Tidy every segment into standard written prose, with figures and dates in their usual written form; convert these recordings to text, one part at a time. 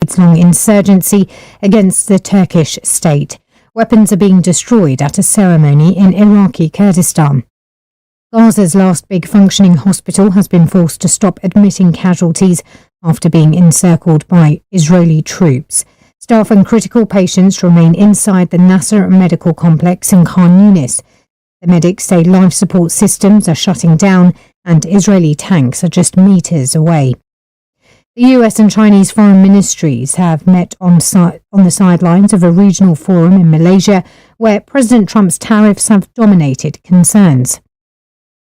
decades-long insurgency against the Turkish state. Weapons are being destroyed at a ceremony in Iraqi Kurdistan. Gaza's last big functioning hospital has been forced to stop admitting casualties after being encircled by Israeli troops. Staff and critical patients remain inside the Nasser medical complex in Khan Yunis. The medics say life support systems are shutting down and Israeli tanks are just meters away. The US and Chinese foreign ministries have met on the sidelines of a regional forum in Malaysia where President Trump's tariffs have dominated concerns.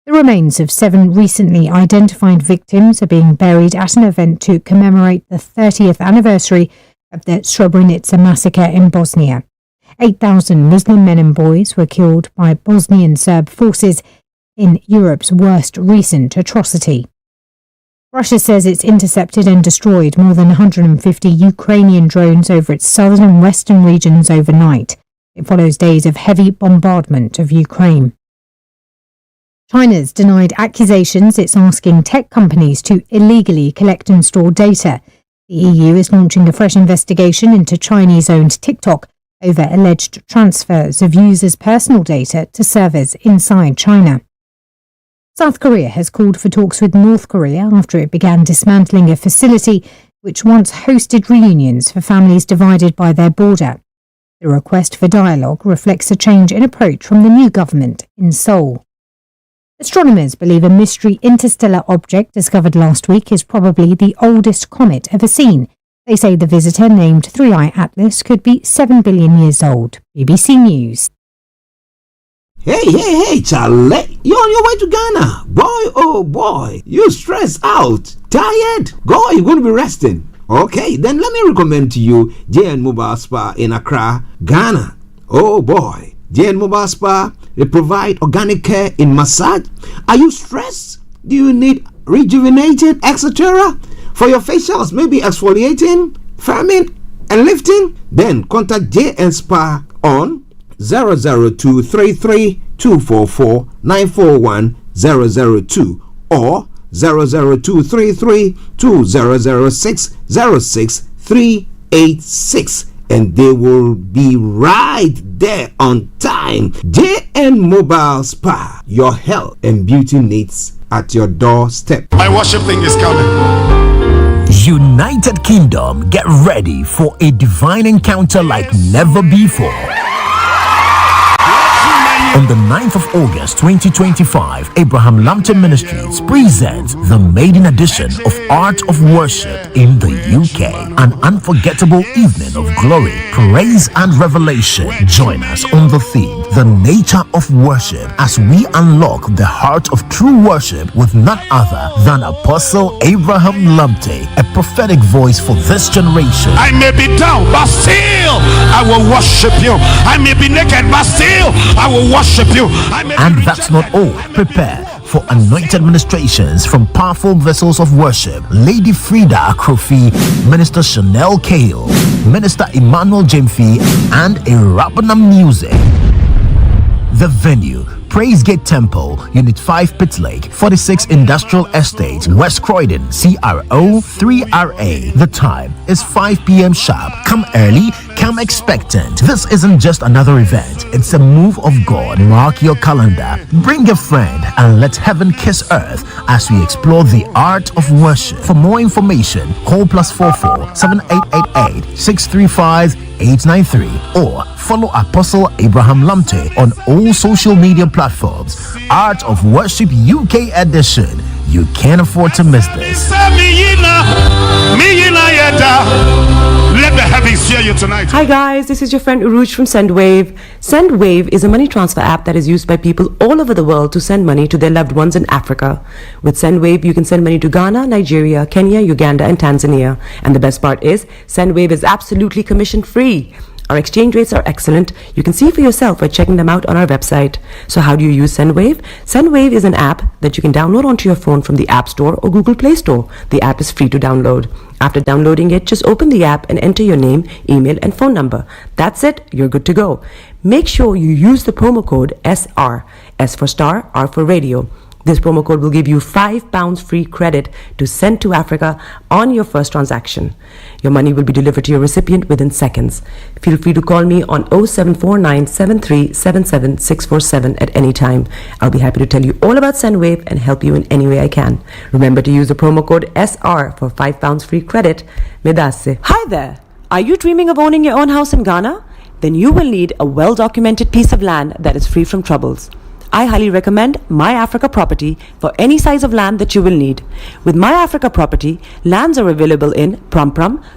The remains of 7 recently identified victims are being buried at an event to commemorate the 30th anniversary of the Srebrenica massacre in Bosnia. 8,000 Muslim men and boys were killed by Bosnian Serb forces in Europe's worst recent atrocity. Russia says it's intercepted and destroyed more than 150 Ukrainian drones over its southern and western regions overnight. It follows days of heavy bombardment of Ukraine. China's denied accusations it's asking tech companies to illegally collect and store data. The EU is launching a fresh investigation into Chinese-owned TikTok over alleged transfers of users' personal data to servers inside China. South Korea has called for talks with North Korea after it began dismantling a facility which once hosted reunions for families divided by their border. The request for dialogue reflects a change in approach from the new government in Seoul. Astronomers believe a mystery interstellar object discovered last week is probably the oldest comet ever seen. They say the visitor, named 3i Atlas, could be 7 billion years old. BBC News. Hey, Charlie, you're on your way to Ghana. Boy, oh boy, you stressed out, tired? Go, you're going to be resting. Okay, then let me recommend to you JN Mobile Spa in Accra, Ghana. Oh boy, JN Mobile Spa, they provide organic care in massage. Are you stressed? Do you need rejuvenated, etc.? For your facials, maybe exfoliating, firming, and lifting? Then contact JN Spa on 00233 244 941 002 or 00233 2006 06386, and they will be right there on time. JN Mobile Spa, your health and beauty needs at your doorstep. My worship thing is coming. United Kingdom, get ready for a divine encounter like never before. On the 9th of August 2025, Abraham Lampton Ministries presents the maiden edition of Art of Worship in the UK. An unforgettable evening of glory, praise and revelation. Join us on the theme, The Nature of Worship, as we unlock the heart of true worship with none other than Apostle Abraham Lampton, a prophetic voice for this generation. I may be down, but still I will worship you. I may be naked, but still I will worship you. And that's not all. Prepare for anointed ministrations from powerful vessels of worship: Lady Frida Akrofi, Minister Chanel Cale, Minister Emmanuel Jemfi, and a Rabbanam music. The venue: Praise Gate Temple, Unit 5, Pit Lake, 46 Industrial Estate, West Croydon, CRO 3RA. The time is 5 p.m. sharp. Come early, come expectant. This isn't just another event, it's a move of God. Mark your calendar, bring a friend, and let heaven kiss earth as we explore the art of worship. For more information, call +44 7888 635 893 or follow Apostle Abraham Lampton on all social media platforms. Art of Worship UK edition. You can't afford to miss this. Let the heavens hear you tonight. Hi guys, this is your friend Uruj from SendWave. SendWave is a money transfer app that is used by people all over the world to send money to their loved ones in Africa. With SendWave, you can send money to Ghana, Nigeria, Kenya, Uganda, and Tanzania. And the best part is, SendWave is absolutely commission free. Our exchange rates are excellent. You can see for yourself by checking them out on our website. So how do you use SendWave? SendWave is an app that you can download onto your phone from the App Store or Google Play Store. The app is free to download. After downloading it, just open the app and enter your name, email, and phone number. That's it. You're good to go. Make sure you use the promo code SR, S for Star, R for Radio. This promo code will give you £5 free credit to send to Africa on your first transaction. Your money will be delivered to your recipient within seconds. Feel free to call me on 0749 7377 647 at any time. I'll be happy to tell you all about SendWave and help you in any way I can. Remember to use the promo code SR for £5 free credit. Medasse. Hi there. Are you dreaming of owning your own house in Ghana? Then you will need a well-documented piece of land that is free from troubles. I highly recommend My Africa Property for any size of land that you will need. With My Africa Property, lands are available in Pram,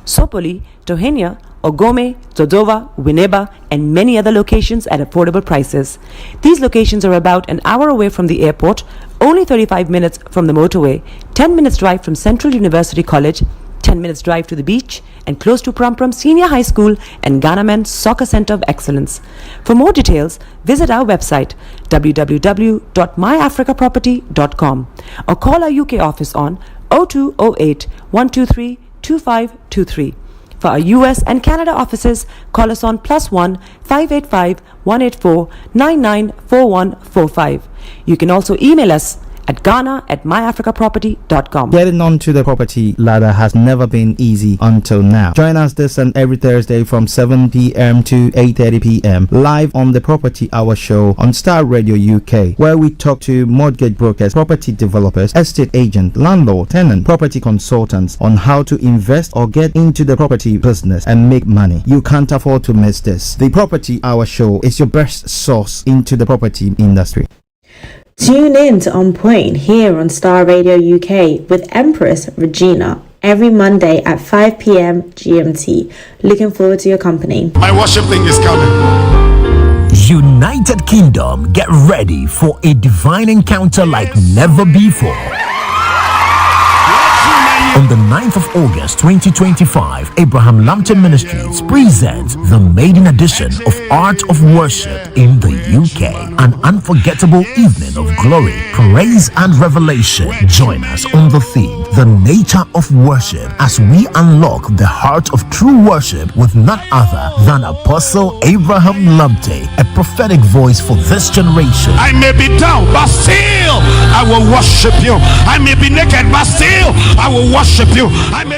Sopoli, Tohenia, Ogome, Dodova, Winneba, and many other locations at affordable prices. These locations are about an hour away from the airport, only 35 minutes from the motorway, 10 minutes drive from Central University College, 10 minutes drive to the beach, and close to Pram Senior High School and Ghana Men's Soccer Center of Excellence. For more details, visit our website www.myafricaproperty.com or call our UK office on 0208 123 2523. For our US and Canada offices, call us on +1 585 184 994145. You can also email us at ghana@myafricaproperty.com. Getting onto the property ladder has never been easy until now. Join us this and every Thursday from 7 p.m. to 8:30 p.m. live on the Property Hour Show on Starr Radio UK, where we talk to mortgage brokers, property developers, estate agents, landlord, tenant, property consultants on how to invest or get into the property business and make money. You can't afford to miss this. The Property Hour Show is your best source into the property industry. Tune in to On Point here on Starr Radio UK with Empress Regina every Monday at 5 p.m. GMT. Looking forward to your company. My worship thing is coming. United Kingdom, get ready for a divine encounter like never before. On the 9th of August 2025, Abraham Lambton Ministries presents the maiden edition of Art of Worship in the UK. An unforgettable evening of glory, praise and revelation. Join us on the theme, The Nature of Worship, as we unlock the heart of true worship with none other than Apostle Abraham Lambton, a prophetic voice for this generation. I may be down, but still I will worship you. I may be naked, but still I will worship you.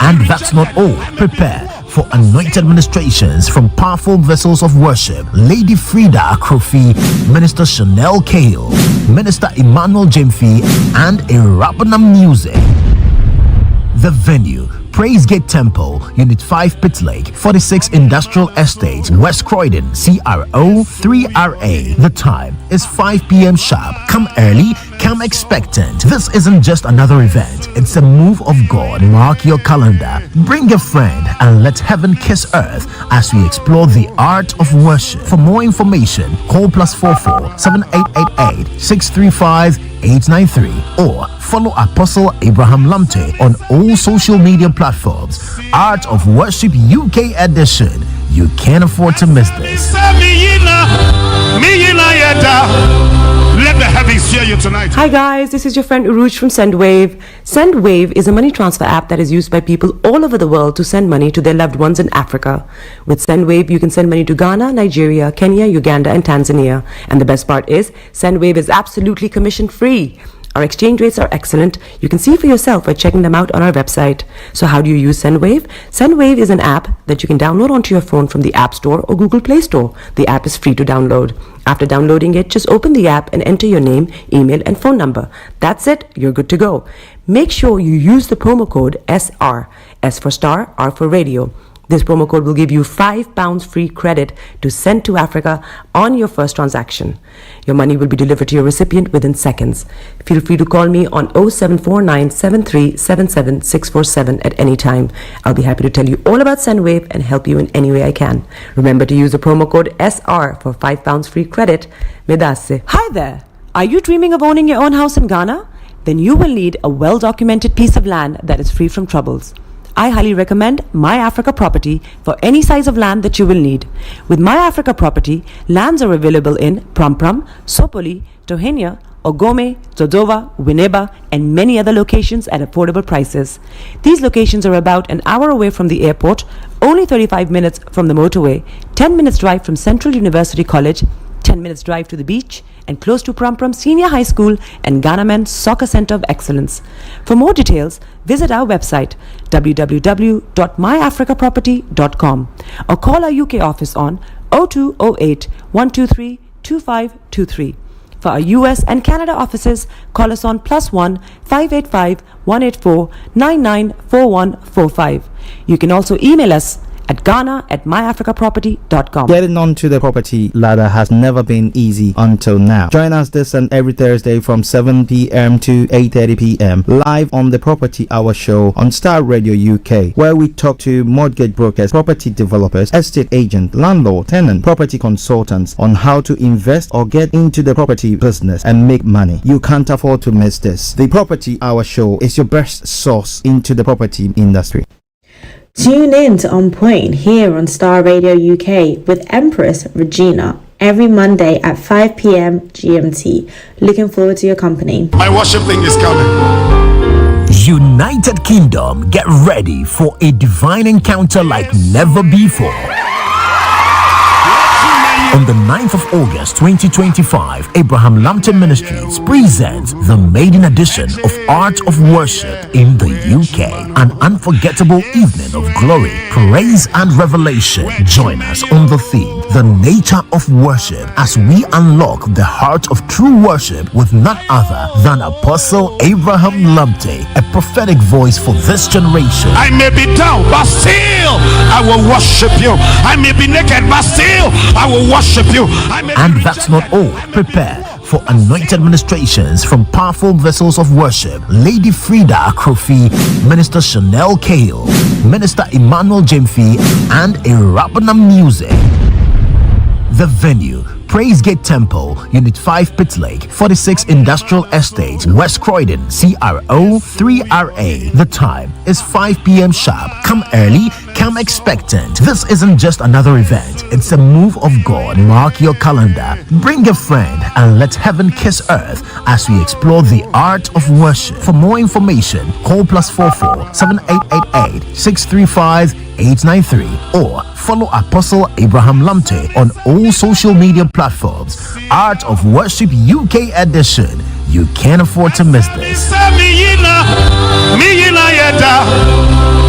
And that's not all. Prepare for anointed ministrations from powerful vessels of worship, Lady Frida Akrofi, Minister Chanel Cale, Minister Emmanuel Jemfi, and a Rabbanam music. The venue, Praise Gate Temple, Unit 5 Pit Lake, 46 Industrial Estate, West Croydon, CRO 3RA. The time is 5 p.m. sharp. Come early, come expectant. This isn't just another event, it's a move of God. Mark your calendar, bring a friend, and let heaven kiss earth as we explore the art of worship. For more information, call +44 7888 635 893 or follow Apostle Abraham Lambton on all social media platforms. Art of Worship UK edition. You can't afford to miss this. Let the heavens hear you tonight. Hi guys, this is your friend Uruj from SendWave. SendWave is a money transfer app that is used by people all over the world to send money to their loved ones in Africa. With SendWave, you can send money to Ghana, Nigeria, Kenya, Uganda, and Tanzania. And the best part is, SendWave is absolutely commission free. Our exchange rates are excellent. You can see for yourself by checking them out on our website. So how do you use SendWave? SendWave is an app that you can download onto your phone from the App Store or Google Play Store. The app is free to download. After downloading it, just open the app and enter your name, email, and phone number. That's it. You're good to go. Make sure you use the promo code SR. S for Star, R for Radio. This promo code will give you £5 free credit to send to Africa on your first transaction. Your money will be delivered to your recipient within seconds. Feel free to call me on 0749 7377 647 at any time. I'll be happy to tell you all about SendWave and help you in any way I can. Remember to use the promo code SR for £5 free credit. Medasse. Hi there. Are you dreaming of owning your own house in Ghana? Then you will need a well-documented piece of land that is free from troubles. I highly recommend My Africa Property for any size of land that you will need. With My Africa Property, lands are available in Pram, Sopoli, Tohenia, Ogome, Dodova, Winneba, and many other locations at affordable prices. These locations are about an hour away from the airport, only 35 minutes from the motorway, 10 minutes drive from Central University College, 10 minutes drive to the beach, and close to Prum Senior High School and Ghana Men's Soccer Center of Excellence. For more details, visit our website www.myafricaproperty.com or call our UK office on 0208 123 2523. For our US and Canada offices, call us on +1 585 184 994145. You can also email us at ghana@myafricaproperty.com. Getting onto the property ladder has never been easy until now. Join us this and every Thursday from 7 p.m. to 8:30 p.m. live on the Property Hour show on Starr Radio UK, where we talk to mortgage brokers, property developers, estate agents, landlord, tenant, property consultants on how to invest or get into the property business and make money. You can't afford to miss this. The Property Hour show is your best source into the property industry. Tune in to On Point here on Starr Radio UK with Empress Regina every Monday at 5 p.m. GMT. Looking forward to your company. My worship thing is coming. United Kingdom, get ready for a divine encounter like never before. On the 9th of August 2025, Abraham Lambton Ministries presents the maiden edition of Art of Worship in the UK. An unforgettable evening of glory, praise and revelation. Join us on the theme, The Nature of Worship, as we unlock the heart of true worship with none other than Apostle Abraham Lambton, a prophetic voice for this generation. I may be down, but still I will worship you. I may be naked, but still I will worship you. And that's not all. Prepare for anointed ministrations from powerful vessels of worship, Lady Frida Akrofi, Minister Chanel Kale, Minister Emmanuel Jemfi, and a Rabbanam music. The venue, Praise Gate Temple, Unit 5 Pit Lake, 46 Industrial Estate, West Croydon, CRO 3RA. The time is 5 p.m. sharp. Come early, come expectant. This isn't just another event, it's a move of God. Mark your calendar, bring a friend, and let heaven kiss earth as we explore the art of worship. For more information, call +44 7888 635 893 or follow Apostle Abraham Lambton on all social media platforms. Art of Worship UK edition. You can't afford to miss this.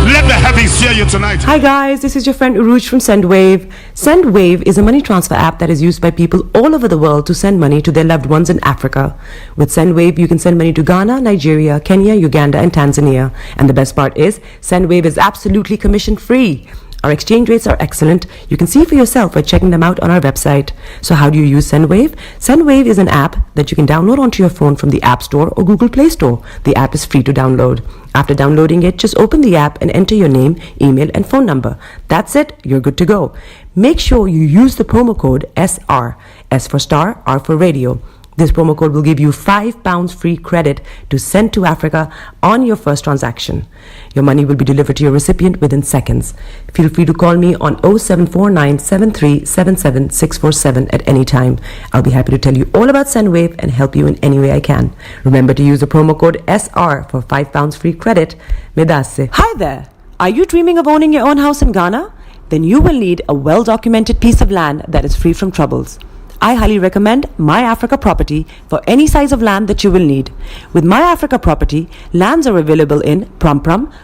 Let the heavens hear you tonight. Hi guys, this is your friend Uruj from SendWave. SendWave is a money transfer app that is used by people all over the world to send money to their loved ones in Africa. With SendWave, you can send money to Ghana, Nigeria, Kenya, Uganda, and Tanzania. And the best part is, SendWave is absolutely commission free. Our exchange rates are excellent. You can see for yourself by checking them out on our website. So how do you use SendWave? SendWave is an app that you can download onto your phone from the App Store or Google Play Store. The app is free to download. After downloading it, just open the app and enter your name, email, and phone number. That's it. You're good to go. Make sure you use the promo code SR. S for Star, R for Radio. This promo code will give you £5 free credit to send to Africa on your first transaction. Your money will be delivered to your recipient within seconds. Feel free to call me on 0749 7377 647 at any time. I'll be happy to tell you all about SendWave and help you in any way I can. Remember to use the promo code SR for £5 free credit. Medasse. Hi there. Are you dreaming of owning your own house in Ghana? Then you will need a well-documented piece of land that is free from troubles. I highly recommend My Africa Property for any size of land that you will need. With My Africa Property, lands are available in Prum,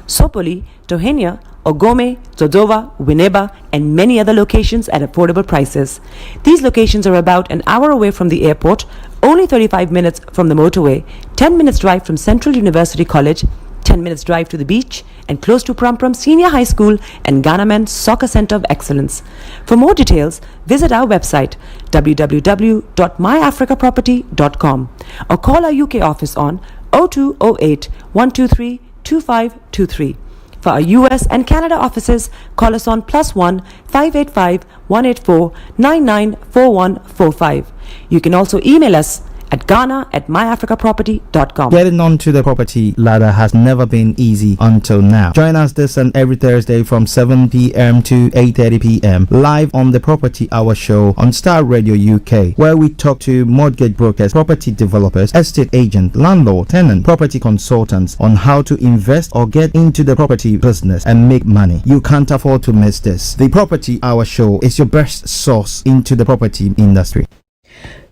Sopoli, Tohenia, Ogome, Dodova, Winneba, and many other locations at affordable prices. These locations are about an hour away from the airport, only 35 minutes from the motorway, 10 minutes drive from Central University College, 10 minutes drive to the beach, and close to Prum Senior High School and Ghana Men's Soccer Center of Excellence. For more details, visit our website www.myafricaproperty.com or call our UK office on 0208 123 2523. For our US and Canada offices, call us on +1 585 184 994145. You can also email us at ghana@myafricaproperty.com. Getting onto the property ladder has never been easy until now. Join us this and every Thursday from 7 p.m. to 8:30 p.m. live on the Property Hour show on Starr Radio UK, where we talk to mortgage brokers, property developers, estate agents, landlord, tenant, property consultants on how to invest or get into the property business and make money. You can't afford to miss this. The Property Hour show is your best source into the property industry.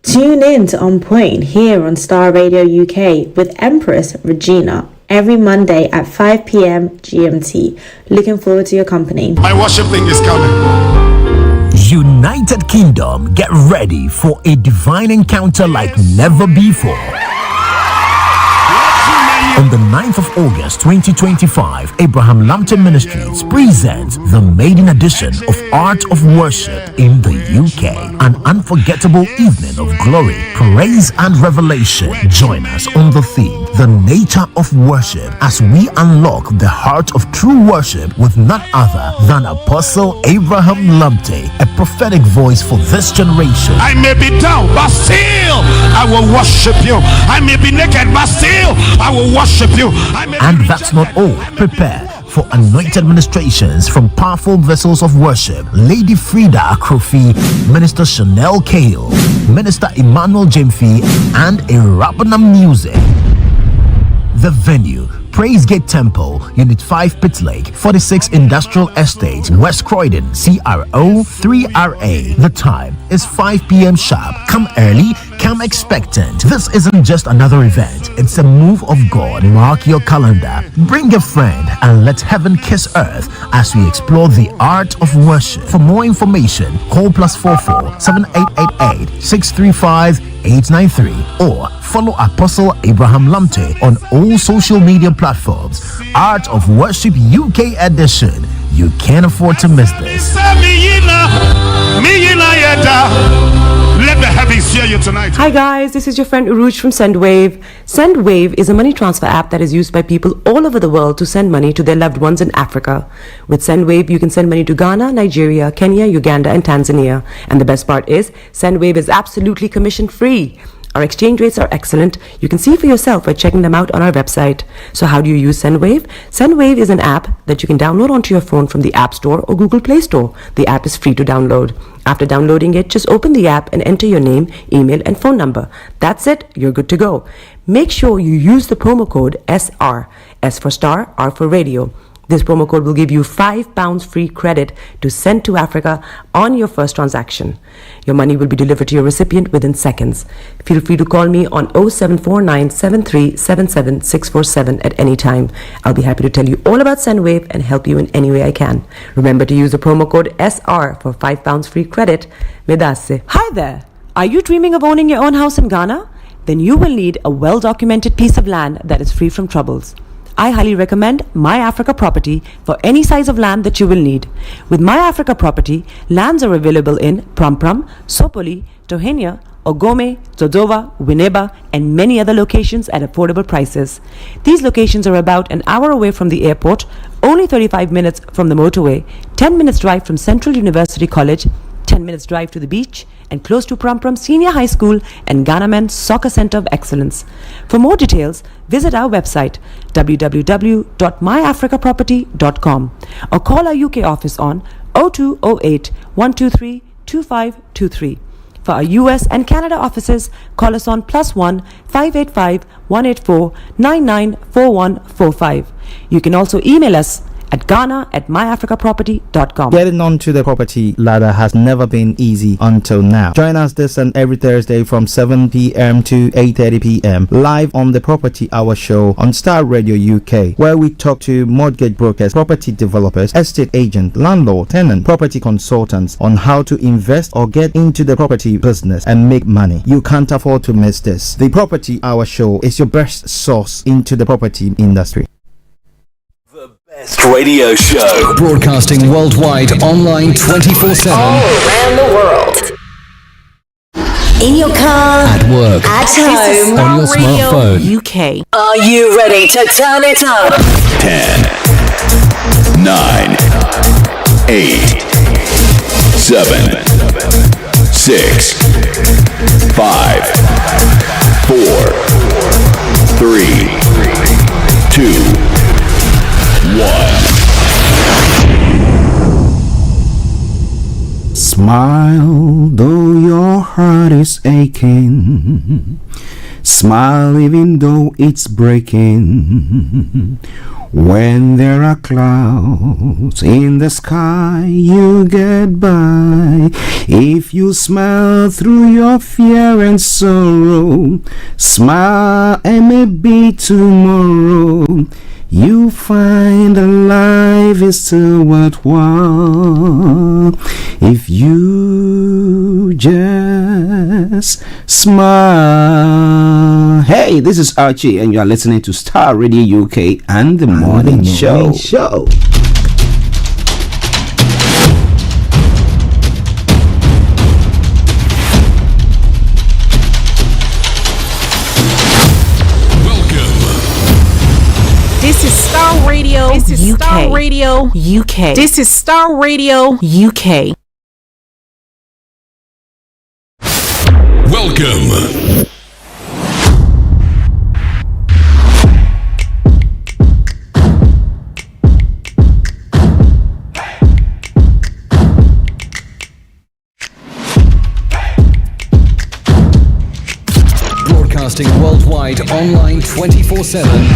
Tune in to On Point here on Star Radio UK with Empress Regina every Monday at 5 p.m. GMT. Looking forward to your company. My worship thing is coming. United Kingdom, get ready for a divine encounter like never before. On the 9th of August 2025, Abraham Lambton Ministries presents the maiden edition of Art of Worship in the UK. An unforgettable evening of glory, praise and revelation. Join us on the theme, The Nature of Worship, as we unlock the heart of true worship with none other than Apostle Abraham Lambton, a prophetic voice for this generation. I may be down, but still I will worship you. I may be naked, but still I will worship you. And that's not all. Prepare for anointed ministrations from powerful vessels of worship, Lady Frida Crofi, Minister Chanel Cale, Minister Emmanuel Jemfi, and a Rabbanam music. The venue, Praise Gate Temple, Unit 5 Pit Lake, 46 Industrial Estate, West Croydon, CRO 3RA. The time is 5 p.m. sharp. Come early, come expectant. This isn't just another event, it's a move of God. Mark your calendar, bring a friend, and let heaven kiss earth as we explore the art of worship. For more information, call +44 7888 635 893 or follow Apostle Abraham Lambton on all social media platforms. Art of Worship UK edition. You can't afford to miss this. Let the heavens hear you tonight. Hi guys, this is your friend Uruj from SendWave. SendWave is a money transfer app that is used by people all over the world to send money to their loved ones in Africa. With SendWave, you can send money to Ghana, Nigeria, Kenya, Uganda, and Tanzania. And the best part is, SendWave is absolutely commission free. Our exchange rates are excellent. You can see for yourself by checking them out on our website. So how do you use SendWave? SendWave is an app that you can download onto your phone from the App Store or Google Play Store. The app is free to download. After downloading it, just open the app and enter your name, email, and phone number. That's it. You're good to go. Make sure you use the promo code SR. S for Star, R for Radio. This promo code will give you £5 free credit to send to Africa on your first transaction. Your money will be delivered to your recipient within seconds. Feel free to call me on 0749 7377 647 at any time. I'll be happy to tell you all about SendWave and help you in any way I can. Remember to use the promo code SR for £5 free credit. Medasse. Hi there. Are you dreaming of owning your own house in Ghana? Then you will need a well-documented piece of land that is free from troubles. I highly recommend My Africa Property for any size of land that you will need. With My Africa Property, lands are available in Prampram, Sopoli, Tohenia, Ogome, Dodova, Winneba, and many other locations at affordable prices. These locations are about an hour away from the airport, only 35 minutes from the motorway, 10 minutes drive from Central University College, 10 minutes drive to the beach, and close to Prampram Senior High School and Ghana Men's Soccer Center of Excellence. For more details, visit our website www.myafricaproperty.com or call our UK office on 0208 123 2523. For our US and Canada offices, call us on +1 585 184 994145. You can also email us at ghana@myafricaproperty.com. Getting onto the property ladder has never been easy until now. Join us this and every Thursday from 7 p.m. to 8:30 p.m. live on the Property Hour show on Star Radio UK, where we talk to mortgage brokers, property developers, estate agents, landlord, tenant, property consultants on how to invest or get into the property business and make money. You can't afford to miss this. The Property Hour show is your best source into the property industry. Best radio show. Broadcasting worldwide, online 24/7. All around the world. In your car. At work. At home. On your smartphone. UK. Are you ready to turn it up? 10, 9, 8, 7, 6, 5, 4, 3, 2, 1. Smile though your heart is aching. Smile even though it's breaking. When there are clouds in the sky, you get by. If If you smile through your fear and sorrow, smile and maybe tomorrow you find that life is still worthwhile if you just smile. Hey, this is Archie, and you are listening to Starr Radio UK and the Morning Show. This is Starr Radio. This is UK. Starr Radio UK. This is Starr Radio UK. Welcome. Broadcasting worldwide, online 24/7.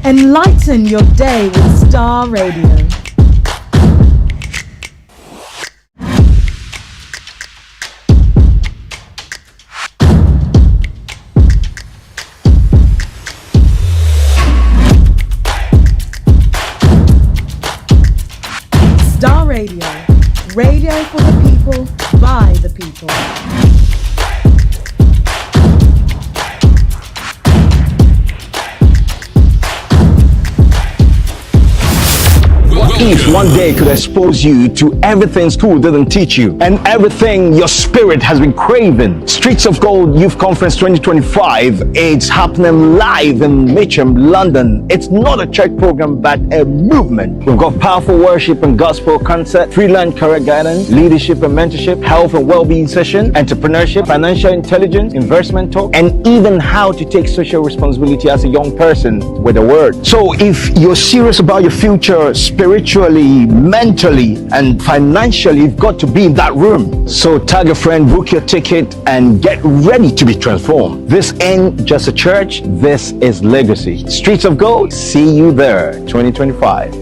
Enlighten your day with Starr Radio. Starr Radio. Radio for the people, by the people. If one day could expose you to everything school didn't teach you and everything your spirit has been craving. Streets of Gold Youth Conference 2025, it's happening live in Mitcham, London. It's not a church program but a movement. We've got powerful worship and gospel concert, freelance career guidance, leadership and mentorship, health and well-being session, entrepreneurship, financial intelligence, investment talk, and even how to take social responsibility as a young person with the word. So if you're serious about your future, spiritually, mentally, and financially, you've got to be in that room. So tag a friend, book your ticket, and get ready to be transformed. This ain't just a church, this is legacy. Streets of Gold, see you there, 2025.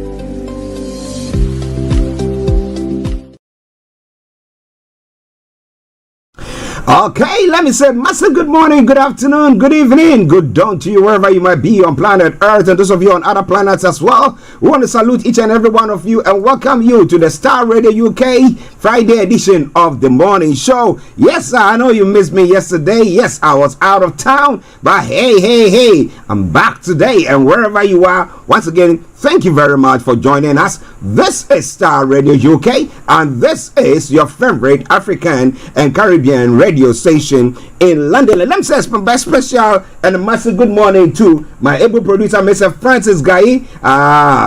Okay, let me say massive good morning, good afternoon, good evening, good dawn to you wherever you might be on planet Earth and those of you on other planets as well. We want to salute each and every one of you and welcome you to the Starr Radio UK Friday edition of the Morning Show. Yes, I know you missed me yesterday. Yes, I was out of town, but hey, I'm back today, and wherever you are, once again, thank you very much for joining us. This is Starr Radio UK, and this is your favorite African and Caribbean radio station in London. And let me say a special and a massive good morning to my able producer, Mr. Francis Guy.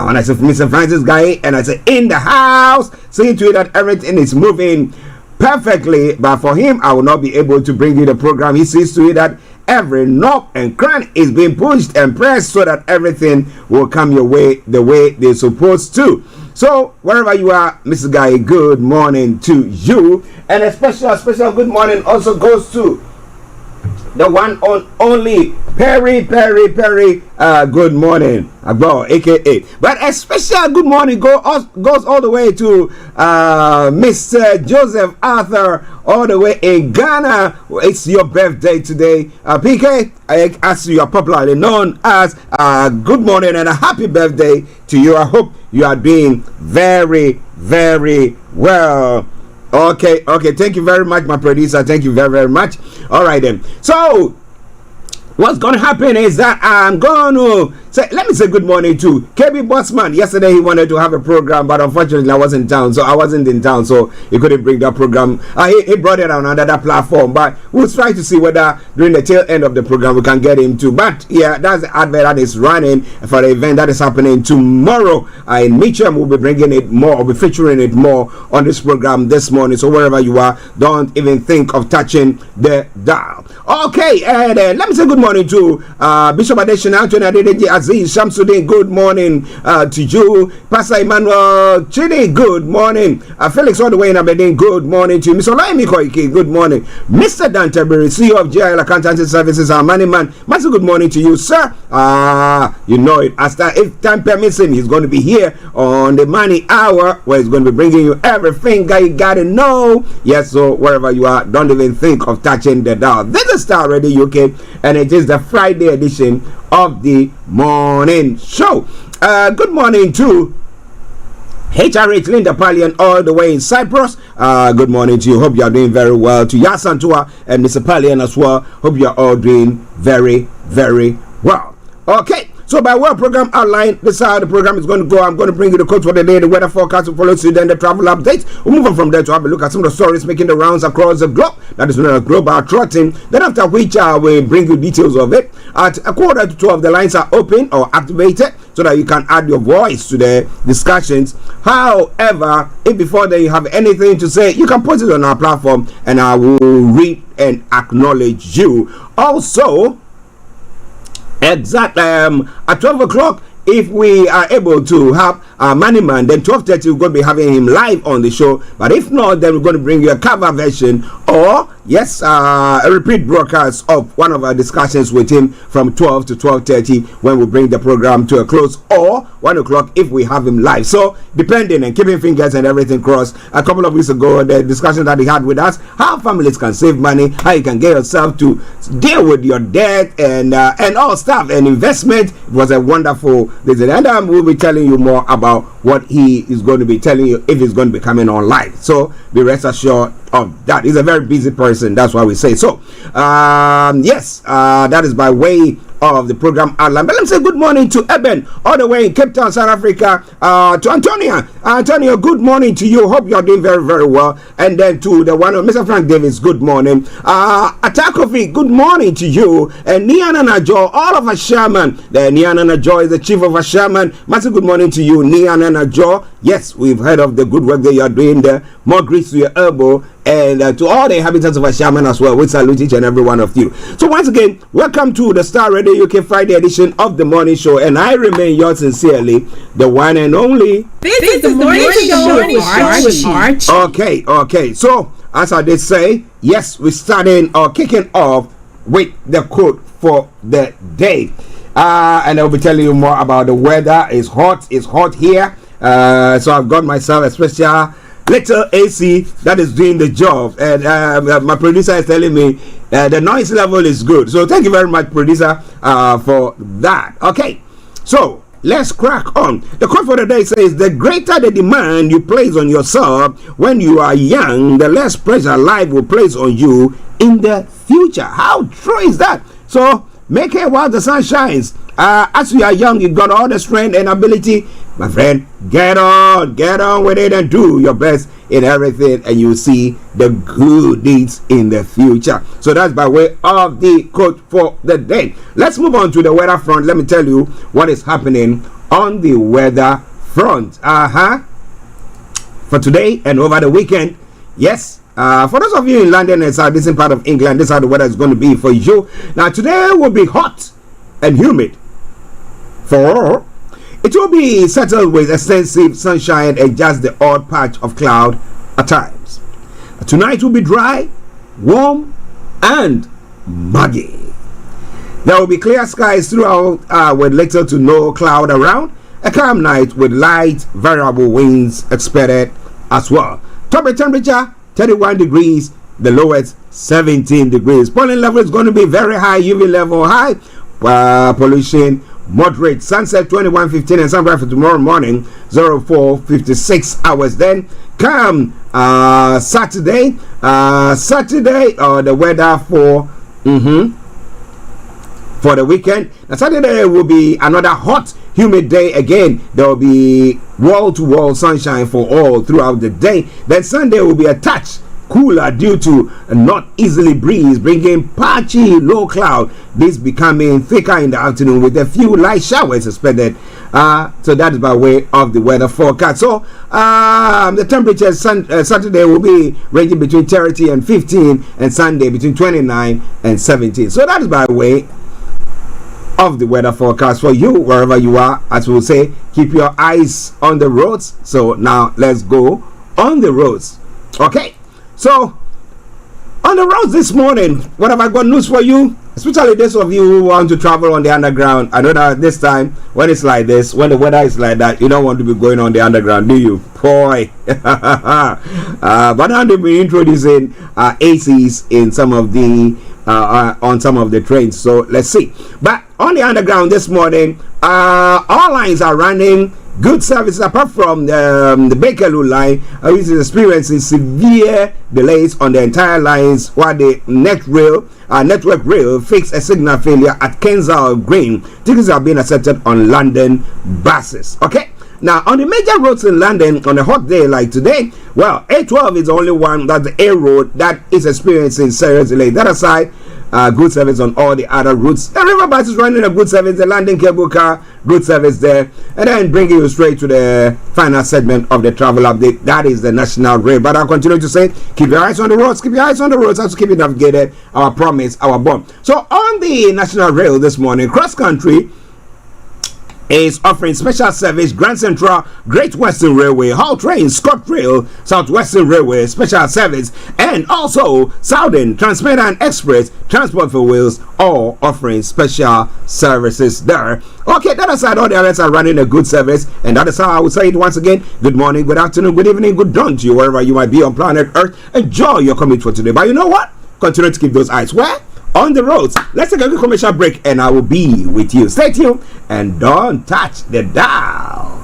When I say Mr. Francis Guy, and I say in the house, seeing to it that everything is moving perfectly. But for him, I will not be able to bring you the program. He sees to it that every knob and cranny is being pushed and pressed so that everything will come your way the way they're supposed to. So wherever you are, Mr. Guy, good morning to you. And a special good morning also goes to the one on only Perry, good morning, Agbo, aka. But a special good morning goes all the way to Mr. Joseph Arthur, all the way in Ghana. It's your birthday today, PK, as you are popularly known as. Good morning and a happy birthday to you. I hope you are doing very, very well. Okay, thank you very much, my producer. Thank you very, very much. All right then. So what's going to happen is that I'm going to say, let me say good morning to KB Bossman. Yesterday he wanted to have a program, but unfortunately I wasn't in town, so he couldn't bring that program. He brought it on another platform, but we'll try to see whether during the tail end of the program we can get him to. But yeah, that's the advert that is running for the event that is happening tomorrow in Mitcham. We'll be bringing it more, we'll be featuring it more on this program this morning. So wherever you are, don't even think of touching the dial. Okay, and let me say good morning to Bishop Adesina Anthony Adedeji Aziz Shamsuddin, good morning to you. Pastor Emmanuel Chidi, good morning. Felix all the way in Aberdeen, good morning to you. Mr. Olaimi Koike, good morning. Mr. Dan Tabiri, CEO of GIL Accountancy Services, our money man. Master, good morning to you, sir. You know it. If time permits him, he's going to be here on the Money Hour, where he's going to be bringing you everything that you got to know. Yes, so wherever you are, don't even think of touching the dial. This is Starr Radio UK, and it is the Friday edition of the morning show. Good morning to HRH Linda Palian all the way in Cyprus. Good morning to you. Hope you are doing very well. To Yasantua and Mr. Palian as well. Hope you are all doing very, very well. Okay. So by way of program outline, this is how the program is going to go. I'm going to bring you the quotes for the day, the weather forecast to follow suit, then the travel updates. We'll move on from there to have a look at some of the stories making the rounds across the globe. That is known as global trotting. Then after which I will bring you details of it. At 11:45, the lines are open or activated so that you can add your voice to the discussions. However, if before then you have anything to say, you can put it on our platform and I will read and acknowledge you. Also, exactly at 12 o'clock, if we are able to have our money man, then 12:30 we're going to be having him live on the show. But if not, then we're going to bring you a cover version or a repeat broadcast of one of our discussions with him from 12 to 12:30 when we bring the program to a close, or 1 o'clock if we have him live. So depending and keeping fingers and everything crossed. A couple of weeks ago, the discussion that he had with us, how families can save money, how you can get yourself to deal with your debt and all stuff and investment. It was a wonderful visit, and we'll be telling you more about what he is going to be telling you if he's going to be coming on live. So be rest assured of that. He's a very busy person, that's why we say so. That is by way of the program outline. But let me say good morning to Eben all the way in Cape Town, South Africa. To Antonio, good morning to you. Hope you're doing very, very well. And then to the one of Mr. Frank Davis, good morning. Atakofi, good morning to you. And Nianana Joe, all of us Sherman. The Nianana Joe is the chief of a Sherman. Massive good morning to you, Nianana Joe. Yes, we've heard of the good work that you're doing there. More grease to your elbow. And to all the inhabitants of Ashaman as well, we salute each and every one of you. So once again, welcome to the Starr Radio UK Friday edition of the morning show, and I remain yours sincerely, the one and only. This is the morning show, Archie. Okay. So as I did say, yes, we're starting or kicking off with the quote for the day, and I'll be telling you more about the weather. It's hot here. So I've got myself a special little AC that is doing the job, and my producer is telling me the noise level is good. So thank you very much, producer, for that. Okay, so let's crack on. The quote for the day says, the greater the demand you place on yourself when you are young, the less pressure life will place on you in the future. How true is that? So make it while the sun shines. As you are young, you've got all the strength and ability. My friend, get on with it and do your best in everything, and you'll see the good deeds in the future. So that's by way of the quote for the day. Let's move on to the weather front. Let me tell you what is happening on the weather front. For today and over the weekend. Yes. For those of you in London and southeastern part of England, this is how the weather is going to be for you. Now, today will be hot and humid. It will be settled with extensive sunshine and just the odd patch of cloud at times. Tonight will be dry, warm, and muggy. There will be clear skies throughout with little to no cloud around. A calm night with light variable winds expected as well. Top temperature 31 degrees, the lowest 17 degrees. Pollen level is going to be very high, UV level high, pollution moderate. Sunset 21:15 and sunrise for tomorrow morning 04:56 hours. Then come Saturday, the weather for the weekend. Now Saturday will be another hot, humid day again. There will be wall-to-wall sunshine for all throughout the day. Then Sunday will be a touch cooler due to a not easily breeze, bringing patchy low cloud. This becoming thicker in the afternoon with a few light showers expected. So that is by way of the weather forecast. So the temperature Saturday will be ranging between 30 and 15, and Sunday between 29 and 17. So that is by way of the weather forecast for you wherever you are. As we'll say, keep your eyes on the roads. So now let's go on the roads. Okay, so on the roads this morning, what have I got news for you? Especially those of you who want to travel on the underground. I know that this time, when it's like this, when the weather is like that, you don't want to be going on the underground, do you? Boy. But now they've been introducing ACs in some of the on some of the trains. So let's see. But on the underground this morning, all lines are running good services apart from the Bakerloo line, which is experiencing severe delays on the entire lines, while the network rail fixed a signal failure at Kensal Green. Tickets are being accepted on London buses. Okay, now on the major roads in London on a hot day like today, well, A12 is the only one, that's the A road, that is experiencing serious delay. That aside, good service on all the other routes. The river bus is running a good service, the London cable car, good service there, and then bringing you straight to the final segment of the travel update. That is the National Rail. But I'll continue to say, keep your eyes on the roads, keep your eyes on the roads, as to keep you navigated, our promise, our bond. So on the National Rail this morning, cross country is offering special service. Grand Central, Great Western Railway, Hull Train, ScotRail, Southwestern Railway, special service, and also Southern, Transmedian Express, Transport for Wales, all offering special services there. Okay, that aside, all the others are running a good service, and that is how I would say it once again. Good morning, good afternoon, good evening, good dawn to you, wherever you might be on planet Earth. Enjoy your commute for today. But you know what? Continue to keep those eyes where? On the roads. Let's take a quick commercial break and I will be with you. Stay tuned and don't touch the dial.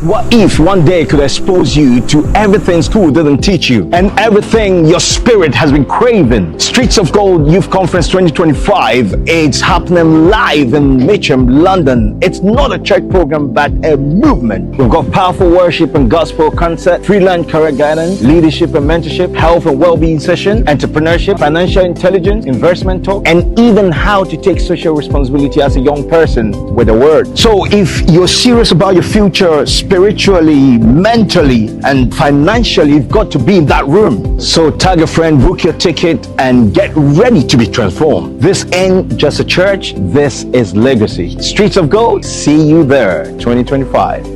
What if one day could expose you to everything school didn't teach you and everything your spirit has been craving? Streets of Gold Youth Conference 2025, it's happening live in Mitcham, London. It's not a church program but a movement. We've got powerful worship and gospel concert, freelance career guidance, leadership and mentorship, health and well-being session, entrepreneurship, financial intelligence, investment talk, and even how to take social responsibility as a young person with the word. So if you're serious about your future, spiritually, mentally, and financially, you've got to be in that room. So tag a friend, book your ticket, and get ready to be transformed. This ain't just a church, this is legacy. Streets of Gold, see you there, 2025.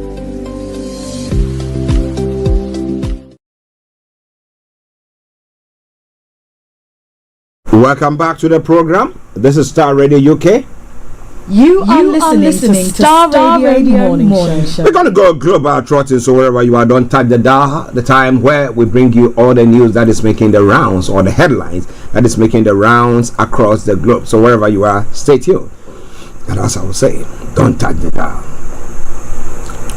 Welcome back to the program. This is Starr Radio UK. You are listening to Starr Radio Morning Show. We're going to go global trotting, so wherever you are, don't touch the dial. The time where we bring you all the news that is making the rounds, or the headlines that is making the rounds across the globe. So wherever you are, stay tuned. And as I was saying, don't touch the dial.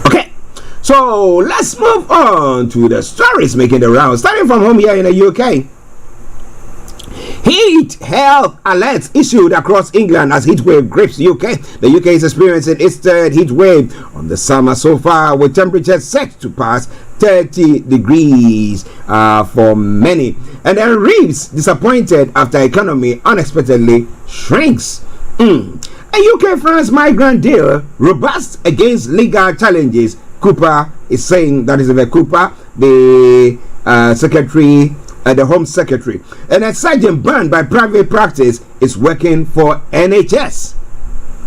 Okay, so let's move on to the stories making the rounds. Starting from home here in the UK. Heat health alerts issued across England as heat wave grips UK. The UK is experiencing its third heat wave on the summer so far, with temperatures set to pass 30 degrees for many. And then Reeves disappointed after economy unexpectedly shrinks. A UK-France migrant deal robust against legal challenges. Cooper is saying, that is the Cooper, the secretary. The Home Secretary, and a sergeant banned by private practice is working for NHS.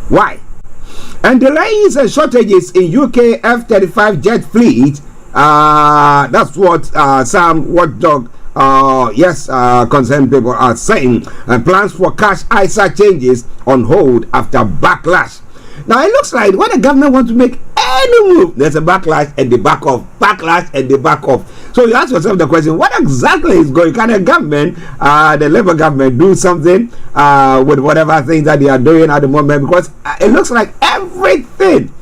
Why? And delays and shortages in UK F-35 jet fleet. That's what some watchdog, concerned people are saying. And plans for cash ISA changes on hold after backlash. Now it looks like when the government wants to make any move, there's a backlash and the back off, backlash and the back off. So you ask yourself the question: what exactly is going? Can the government, the Labour government, do something with whatever things that they are doing at the moment? Because it looks like everything,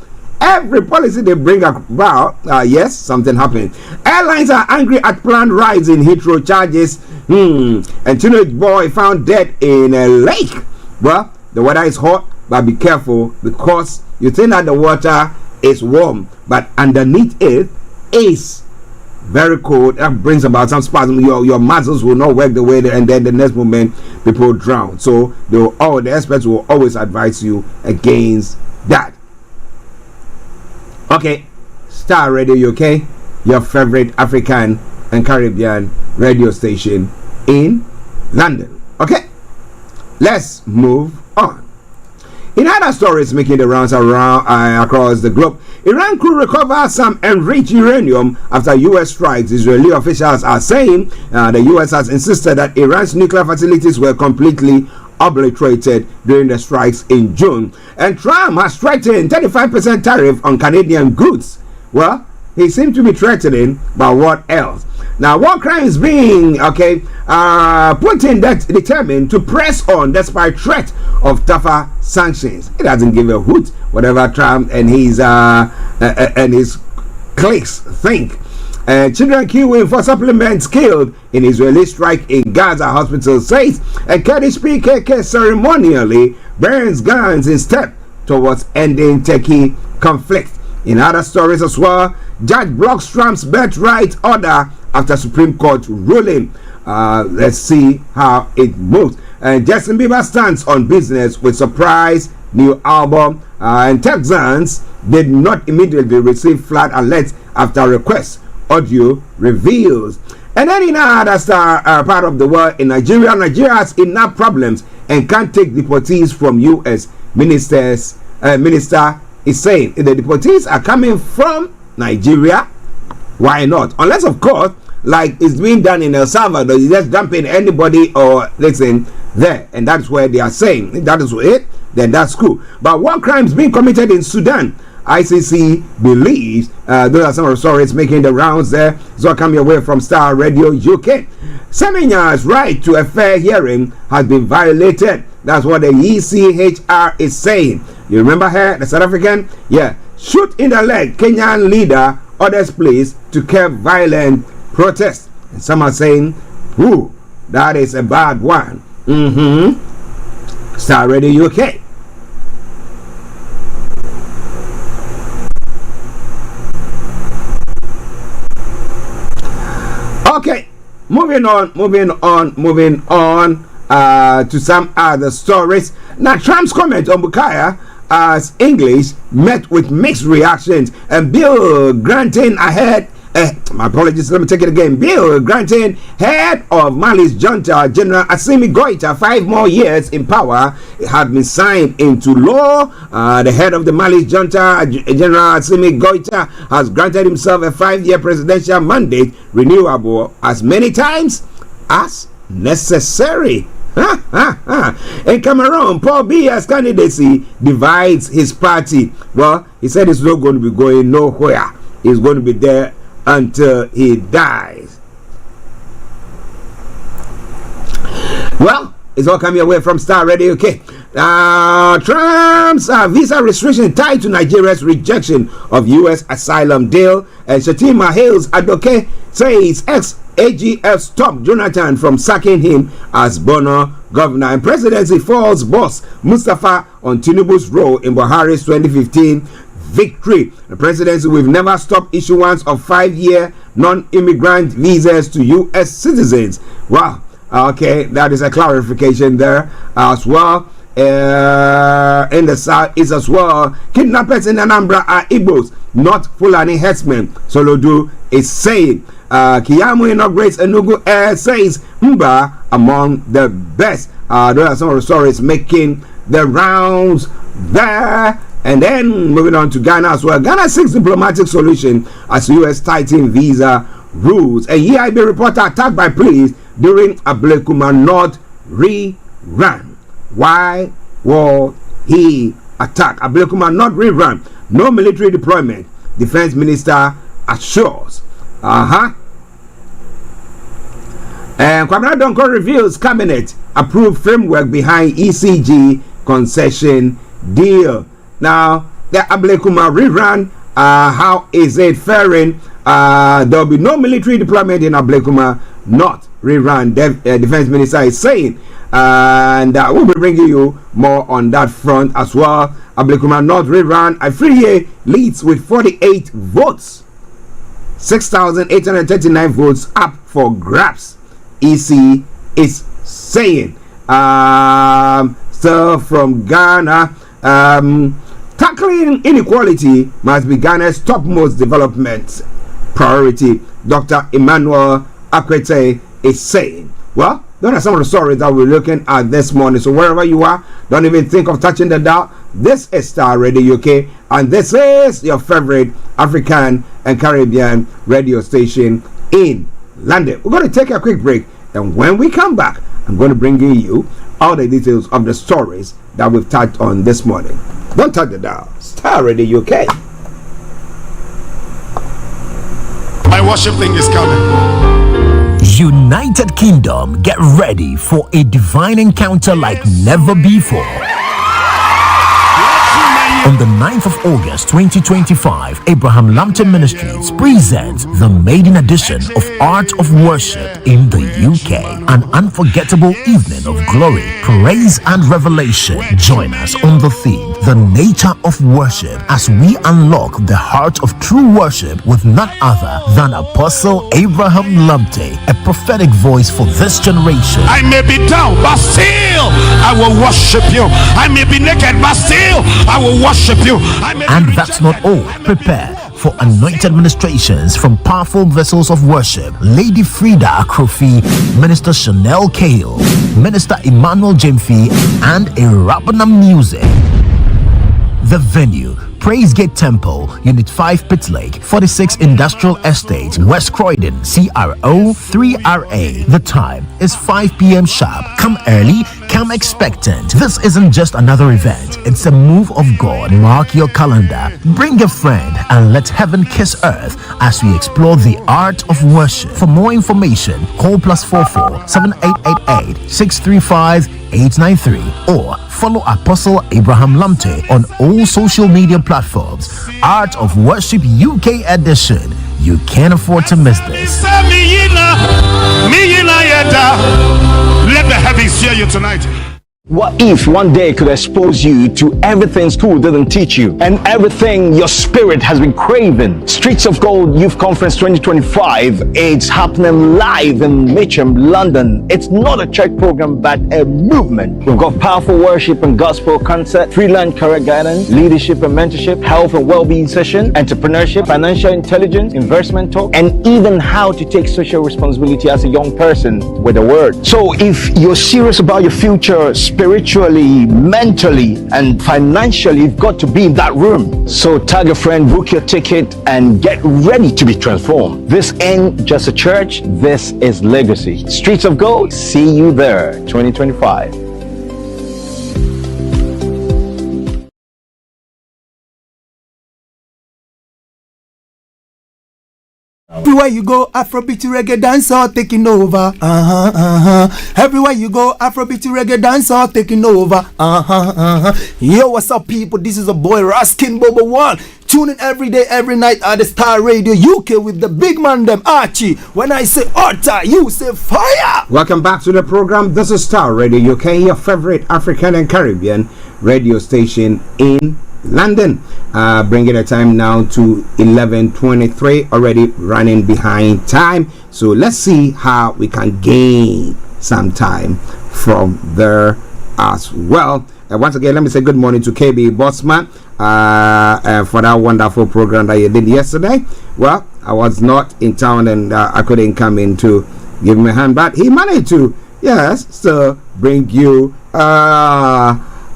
every policy they bring about, yes, something happened. Airlines are angry at planned rise in Heathrow charges. And teenage boy found dead in a lake. Well, the weather is hot, but be careful, because you think that the water is warm, but underneath it is very cold. That brings about some spasm. Your muscles will not work the way and then the next moment people drown. So the experts will always advise you against that. Okay, Starr Radio UK, your favorite African and Caribbean radio station in London. Okay, let's move on. In other stories making the rounds around across the globe, Iran could recover some enriched uranium after U.S. strikes. Israeli officials are saying the U.S. has insisted that Iran's nuclear facilities were completely obliterated during the strikes in June. And Trump has threatened 35% tariff on Canadian goods. Well, he seemed to be threatening, but what else? Now, war crimes being Putin determined to press on despite threat of tougher sanctions. It doesn't give a hoot whatever Trump and his cliques think. Children queuing for supplements killed in Israeli strike in Gaza hospital, says a Kurdish PKK ceremonially burns guns in step towards ending Turkey conflict. In other stories as well, judge blocks Trump's birthright order after Supreme Court ruling. Let's see how it moves. And Justin Bieber stands on business with surprise new album. And Texans did not immediately receive flood alerts after request. Audio reveals. And then in another part of the world, in Nigeria has enough problems and can't take deportees from U.S. Minister is saying if the deportees are coming from Nigeria, why not? Unless, of course, like it's being done in El Salvador, you just dump in anybody or listen there, and that's where they are saying if that is it, then that's cool. But war crimes being committed in Sudan, ICC believes those are some of the stories making the rounds there. So coming away from Starr Radio UK. Semenya's right to a fair hearing has been violated. That's what the ECHR is saying. You remember her, the South African? Yeah. Shoot in the leg, Kenyan leader orders police to curb violent protest. And some are saying, ooh, that is a bad one. Starr Radio UK. Okay, moving on to some other stories. Now, Trump's comment on Bukaya as English met with mixed reactions, and bill granting ahead. My apologies, let me take it again. Bill granting head of Mali's junta, General Assimi Goita, 5 more years in power. It had been signed into law. The head of the Mali's junta, General Assimi Goita, has granted himself a 5-year presidential mandate, renewable as many times as necessary. In Cameroon, Paul Biya's candidacy divides his party. Well, he said he's not going to be going nowhere. He's going to be there until he dies. Well, it's all coming away from Starr Radio. Okay. Trump's visa restriction tied to Nigeria's rejection of U.S. asylum deal. And Shatima Hale's advocate says ex-AGF stopped Jonathan from sacking him as Bono governor. And presidency falls boss Mustafa on Tinubu's role in Buhari's 2015 victory. The presidency will never stop issuance of 5-year non-immigrant visas to U.S. citizens. Wow. Okay, that is a clarification there as well. In the south is as well. Kidnappers in Anambra are Igbos, not Fulani herdsmen. Solodu is saying. Kiyamu inaugurates Enugu Air, says Mba among the best. Those are some of the stories making the rounds there. And then moving on to Ghana as well. Ghana seeks diplomatic solution as U.S. tighten visa rules. A EIB reporter attacked by police during Ablekuma North rerun. Why was he attacked? Ablekuma North rerun. No military deployment. Defense Minister assures. And Kwabena Donko reveals cabinet approved framework behind ECG concession deal. Now, the Ablekuma rerun, how is it faring? There will be no military deployment in Ablekuma North rerun, Defense Minister is saying. And we'll be bringing you more on that front as well. Ablekuma North rerun, Afriye leads with 48 votes. 6,839 votes up for grabs. EC is saying. So from Ghana, tackling inequality must be Ghana's topmost development priority. Dr. Emmanuel Akwete is saying. Well, those are some of the stories that we're looking at this morning. So wherever you are, don't even think of touching the dial. This is Starr Radio UK, and this is your favorite African and Caribbean radio station in London. We're going to take a quick break, and when we come back, I'm going to bring you all the details of the stories that we've touched on this morning. Don't touch the dial. Starr Radio UK. My worship thing is coming. United Kingdom, get ready for a divine encounter like never before. On the 9th of August 2025, Abraham Lambton Ministries presents the maiden edition of Art of Worship in the UK. An unforgettable evening of glory, praise and revelation. Join us on the theme, The Nature of Worship, as we unlock the heart of true worship with none other than Apostle Abraham Lambton, a prophetic voice for this generation. I may be down, but still I will worship you. I may be naked, but still I will worship you. And that's not all. Prepare for anointed ministrations from powerful vessels of worship: Lady Frida Akrofi, Minister Chanel Kale, Minister Emmanuel Jemfi, and a Rabbanam music. The venue: Praise Gate Temple, Unit 5, Pit Lake, 46 Industrial Estate, West Croydon, CRO 3RA. The time is 5 p.m. sharp. Come early, come expectant. This isn't just another event, it's a move of God. Mark your calendar, bring a friend, and let heaven kiss earth as we explore the art of worship. For more information, call +44 7888 635 893 or follow Apostle Abraham Lambton on all social media platforms. Art of Worship UK edition. You can't afford to miss this. Let the heavens hear you tonight. What if one day could expose you to everything school didn't teach you and everything your spirit has been craving? Streets of Gold Youth Conference 2025, it's happening live in Mitcham, London. It's not a church program but a movement. We've got powerful worship and gospel concert, freelance career guidance, leadership and mentorship, health and well-being session, entrepreneurship, financial intelligence, investment talk, and even how to take social responsibility as a young person with the word. So if you're serious about your future, spiritually, mentally, and financially, you've got to be in that room. So tag a friend, book your ticket, and get ready to be transformed. This ain't just a church, this is legacy. Streets of Gold, see you there, 2025. Everywhere you go, Afrobeat reggae dancehall taking over. Everywhere you go, Afrobeat reggae dancehall taking over. Yo, what's up, people? This is a boy Raskin Bobo One. Tune in every day, every night at the Starr Radio UK with the big man them Archie. When I say order, you say fire. Welcome back to the program. This is Starr Radio UK, your favorite African and Caribbean radio station in London. Bringing the time now to 11:23, already running behind time. So let's see how we can gain some time from there as well. Once again, let me say good morning to KB Bossman for that wonderful program that you did yesterday. Well, I was not in town and I couldn't come in to give him a hand, but he managed to, yes, so bring you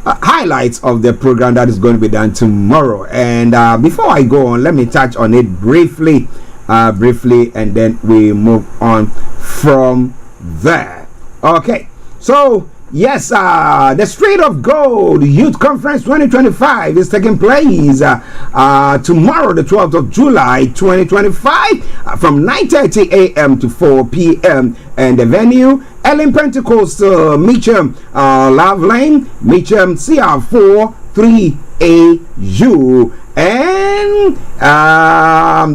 highlights of the program that is going to be done tomorrow. And before I go on, let me touch on it briefly, and then we move on from there. Okay, so yes, the Street of Gold Youth Conference 2025 is taking place tomorrow, the 12th of July 2025, from 9:30 a.m. to 4 p.m. and the venue, Ellen Pentecost, Mitcham, Love Lane, Mitcham, CR4 3AU. And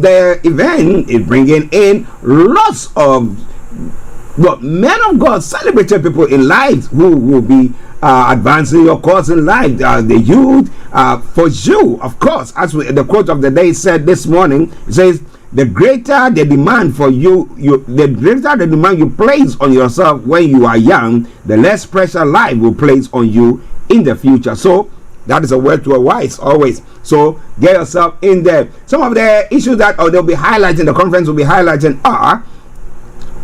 the event is bringing in lots of men of God, celebrated people in life who will be advancing your cause in life. The youth, for you, of course, as the quote of the day said this morning, it says, the greater the demand for you, the greater the demand you place on yourself when you are young, the less pressure life will place on you in the future. So that is a word to a wise always. So get yourself in there. Some of the issues that they'll be highlighting, the conference will be highlighting, are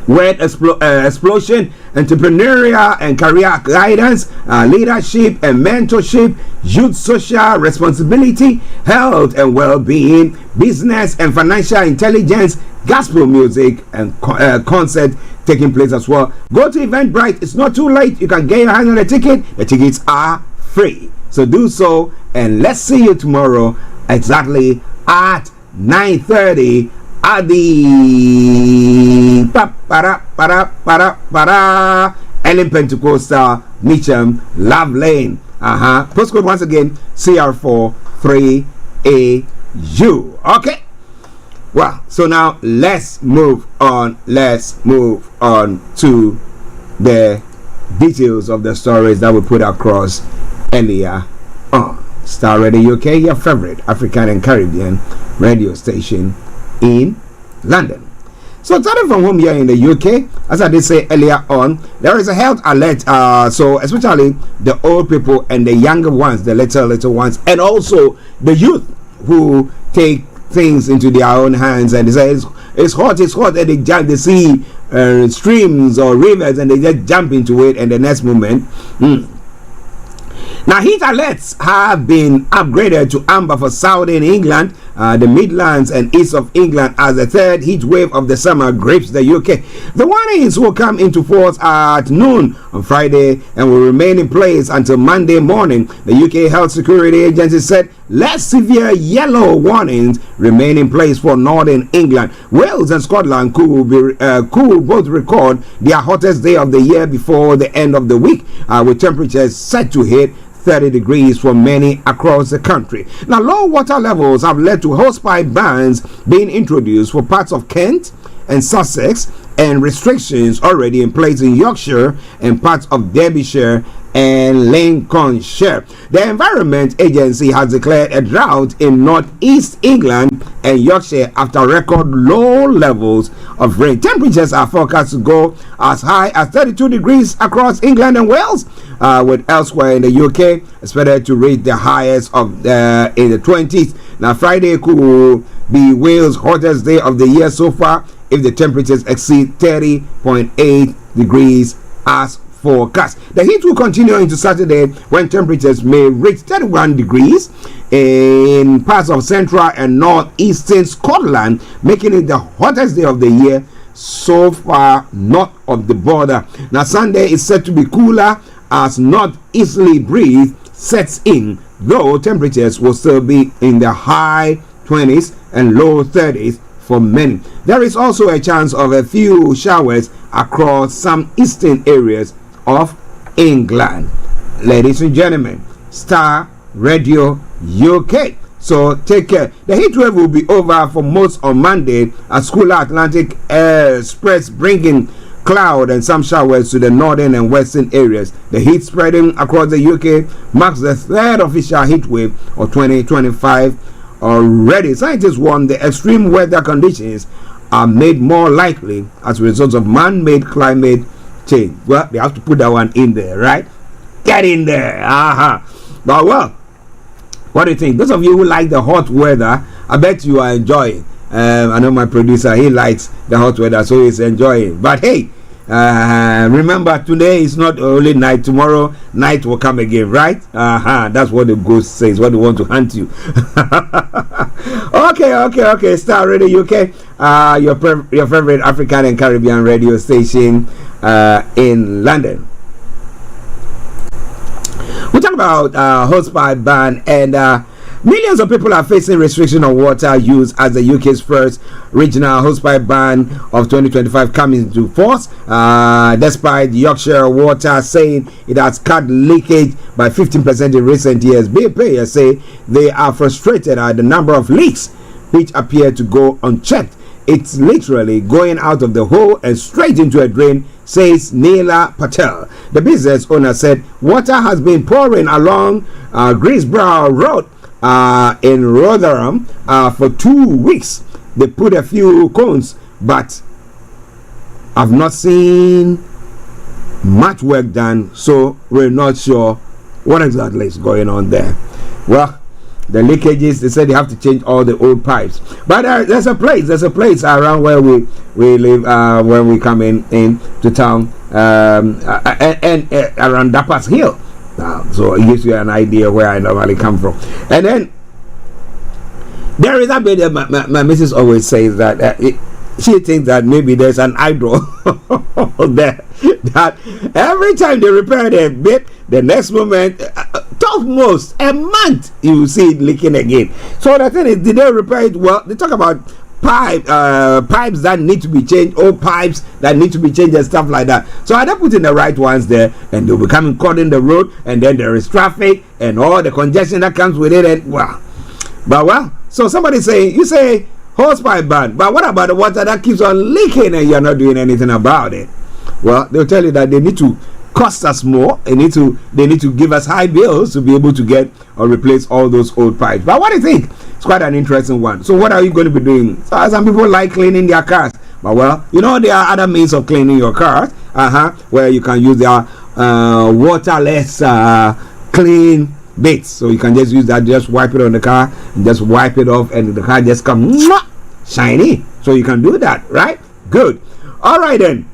word explosion, entrepreneurial and career guidance, leadership and mentorship, youth social responsibility, health and well-being, business and financial intelligence, gospel music, and concert taking place as well. Go to Eventbrite. It's not too late. You can get your hand on a ticket. The tickets are free. So do so, and let's see you tomorrow exactly at 9:30 at the Ellen Pentecostal Mitcham Love Lane. Postcode once again CR4 3AU. Okay. Well, so now let's move on. Let's move on to the details of the stories that we put across earlier on Starr Radio UK, your favorite African and Caribbean radio station in London. So starting from home here in the UK, as I did say earlier on, there is a health alert. So especially the old people and the younger ones, the little ones, and also the youth who take things into their own hands and they say it's hot, and they jump, they see streams or rivers and they just jump into it, and the next moment. Now, heat alerts have been upgraded to amber for southern England, the Midlands and east of England as the third heat wave of the summer grips the UK. The warnings will come into force at noon on Friday and will remain in place until Monday morning. The UK Health Security Agency said less severe yellow warnings remain in place for northern England. Wales and Scotland could both record their hottest day of the year before the end of the week, with temperatures set to hit 30 degrees for many across the country. Now, low water levels have led to hosepipe bans being introduced for parts of Kent and Sussex, and restrictions already in place in Yorkshire and parts of Derbyshire and Lincolnshire. The Environment Agency has declared a drought in northeast England and Yorkshire after record low levels of rain. Temperatures are forecast to go as high as 32 degrees across England and Wales, with elsewhere in the UK expected to reach the highest of in the 20s. Now, Friday could be Wales' hottest day of the year so far if the temperatures exceed 30.8 degrees as forecast. The heat will continue into Saturday when temperatures may reach 31 degrees in parts of central and northeastern Scotland, making it the hottest day of the year so far north of the border. Now, Sunday is set to be cooler as northeasterly breeze sets in, though temperatures will still be in the high 20s and low 30s for many. There is also a chance of a few showers across some eastern areas of England. Ladies and gentlemen, Starr Radio UK. So take care. The heat wave will be over for most on Monday as cooler Atlantic air spreads, bringing cloud and some showers to the northern and western areas. The heat spreading across the UK marks the third official heat wave of 2025 already. Scientists warn the extreme weather conditions are made more likely as a result of man-made climate change. Well, they have to put that one in there, right? Get in there. But well, what do you think? Those of you who like the hot weather, I bet you are enjoying. I know my producer, he likes the hot weather, so he's enjoying. But hey, remember, today is not only night. Tomorrow night will come again, right? That's what the ghost says, what they want to hunt you. Okay. Starr Radio UK, your favorite African and Caribbean radio station in London. We talk about hosepipe ban, and millions of people are facing restriction on water use as the UK's first regional hosepipe ban of 2025 comes into force, despite Yorkshire Water saying it has cut leakage by 15% in recent years. Payers say they are frustrated at the number of leaks which appear to go unchecked. It's literally going out of the hole and straight into a drain, says Neela Patel. The business owner said water has been pouring along Greensborough Road in Rotherham for 2 weeks. They put a few cones, but I've not seen much work done, so we're not sure what exactly is going on there. Well, the leakages. They said they have to change all the old pipes. But there's a place around where we live when we come in to town, and around Dapas Hill. So it gives you an idea where I normally come from. And then there is a bit. My missus always says that she thinks that maybe there's an idol there, that every time they repair the bit, the next moment, almost a month, you will see it leaking again. So the thing is, did they repair it? Well, they talk about pipes that need to be changed, old pipes that need to be changed and stuff like that. So I don't put in the right ones there, and they'll be coming caught in the road, and then there is traffic and all the congestion that comes with it. And well, so somebody saying, you say hosepipe ban, but what about the water that keeps on leaking and you're not doing anything about it? Well, they'll tell you that they need to cost us more. They need to give us high bills to be able to get or replace all those old pipes. But what do you think? It's quite an interesting one. So what are you going to be doing? So some people like cleaning their cars, but well, you know, there are other means of cleaning your cars, where you can use their waterless clean bits. So you can just use that, just wipe it on the car, and just wipe it off, and the car just comes shiny. So you can do that, right? Good. All right then.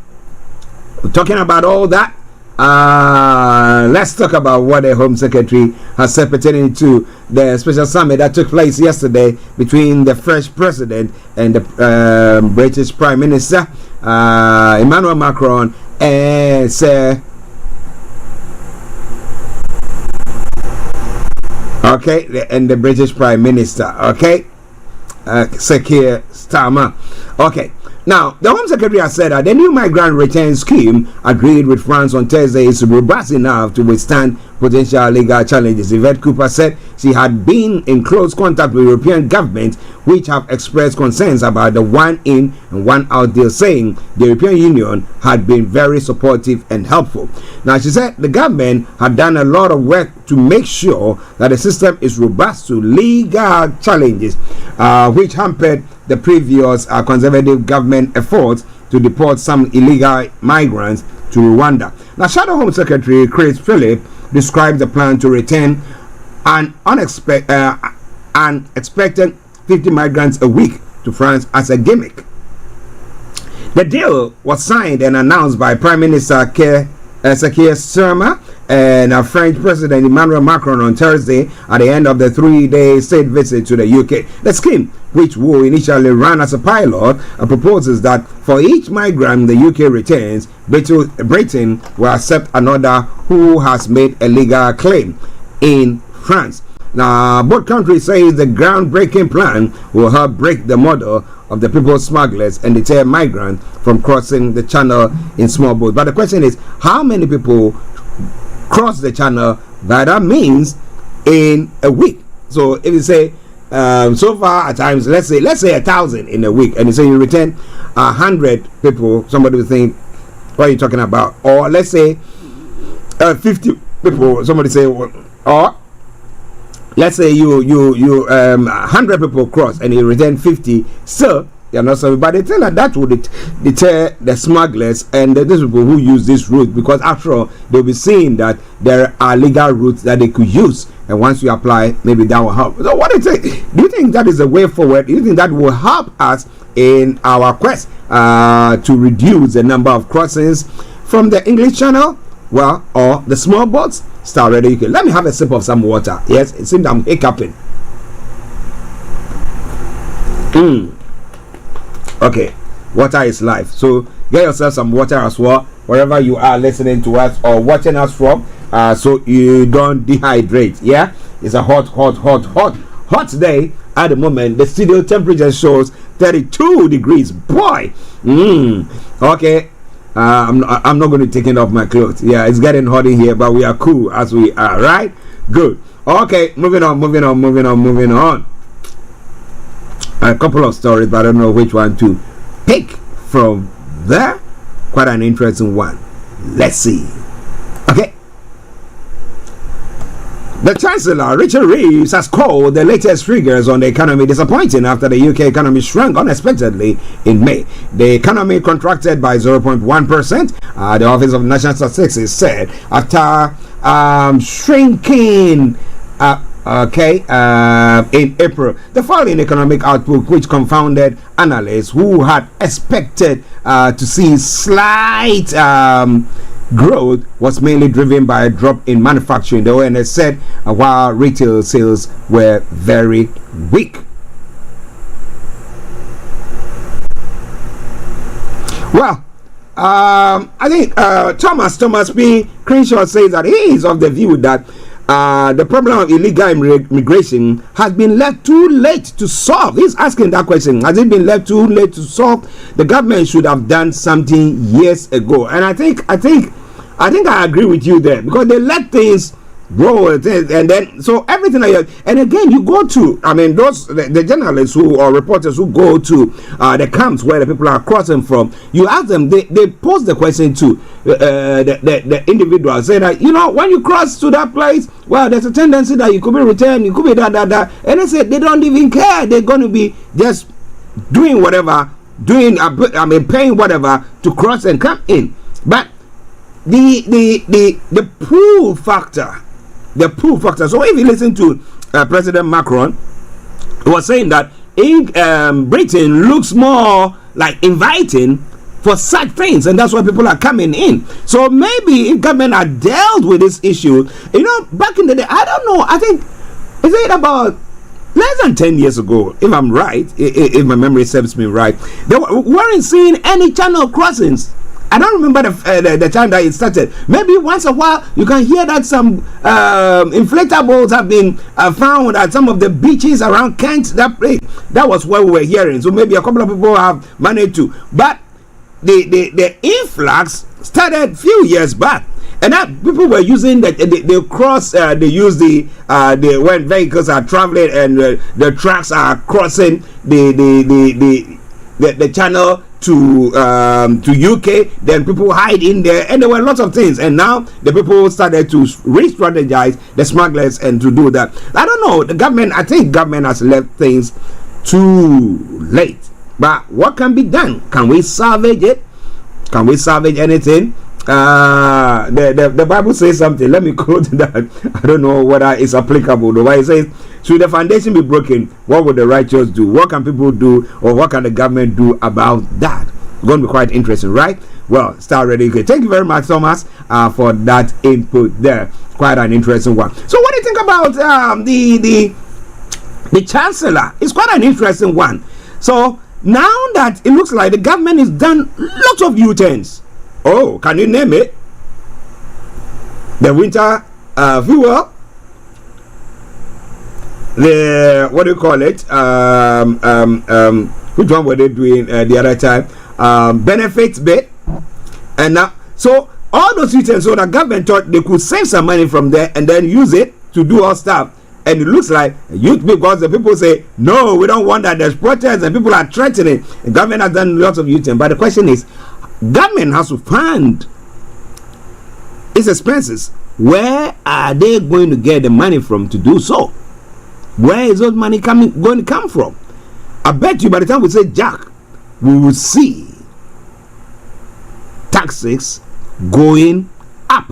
We're talking about all that. Let's talk about what the Home Secretary has said pertaining to the special summit that took place yesterday between the French President and the British Prime Minister Emmanuel Macron and Sir. Okay, and the British Prime Minister. Okay, Sir Keir Starmer. Okay. Now, the Home Secretary has said that the new migrant return scheme agreed with France on Thursday is robust enough to withstand potential legal challenges. Yvette Cooper said she had been in close contact with European governments which have expressed concerns about the one in and one out deal, saying the European Union had been very supportive and helpful. Now, she said the government had done a lot of work to make sure that the system is robust to legal challenges, which hampered the previous conservative government efforts to deport some illegal migrants to Rwanda. Now, Shadow Home Secretary Chris Philip described the plan to return an unexpected 50 migrants a week to France as a gimmick. The deal was signed and announced by Prime Minister Keir Starmer and French President Emmanuel Macron on Thursday at the end of the 3-day state visit to the UK. The scheme, which will initially run as a pilot, proposes that for each migrant the UK returns, Britain will accept another who has made a legal claim in France. Now, both countries say the groundbreaking plan will help break the model of the people smugglers and deter migrants from crossing the channel in small boats. But the question is, how many people cross the channel by that means in a week? So if you say so far at times, let's say 1,000 in a week, and you say you return 100 people, somebody will think, what are you talking about? Or let's say 50 people, somebody say, or let's say you 100 people cross and you return 50, so you're not sorry. But they tell that would deter the smugglers and those people who use this route, because after all, they'll be seeing that there are legal routes that they could use, and once you apply, maybe that will help. So what do you think? Do you think that is the way forward? Do you think that will help us in our quest to reduce the number of crossings from the English Channel, well, or the small boats? Starr Radio UK. Let me have a sip of some water. Yes, it seems I'm hiccuping. Okay, water is life. So get yourself some water as well, wherever you are listening to us or watching us from, so you don't dehydrate. Yeah, it's a hot day at the moment. The studio temperature shows 32 degrees. Boy, okay. I'm not going to take it off my clothes. Yeah, it's getting hot in here, but we are cool as we are, right? Good. Okay, moving on. A couple of stories, but I don't know which one to pick from there. Quite an interesting one. Let's see. Okay. The Chancellor, Richard Reeves, has called the latest figures on the economy disappointing after the UK economy shrunk unexpectedly in May. The economy contracted by 0.1%. The Office of National Statistics said after shrinking Okay, in April, the fall in economic output, which confounded analysts who had expected to see slight growth, was mainly driven by a drop in manufacturing, the ONS said, while retail sales were very weak. Well, I think Thomas P. Crenshaw says that he is of the view that the problem of illegal immigration has been left too late to solve. He's asking that question. Has it been left too late to solve? The government should have done something years ago. And I think I agree with you there, because they let things grow, and then so everything and again you go to, I mean, those the journalists who or reporters who go to the camps where the people are crossing from, you ask them, they pose the question to the individual, say that, you know, when you cross to that place, well, there's a tendency that you could be returned, you could be that, and they say they don't even care, they're going to be just doing whatever, paying whatever to cross and come in. But the pull factor. So if you listen to President Macron, he was saying that in Britain looks more like inviting for such things, and that's why people are coming in. So maybe if government had dealt with this issue, you know, back in the day, I don't know, I think, is it about less than 10 years ago, if I'm right, if my memory serves me right, they weren't seeing any channel crossings. I don't remember the time that it started. Maybe once a while you can hear that some inflatables have been found at some of the beaches around Kent. That was what we were hearing. So maybe a couple of people have managed to. But the influx started a few years back, and that people were using they use when vehicles are traveling and the trucks are crossing the channel to UK, then people hide in there, and there were lots of things, and now the people started to re-strategize, the smugglers, and to do that. I don't know, I think government has left things too late. But what can be done? Can we salvage it? Can we salvage anything? The Bible says something. Let me quote that. I don't know whether it's applicable though. But it says, should the foundation be broken, what would the righteous do? What can people do, or what can the government do about that? It's going to be quite interesting, right? Well, Starr Radio UK. Thank you very much, Thomas, for that input there. Quite an interesting one. So what do you think about the Chancellor? It's quite an interesting one. So now that it looks like the government has done lots of U-turns. Oh, can you name it? The winter fuel, the what do you call it? Which one were they doing the other time? Benefits bit, and now so all those U-turns. So the government thought they could save some money from there and then use it to do all stuff. And it looks like youth, because the people say, no, we don't want that. There's protests and people are threatening. The government has done lots of U-turn. But the question is, government has to fund its expenses. Where are they going to get the money from to do so? Where is those money going to come from? I bet you by the time we say Jack, we will see taxes going up.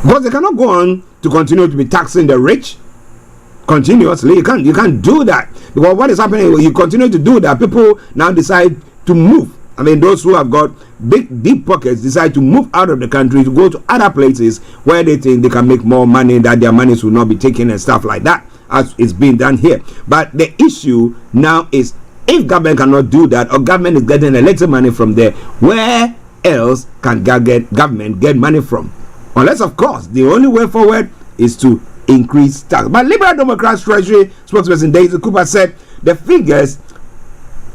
Because they cannot go on to continue to be taxing the rich continuously. You can't do that. Because what is happening, you continue to do that, people now decide to move. I mean, those who have got big, deep pockets decide to move out of the country to go to other places where they think they can make more money, that their monies will not be taken and stuff like that, as it's being done here. But the issue now is, if government cannot do that, or government is getting a little money from there, where else can government get money from? Unless, of course, the only way forward is to increase tax. But Liberal Democrats Treasury spokesperson Daisy Cooper said the figures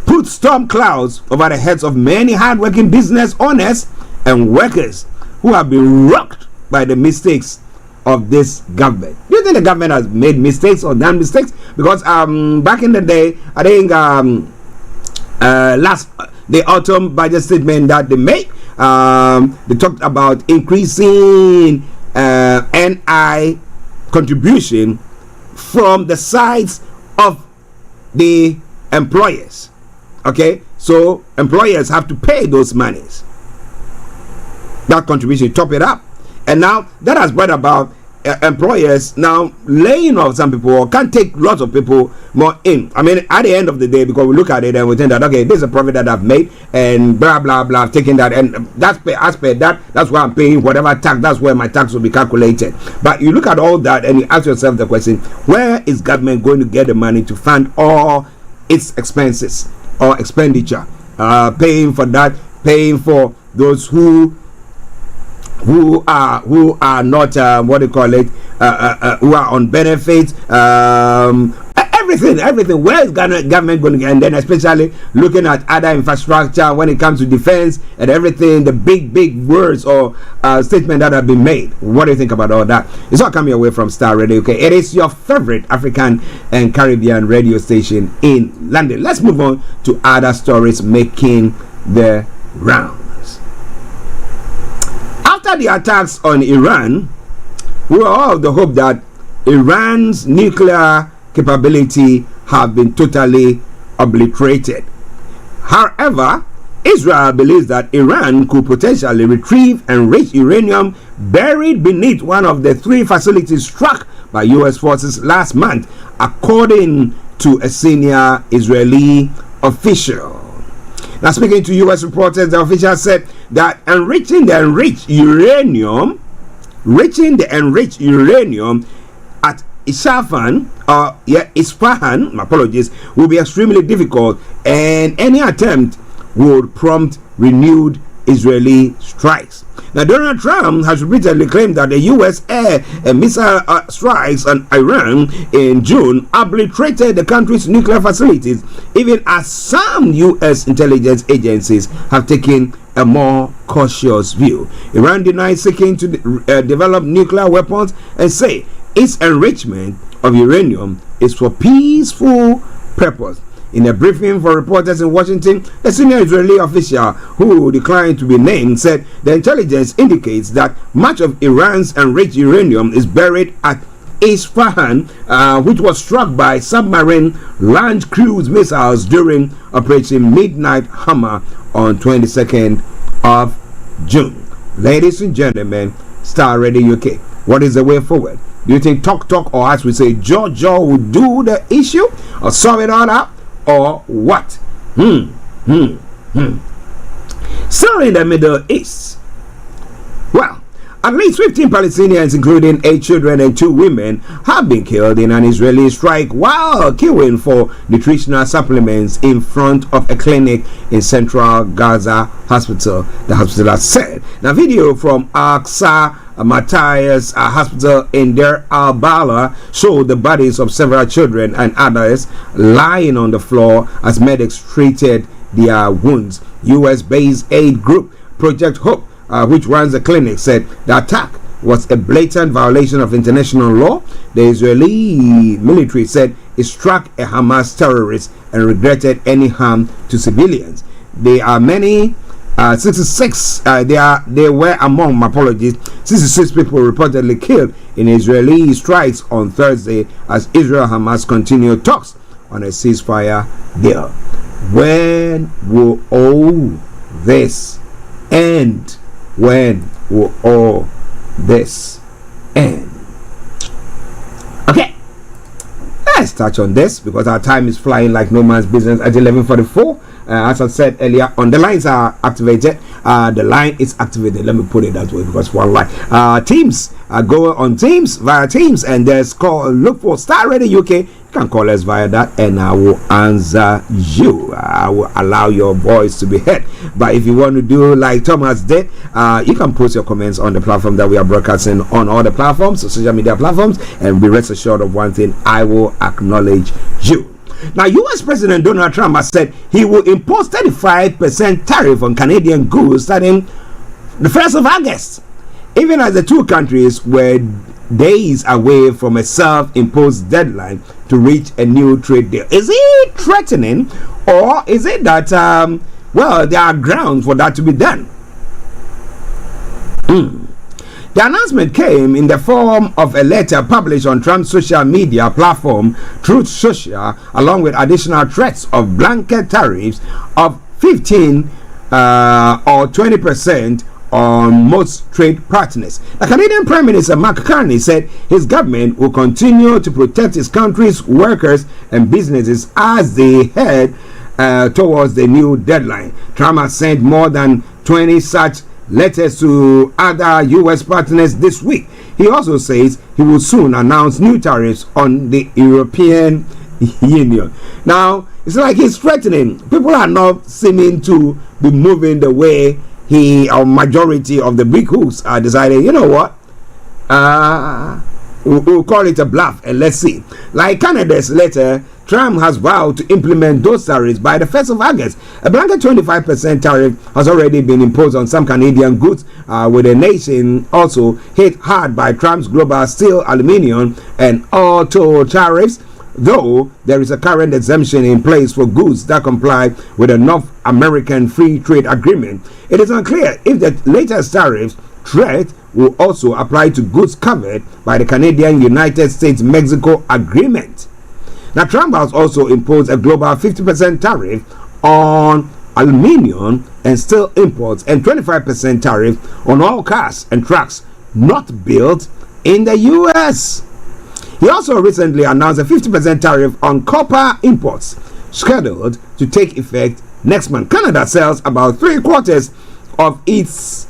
put storm clouds over the heads of many hardworking business owners and workers who have been rocked by the mistakes of this government. Do you think the government has made mistakes or done mistakes? Because back in the day, I think the autumn budget statement that they made, they talked about increasing NI contribution from the sides of the employers. Okay, so employers have to pay those monies, that contribution, top it up. And now that has brought about employers now laying off some people, or can't take lots of people more in. I mean, at the end of the day, because we look at it and we think that, okay, this is a profit that I've made, and blah blah blah, I've taken that, and that's that's why I'm paying whatever tax. That's where my tax will be calculated. But you look at all that and you ask yourself the question: where is government going to get the money to fund all its expenses or expenditure? Paying for that, paying for those who are not what do you call it, who are on benefits, everything. Where is government going to get? And then especially looking at other infrastructure when it comes to defense and everything, the big words or statement that have been made. What do you think about all that? It's all coming away from Starr Radio. Okay, it is your favorite African and Caribbean radio station in London. Let's move on to other stories making the rounds. After the attacks on Iran, we were all of the hope that Iran's nuclear capability have been totally obliterated. However, Israel believes that Iran could potentially retrieve enriched uranium buried beneath one of the 3 facilities struck by U.S. forces last month, according to a senior Israeli official. Now, speaking to U.S. reporters, the official said that enriching the enriched uranium at Isfahan, will be extremely difficult, and any attempt would prompt renewed Israeli strikes. Now, Donald Trump has repeatedly claimed that the U.S. air and missile strikes on Iran in June obliterated the country's nuclear facilities, even as some U.S. intelligence agencies have taken a more cautious view. Iran denies seeking to develop nuclear weapons and say its enrichment of uranium is for peaceful purpose. In a briefing for reporters in Washington, a senior Israeli official who declined to be named said the intelligence indicates that much of Iran's enriched uranium is buried at Isfahan, which was struck by submarine launch cruise missiles during Operation Midnight Hammer on 22nd of June. Ladies and gentlemen, Starr Radio UK, what is the way forward? Do you think talk, or as we say, Joe will do the issue or solve it all out? Or what? Still in the Middle East. Well, at least 15 Palestinians, including 8 children and 2 women, have been killed in an Israeli strike while queuing for nutritional supplements in front of a clinic in central Gaza hospital, the hospital has said. Now, video from Aqsa Matthias Hospital in Deir al-Bala showed the bodies of several children and adults lying on the floor as medics treated their wounds. US-based aid group Project Hope, which runs the clinic, said the attack was a blatant violation of international law. The Israeli military said it struck a Hamas terrorist and regretted any harm to civilians. There are many 66 they were among 66 people reportedly killed in Israeli strikes on Thursday as Israel Hamas continue talks on a ceasefire deal. When will all this end? When will all this end? Okay, let's touch on this because our time is flying like no man's business at 11:44. As I said earlier, on the lines are activated. The line is activated. Let me put it that way because one line. Teams go on Teams via Teams, and there's call. Look for Starr Radio UK. You can call us via that, and I will answer you. I will allow your voice to be heard. But if you want to do like Thomas did, you can post your comments on the platform that we are broadcasting on all the platforms, social media platforms, and be rest assured of one thing: I will acknowledge you. Now, U.S. President Donald Trump has said he will impose 35% tariff on Canadian goods starting the 1st of August, even as the two countries were days away from a self-imposed deadline to reach a new trade deal. Is he threatening, or is it that, there are grounds for that to be done? The announcement came in the form of a letter published on Trump's social media platform, Truth Social, along with additional threats of blanket tariffs of 15 or 20% on most trade partners. The Canadian Prime Minister Mark Carney said his government will continue to protect his country's workers and businesses as they head towards the new deadline. Trump has sent more than 20 such letters to other U.S. partners this week. He also says he will soon announce new tariffs on the European Union. Now, it's like he's threatening. People are not seeming to be moving the way majority of the big hooks are deciding, you know what? We'll call it a bluff and let's see. Like Canada's letter, Trump has vowed to implement those tariffs by the 1st of August. A blanket 25% tariff has already been imposed on some Canadian goods, with the nation also hit hard by Trump's global steel, aluminium, and auto tariffs. Though there is a current exemption in place for goods that comply with the North American Free Trade Agreement, it is unclear if the latest tariff threat will also apply to goods covered by the Canadian-United States-Mexico Agreement. Now, Trump has also imposed a global 50% tariff on aluminium and steel imports and 25% tariff on all cars and trucks not built in the U.S. He also recently announced a 50% tariff on copper imports, scheduled to take effect next month. Canada sells about 3/4 of its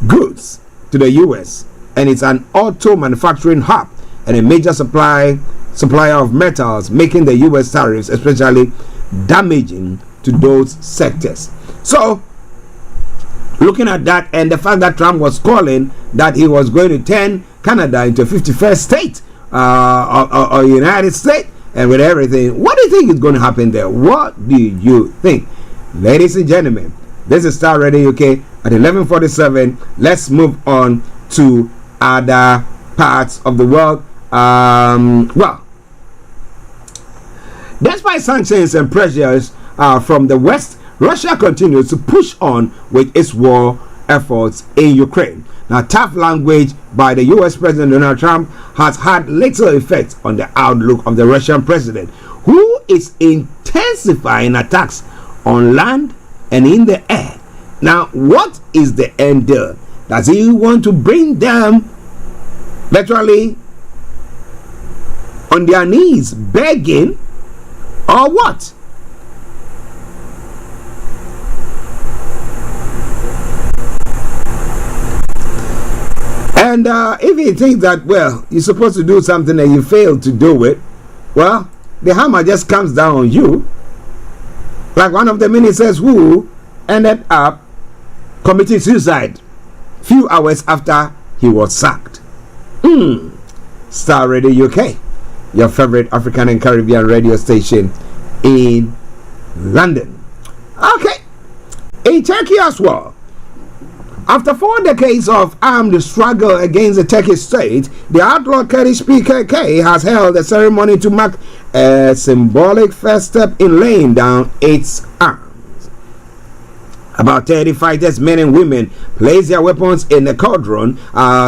goods to the U.S. and it's an auto manufacturing hub and a major supplier of metals, making the U.S. tariffs especially damaging to those sectors. So, looking at that and the fact that Trump was calling that he was going to turn Canada into a 51st state or United States, and with everything, what do you think is going to happen there? What do you think? Ladies and gentlemen, this is Starr Radio UK at 11:47. Let's move on to other parts of the world. Well, despite sanctions and pressures from the West, Russia continues to push on with its war efforts in Ukraine. Now, tough language by the U.S. President Donald Trump has had little effect on the outlook of the Russian president, who is intensifying attacks on land and in the air. Now, what is the end there? Does he want to bring them literally on their knees begging, or what? And if he thinks that, well, you're supposed to do something and you fail to do it, well, the hammer just comes down on you. Like one of the ministers who ended up committing suicide few hours after he was sacked. Starr Radio UK, your favorite African and Caribbean radio station in London. Okay, in Turkey as well. After 4 decades of armed struggle against the Turkish state, the outlawed Kurdish PKK has held a ceremony to mark a symbolic first step in laying down its arms. About 30 fighters, men and women, place their weapons in the cauldron,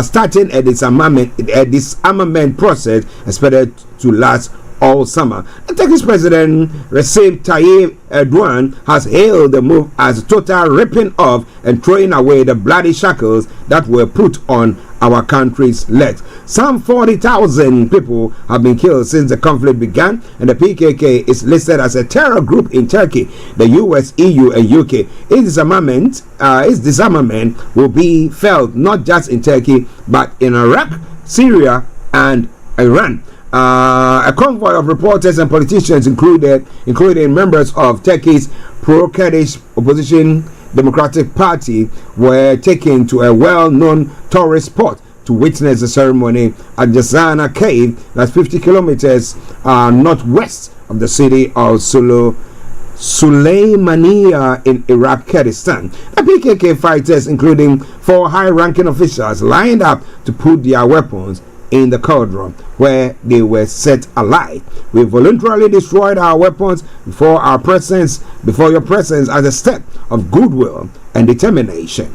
starting a disarmament process expected to last all summer. The Turkish President Recep Tayyip Erdogan has hailed the move as a total ripping off and throwing away the bloody shackles that were put on our country's legs. Some 40,000 people have been killed since the conflict began, and the PKK is listed as a terror group in Turkey, the US, EU, and UK. Its disarmament will be felt not just in Turkey but in Iraq, Syria, and Iran. A convoy of reporters and politicians, including members of Turkey's pro-Kurdish opposition Democratic Party, were taken to a well-known tourist spot to witness the ceremony at Jazana Cave, that's 50 kilometers northwest of the city of Suleymaniye in Iraq, Kurdistan. The PKK fighters, including 4 high-ranking officials, lined up to put their weapons in the cauldron where they were set alight. We voluntarily destroyed our weapons before your presence as a step of goodwill and determination,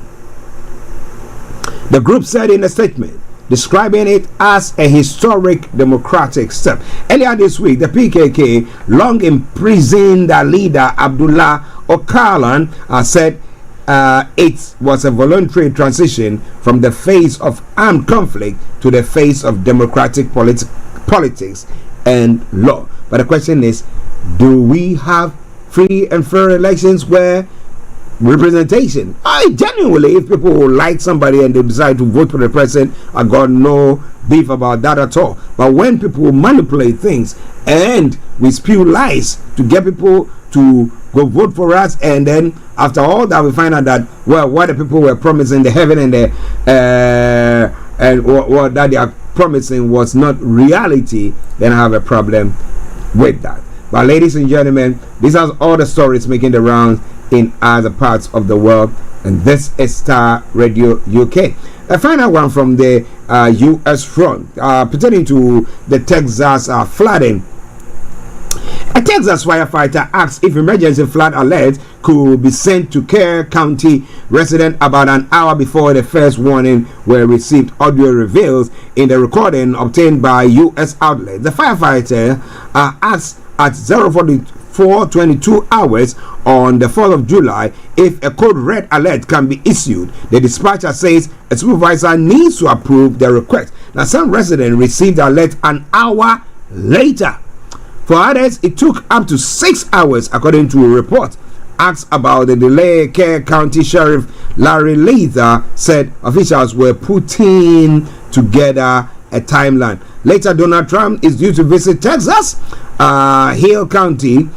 the group said in a statement, describing it as a historic democratic step. Earlier this week, the PKK long imprisoned leader Abdullah Öcalan said it was a voluntary transition from the phase of armed conflict to the phase of democratic politics and law. But the question is, do we have free and fair elections where representation? I genuinely, if people like somebody and they decide to vote for the president, I got no beef about that at all. But when people manipulate things and we spew lies to get people to go vote for us, and then after all that we find out that, well, what the people were promising, the heaven and the and what that they are promising was not reality, then I have a problem with that. But ladies and gentlemen, these are all the stories making the rounds in other parts of the world, and this is Star Radio UK. A final one from the US front pertaining to the Texas flooding. A Texas firefighter asked if emergency flood alert could be sent to Kerr County residents about an hour before the first warning were received. Audio reveals in the recording obtained by U.S. outlets. The firefighter asked at 0:44:22 hours on the 4th of July if a code red alert can be issued. The dispatcher says a supervisor needs to approve the request. Now, some residents received the alert an hour later. For others, it took up to 6 hours, according to a report. Asked about the delay, Kerr County Sheriff Larry Leather said officials were putting together a timeline. Later, Donald Trump is due to visit Texas, Hill County,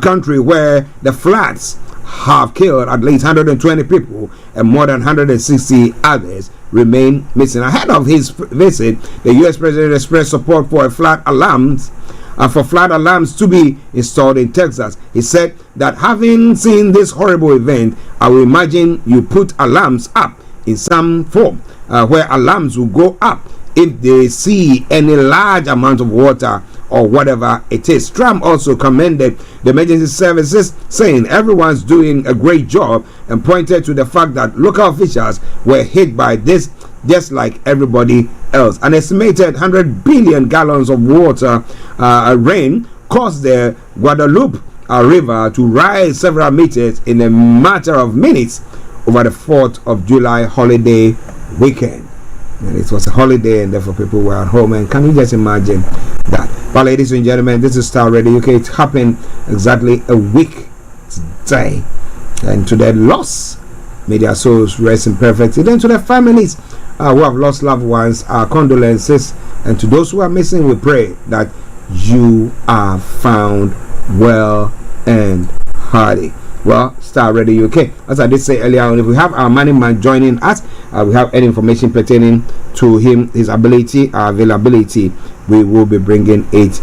country where the floods have killed at least 120 people and more than 160 others remain missing. Ahead of his visit, the U.S. President expressed support for flood alarms to be installed in Texas. He said that having seen this horrible event, I will imagine you put alarms up in some form, where alarms will go up if they see any large amount of water or whatever it is. Trump also commended the emergency services, saying everyone's doing a great job, and pointed to the fact that local officials were hit by this just like everybody else. An estimated 100 billion gallons of water rain caused the Guadalupe River to rise several meters in a matter of minutes over the 4th of July holiday weekend. And it was a holiday, and therefore people were at home. And can you just imagine that? But ladies and gentlemen, this is Star Radio UK. It happened exactly a week today. And to their loss, may their souls rest in perfect. Then to their families who have lost loved ones, our condolences. And to those who are missing, we pray that you are found well and hearty. Well, Star Radio UK. As I did say earlier on, if we have our money man joining us, we have any information pertaining to him, his ability, our availability, we will be bringing it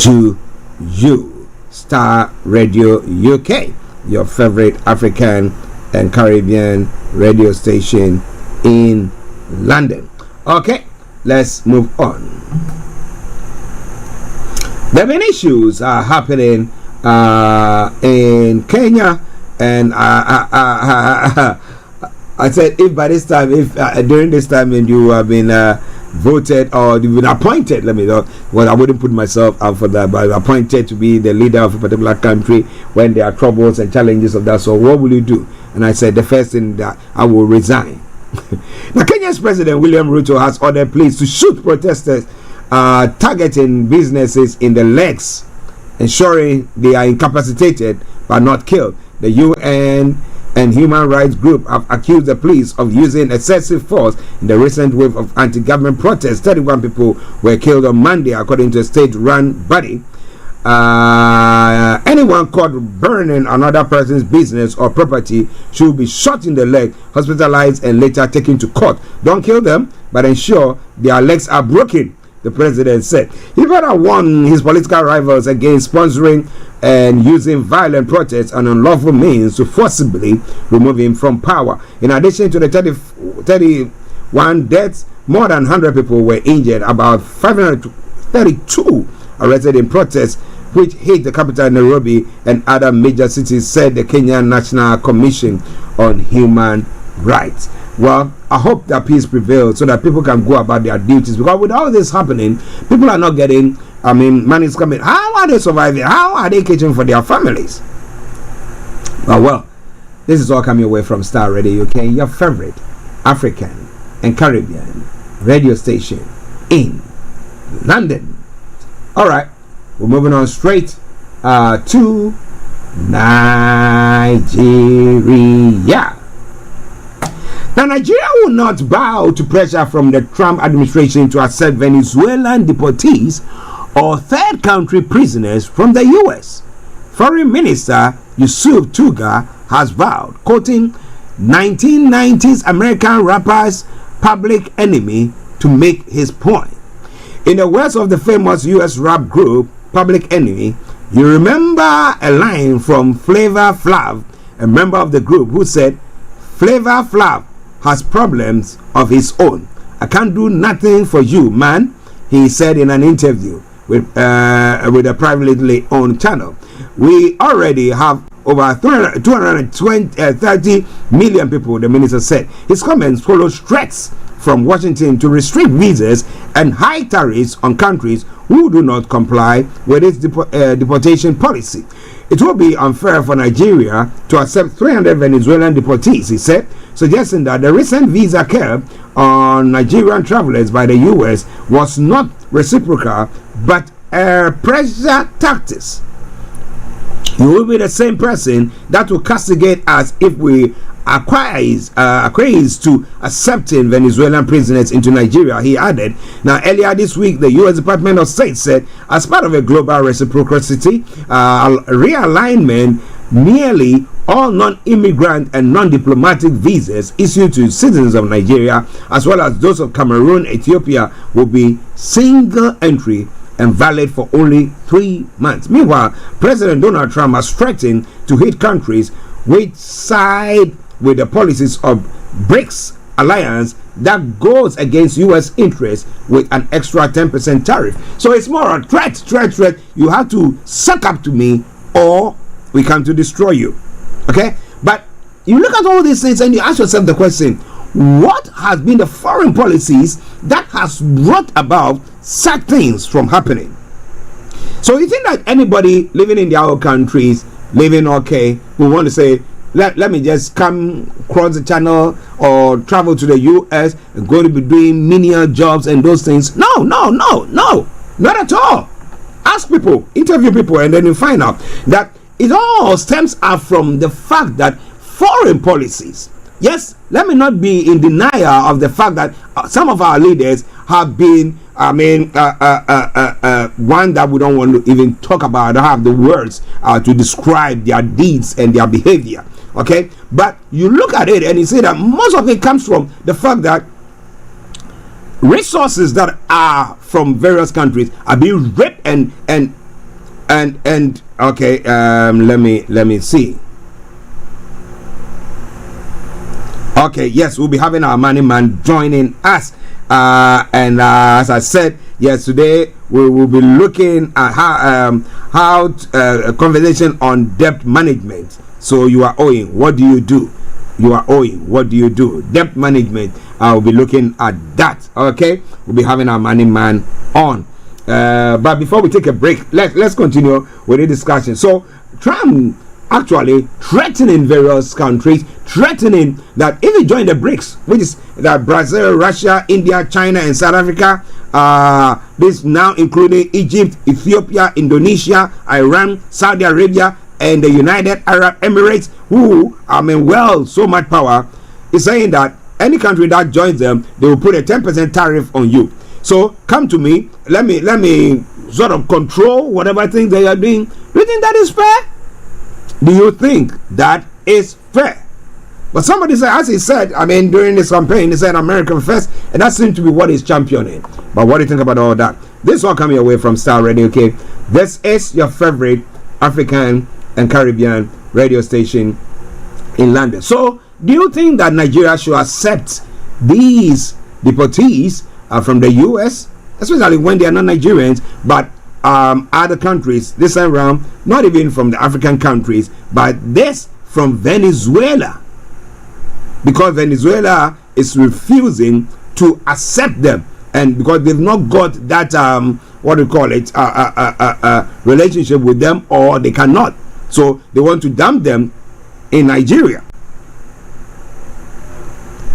to you. Star Radio UK, your favorite African and Caribbean radio station in London. Okay, let's move on. There have been issues happening in Kenya, and I said if by this time, if during this time, and you have been voted or you've been appointed, let me know. Well, I wouldn't put myself out for that, but appointed to be the leader of a particular country when there are troubles and challenges of that. So what will you do? And I said the first thing that I will resign. Now, Kenya's President William Ruto has ordered police to shoot protesters targeting businesses in the legs, ensuring they are incapacitated but not killed. The UN and human rights group have accused the police of using excessive force in the recent wave of anti-government protests. 31 people were killed on Monday, according to a state-run body. Anyone caught burning another person's business or property should be shot in the leg, hospitalized, and later taken to court. Don't kill them, but ensure their legs are broken, the president said. He further warned his political rivals against sponsoring and using violent protests and unlawful means to forcibly remove him from power. In addition to the 31 deaths, more than 100 people were injured, about 532 arrested in protests which hit the capital Nairobi and other major cities, said the Kenyan National Commission on Human Rights. Well, I hope that peace prevails so that people can go about their duties, because with all this happening, people are not getting, money is coming. How are they surviving? How are they catering for their families? Well, This is all coming away from Starr Radio UK, your favorite African and Caribbean radio station in London. Alright, we're moving on straight to Nigeria. Now, Nigeria will not bow to pressure from the Trump administration to accept Venezuelan deportees or third country prisoners from the U.S. Foreign Minister Yusuf Tuga has vowed, quoting 1990s American rapper's Public Enemy, to make his point. In the words of the famous U.S. rap group Public Enemy, you remember a line from Flavor Flav, a member of the group, who said, "Flavor Flav has problems of his own. I can't do nothing for you, man," he said in an interview with a privately owned channel. We already have over 230 million people, the minister said. His comments follow threats from Washington to restrict visas and high tariffs on countries who do not comply with its deportation policy. It will be unfair for Nigeria to accept 300 Venezuelan deportees, he said, suggesting that the recent visa curb on Nigerian travelers by the U.S. was not reciprocal but a pressure tactics. You will be the same person that will castigate us if we acquiesce to accepting Venezuelan prisoners into Nigeria, he added. Now, earlier this week, the U.S. Department of State said, as part of a global reciprocity realignment, nearly all non-immigrant and non-diplomatic visas issued to citizens of Nigeria, as well as those of Cameroon, Ethiopia, will be single entry and valid for only 3 months. Meanwhile, President Donald Trump has threatened to hit countries which side with the policies of BRICS alliance that goes against U.S. interests with an extra 10% tariff. So it's more a threat. You have to suck up to me or we come to destroy you. Okay? But you look at all these things and you ask yourself the question, what has been the foreign policies that has brought about such things from happening? So you think that anybody living in their own countries, living okay, will want to say, let me just come cross the channel or travel to the US and go to be doing menial jobs and those things? No, not at all. Ask people, interview people, and then you find out that it all stems out from the fact that foreign policies. Yes, let me not be in denial of the fact that some of our leaders have been, one that we don't want to even talk about. I don't have the words to describe their deeds and their behavior. Okay, but you look at it and you see that most of it comes from the fact that resources that are from various countries are being ripped and okay, let me see. Okay, yes, we'll be having our money man joining us, and as I said, yes, today we will be looking at how a conversation on debt management. So you are owing, what do you do? You are owing, what do you do? Debt management. We'll be looking at that. Okay, we'll be having our money man on. But before we take a break, let's continue with the discussion. So Trump actually threatening various countries, threatening that if you join the BRICS, which is that Brazil, Russia, India, China, and South Africa, this now including Egypt, Ethiopia, Indonesia, Iran, Saudi Arabia, and the United Arab Emirates, who so much power, is saying that any country that joins them, they will put a 10% tariff on you. So come to me, let me sort of control whatever things they are doing. Do you think that is fair? Do you think that is fair? But somebody said, as he said, during this campaign, he said American first, and that seems to be what he's championing. But what do you think about all that? This one coming away from Starr Radio, okay? This is your favorite African and Caribbean radio station in London. So, do you think that Nigeria should accept these deportees from the US, especially when they are not Nigerians, but other countries this time around, not even from the African countries, but this from Venezuela, because Venezuela is refusing to accept them, and because they've not got that relationship with them, or they cannot, so they want to dump them in Nigeria.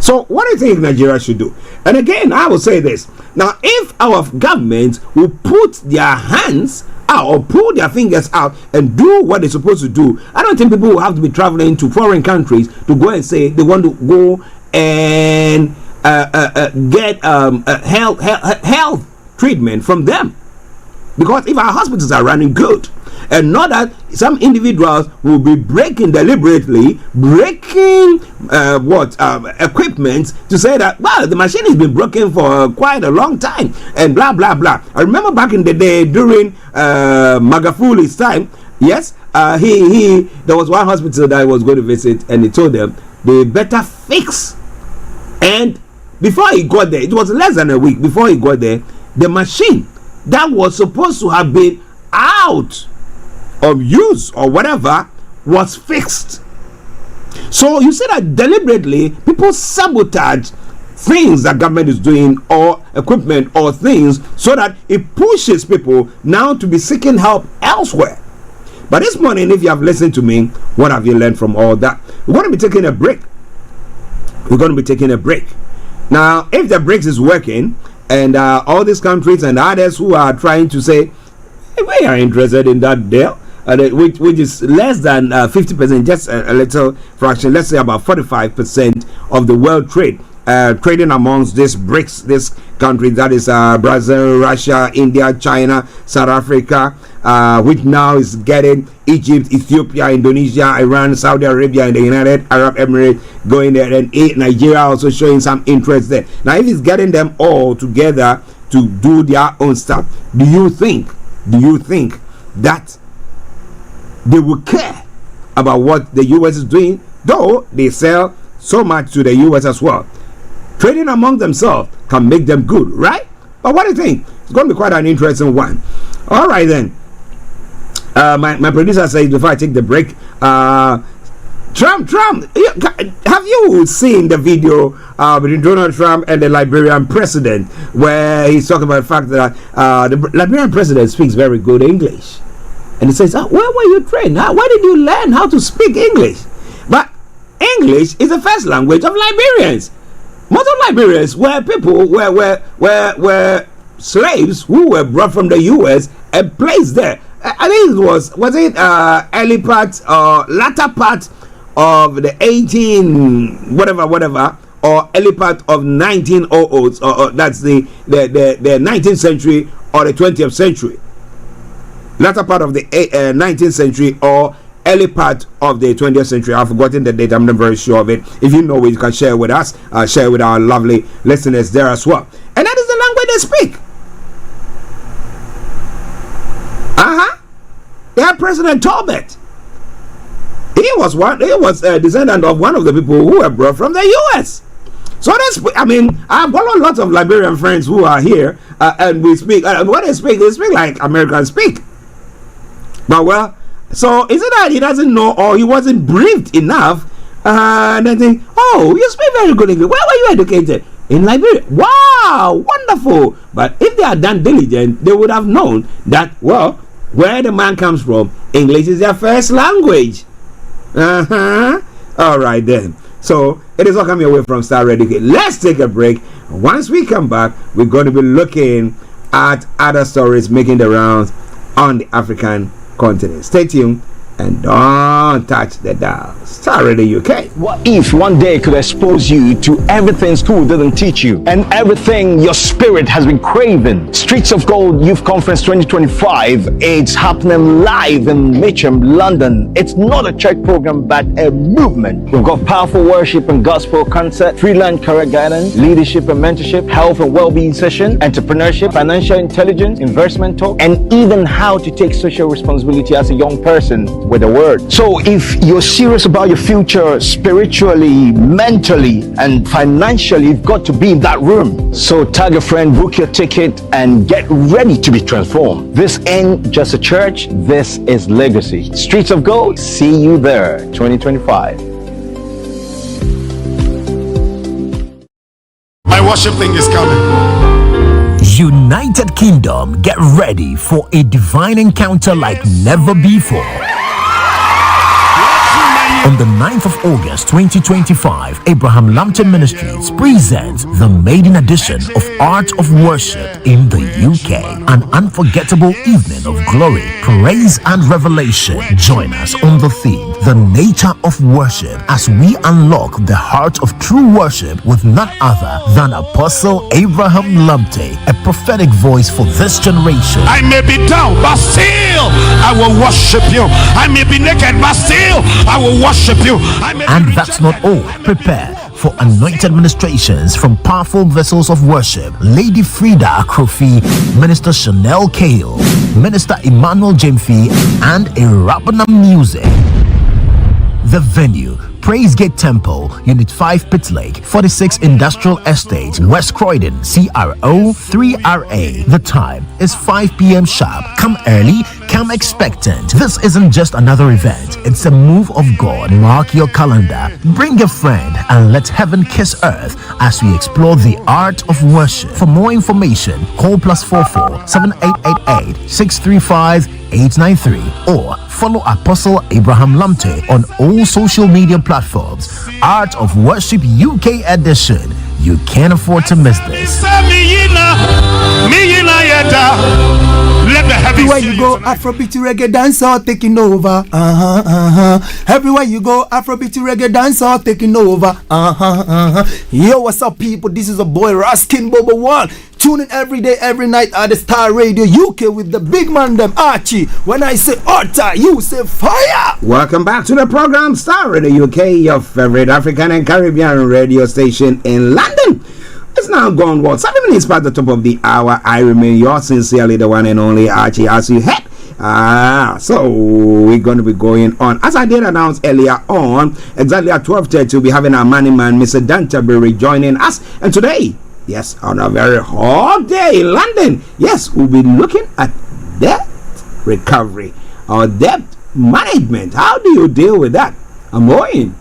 So what do you think Nigeria should do? And again, I will say this. Now, if our government will put their hands out or pull their fingers out and do what they're supposed to do, I don't think people will have to be traveling to foreign countries to go and say they want to go and get health treatment from them. Because if our hospitals are running good, and not that some individuals will be deliberately breaking equipment to say that, well, the machine has been broken for quite a long time and blah blah blah. I remember back in the day during Magafuli's time, yes, there was one hospital that I was going to visit, and he told them they better fix. And before he got there, it was less than a week before he got there, the machine that was supposed to have been out of use or whatever was fixed. So you see that deliberately people sabotage things that government is doing or equipment or things so that it pushes people now to be seeking help elsewhere. But this morning, if you have listened to me, what have you learned from all that? We're going to be taking a break. Now, if the break is working, and all these countries and others who are trying to say, hey, we are interested in that deal, which is less than 50%, just a little fraction, let's say about 45% of the world trade, trading amongst these BRICS, these countries, that is Brazil, Russia, India, China, South Africa, which now is getting Egypt, Ethiopia, Indonesia, Iran, Saudi Arabia, and the United Arab Emirates going there, and Nigeria also showing some interest there. Now, if it's getting them all together to do their own stuff, do you think that they will care about what the US is doing, though they sell so much to the US as well? Trading among themselves can make them good, right? But what do you think? It's going to be quite an interesting one. All right then. My producer says before I take the break, Trump, have you seen the video between Donald Trump and the Liberian president, where he's talking about the fact that the Liberian president speaks very good English, and he says, where were you trained? Where did you learn how to speak English? But English is the first language of Liberians. Most of Liberians were people were slaves who were brought from the US and placed there. I think it was it early part or latter part of the 18 whatever or early part of 1900s, or that's the 19th century or the 20th century, latter part of the 19th century or early part of the 20th century. I've forgotten the date, I'm not very sure of it. If you know it, you can share with us, share with our lovely listeners there as well. And that is the language they speak. They had President Tolbert. He was a descendant of one of the people who were brought from the US. So that's, I mean, I've got lots of Liberian friends who are here, and we speak, when they speak like Americans speak. But well, so is it that he doesn't know, or he wasn't briefed enough, and then think, oh, you speak very good English. Where were you educated? In Liberia. Wow, wonderful. But if they had done diligent, they would have known that, well, where the man comes from, English is their first language. All right then. So it is all coming away from Starr Radio. Let's take a break. Once we come back, we're going to be looking at other stories making the rounds on the African continent. Stay tuned and don't touch the dial. Starr Radio UK. What if one day could expose you to everything school didn't teach you and everything your spirit has been craving? Streets of Gold Youth Conference 2025. It's happening live in Mitcham, London. It's not a church program but a movement. We've got powerful worship and gospel concert, freelance career guidance, leadership and mentorship, health and well-being session, entrepreneurship, financial intelligence, investment talk, and even how to take social responsibility as a young person with the word. So if you're serious about your future spiritually, mentally, and financially, you've got to be in that room. So tag a friend, book your ticket, and get ready to be transformed. This ain't just a church, this is legacy. Streets of Gold, see you there, 2025. My worship thing is coming. United Kingdom, get ready for a divine encounter like never before. On the 9th of August 2025, Abraham Lamte Ministries presents the maiden edition of Art of Worship in the UK. An unforgettable evening of glory, praise and revelation. Join us on the theme, The Nature of Worship, as we unlock the heart of true worship with none other than Apostle Abraham Lamte, a prophetic voice for this generation. I may be down, but still I will worship you. I may be naked, but still I will worship you. And that's not all. Prepare for anointed ministrations from powerful vessels of worship, Lady Frida Crofi, Minister Chanel Cale, Minister Emmanuel Jemfi, and a Rabbanam music. The venue, Praise Gate Temple, Unit 5 Pit Lake, 46 Industrial Estate, West Croydon, CRO 3RA. The time is 5 p.m. sharp. Come early, come expectant. This isn't just another event, it's a move of God. Mark your calendar, bring a friend, and let heaven kiss earth as we explore the art of worship. For more information, call +44 7888 635 893 or follow Apostle Abraham Lamte on all social media platforms. Art of Worship UK edition. You can't afford to miss this. Everywhere you go, Afrobeat reggae dancehall taking over. Everywhere you go, Afrobeat reggae dancehall taking over. Yo, what's up, people? This is a boy Raskin Bobo One. Tune in every day, every night at the Starr Radio UK with the big man them Archie. When I say Otta, you say fire. Welcome back to the program Starr Radio UK, your favorite African and Caribbean radio station in London. It's now gone 7 minutes past the top of the hour. I remain yours sincerely, the one and only Archie, as you head. So we're going to be going on, as I did announce earlier on, exactly at 12:30 we'll be having our money man, Mr. Tabiri, joining us. And today, yes, on a very hot day in London, yes, we'll be looking at debt recovery or debt management. How do you deal with that? I'm going.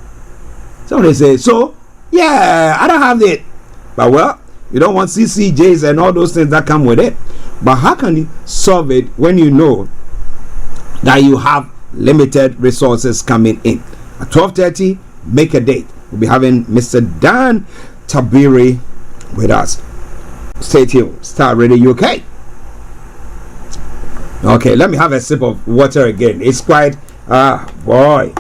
Somebody say, so, yeah, I don't have it. But well, you don't want CCJs and all those things that come with it. But how can you solve it when you know that you have limited resources coming in? At 12:30, make a date. We'll be having Mr. Dan Tabiri with us. Stay tuned. Starr Radio UK. Okay, let me have a sip of water again. It's quite boy.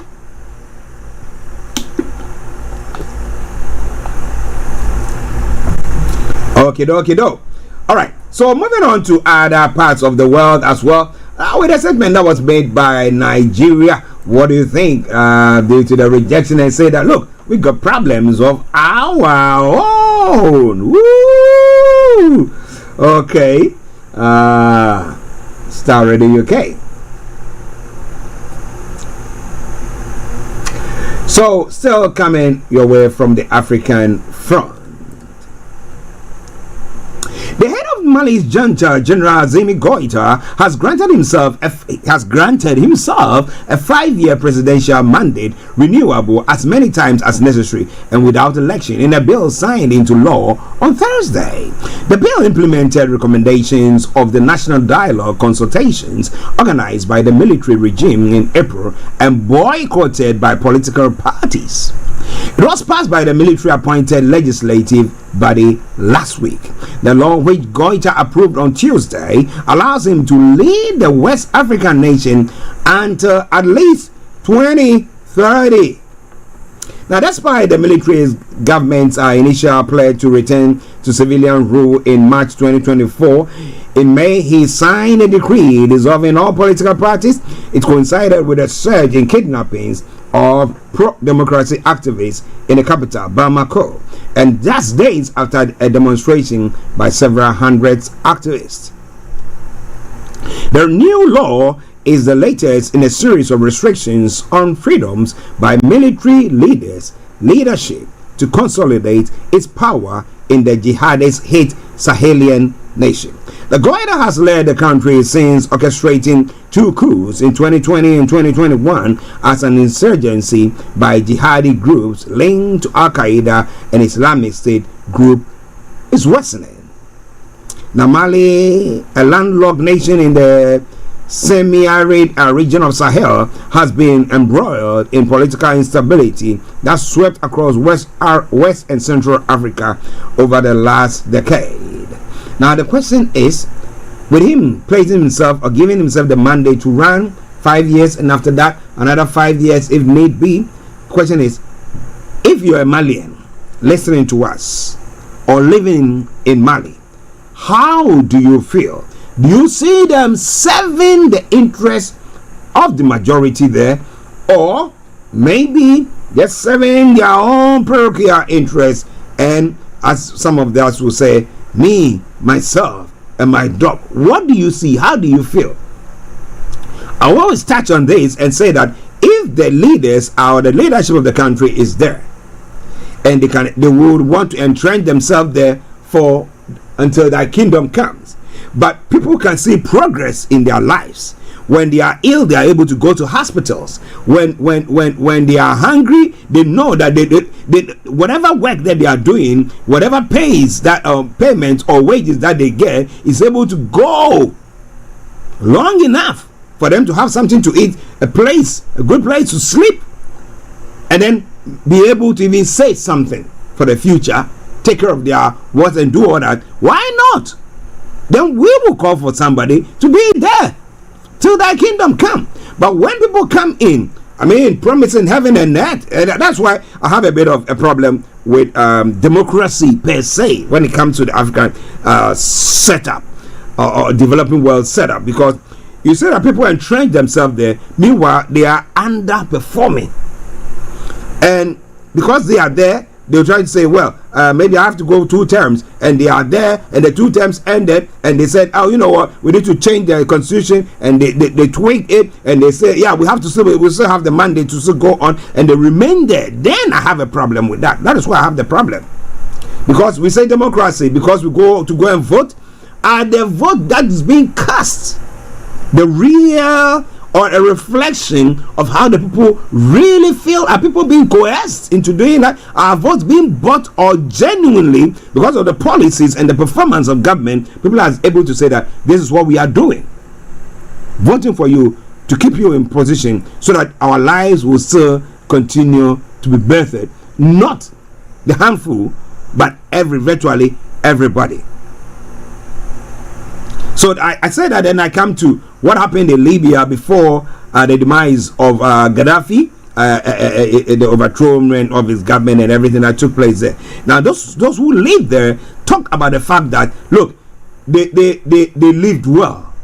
Okay, do. All right. So moving on to other parts of the world as well. With a segment that was made by Nigeria. What do you think? Due to the rejection, and say that look, we got problems of our own. Woo! Okay. Starr Radio UK. So still coming your way from the African front. The head of Mali's junta, General Assimi Goïta, has granted himself a 5-year presidential mandate, renewable as many times as necessary and without election, in a bill signed into law on Thursday. The bill implemented recommendations of the National Dialogue consultations organized by the military regime in April and boycotted by political parties. It was passed by the military-appointed legislative body last week. The law, which Goïta approved on Tuesday, allows him to lead the West African nation until at least 2030. Now, despite the military government's initial pledge to return to civilian rule in March 2024, in May, he signed a decree dissolving all political parties. It coincided with a surge in kidnappings of pro-democracy activists in the capital, Bamako, and just days after a demonstration by several hundreds activists. The new law is the latest in a series of restrictions on freedoms by military leadership to consolidate its power in the jihadist-hit Sahelian nation. The Goïta has led the country since orchestrating 2 coups in 2020 and 2021 as an insurgency by jihadi groups linked to Al-Qaeda and Islamic State group is worsening. Now, Mali, a landlocked nation in the semi-arid region of Sahel has been embroiled in political instability that swept across West and Central Africa over the last decade. Now the question is, with him placing himself or giving himself the mandate to run 5 years, and after that another 5 years if need be, question is, if you're a Malian listening to us or living in Mali, how do you feel? Do you see them serving the interest of the majority there, or maybe just serving their own parochial interest, and as some of us will say, me, myself, and my dog? What do you see? How do you feel? I will always touch on this and say that if the leaders or the leadership of the country is there, and they would want to entrench themselves there for until their kingdom comes, but people can see progress in their lives. When they are ill, they are able to go to hospitals. When they are hungry, they know that they whatever work that they are doing, whatever pays that payment or wages that they get, is able to go long enough for them to have something to eat, a good place to sleep, and then be able to even say something for the future, take care of their work and do all that. Why not? Then we will call for somebody to be there till thy kingdom come. But when people come in, promising heaven and earth, and that's why I have a bit of a problem with democracy per se when it comes to the African setup or developing world setup, because you say that people entrench themselves there, meanwhile they are underperforming, and because they are there, they'll try to say, well, maybe I have to go 2 terms, and they are there, and the 2 terms ended, and they said, oh, you know what, we need to change the constitution, and they tweaked it, and they say, yeah, we still have the mandate to still go on, and they remain there. Then I have a problem with that. That is why I have the problem, because we say democracy, because we go and vote, and the vote that is being cast, the real or a reflection of how the people really feel? Are people being coerced into doing that? Are votes being bought, or genuinely, because of the policies and the performance of government, people are able to say that this is what we are doing, voting for you to keep you in position so that our lives will still continue to be birthed, not the handful, but virtually everybody. So I say that, then I come to what happened in Libya before the demise of Gaddafi, the overthrow of his government and everything that took place there. Now, those who live there talk about the fact that, look, they lived well.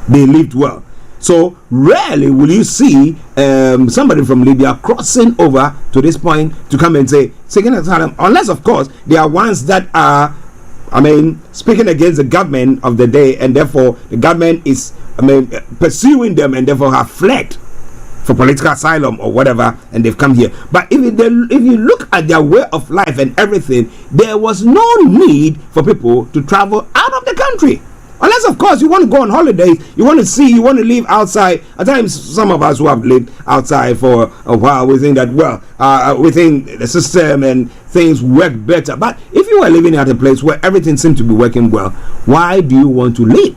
They lived well. So rarely will you see somebody from Libya crossing over to this point to come and say, unless, of course, there are ones that are, speaking against the government of the day, and therefore the government is, pursuing them, and therefore have fled for political asylum or whatever, and they've come here. But if you look at their way of life and everything, there was no need for people to travel out of the country. Unless, of course, you want to go on holidays, you want to live outside. At times, some of us who have lived outside for a while, we think that, within the system and things work better. But if you are living at a place where everything seems to be working well, why do you want to leave?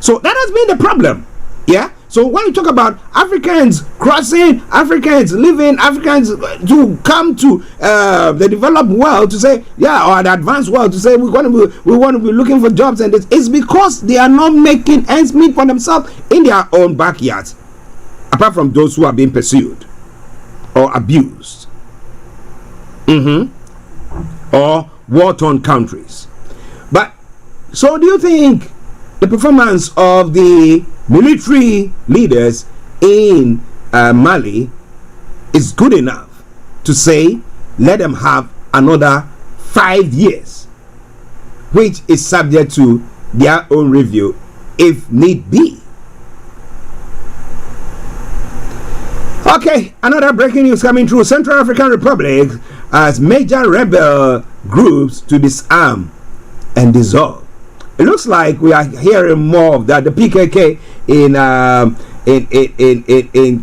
So that has been the problem. Yeah? So when you talk about Africans crossing, Africans living, Africans to come to the developed world to say, or the advanced world to say we want to be looking for jobs, and it's because they are not making ends meet for themselves in their own backyards, apart from those who are being pursued or abused, or war-torn countries. But so do you think the performance of the military leaders in Mali is good enough to say let them have another 5 years, which is subject to their own review if need be? Okay, another breaking news coming through. Central African Republic as major rebel groups to disarm and dissolve. It looks like we are hearing more of that. The PKK in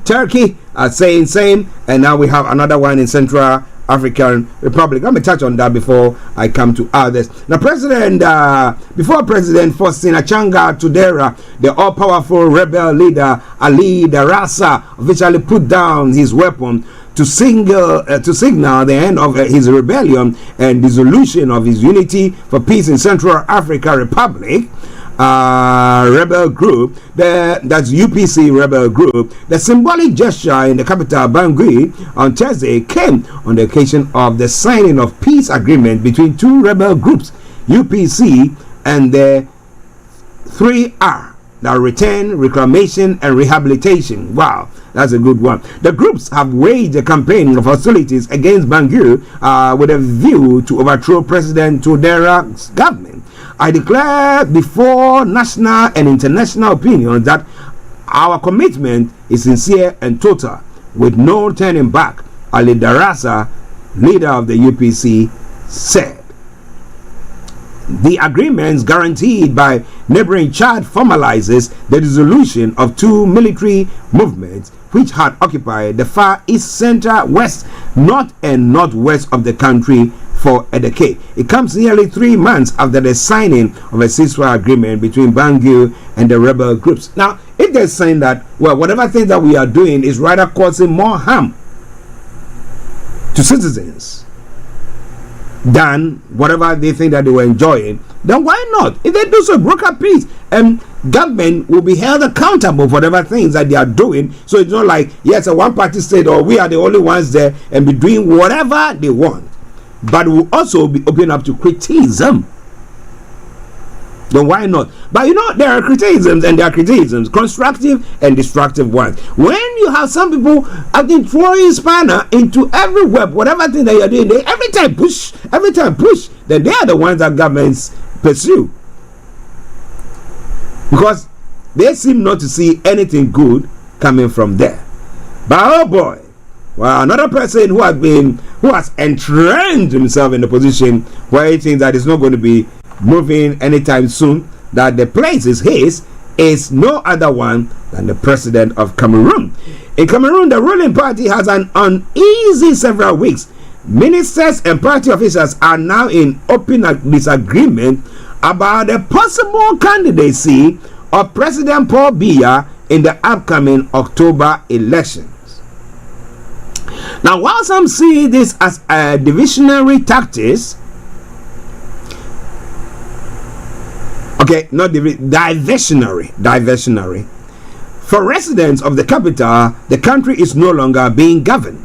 Turkey are saying same, and now we have another one in Central African Republic. Let me touch on that before I come to others. Now, before President Faustin Achanga Tudera, the all-powerful rebel leader Ali Darasa officially put down his weapon to signal the end of his rebellion and dissolution of his Unity for Peace in Central Africa Republic rebel group, that's UPC rebel group. The symbolic gesture in the capital Bangui on Thursday came on the occasion of the signing of peace agreement between two rebel groups, UPC and the 3R, the Return, Reclamation and Rehabilitation. Wow, that's a good one. The groups have waged a campaign of hostilities against Bangui with a view to overthrow President Tudera's government. I declare before national and international opinion that our commitment is sincere and total, with no turning back, Ali Darasa, leader of the UPC, said. The agreements guaranteed by neighboring Chad formalizes the dissolution of two military movements which had occupied the far east, center, west, north and northwest of the country for a decade. It comes nearly 3 months after the signing of a ceasefire agreement between Bangui and the rebel groups. Now, if they're saying that, well, whatever thing that we are doing is rather causing more harm to citizens than whatever they think that they were enjoying, then why not? If they do so, broker peace, and government will be held accountable for whatever things that they are doing. So it's not like, yes, a one-party state or we are the only ones there and be doing whatever they want. But will also be open up to criticism. Then why not? But you know, there are criticisms and there are criticisms, constructive and destructive ones. When you have some people, I think, throwing spanner into every web, whatever thing that you're doing, they every time push, then they are the ones that governments pursue. Because they seem not to see anything good coming from there. But oh boy, well, another person who has entrenched himself in a position where he thinks that it's not going to be moving anytime soon, that the place is his, is no other one than the president of Cameroon. In Cameroon, the ruling party has an uneasy several weeks. Ministers and party officials are now in open disagreement about the possible candidacy of President Paul Biya in the upcoming October elections. Now, while some see this as a divisionary tactics, diversionary. For residents of the capital, the country is no longer being governed.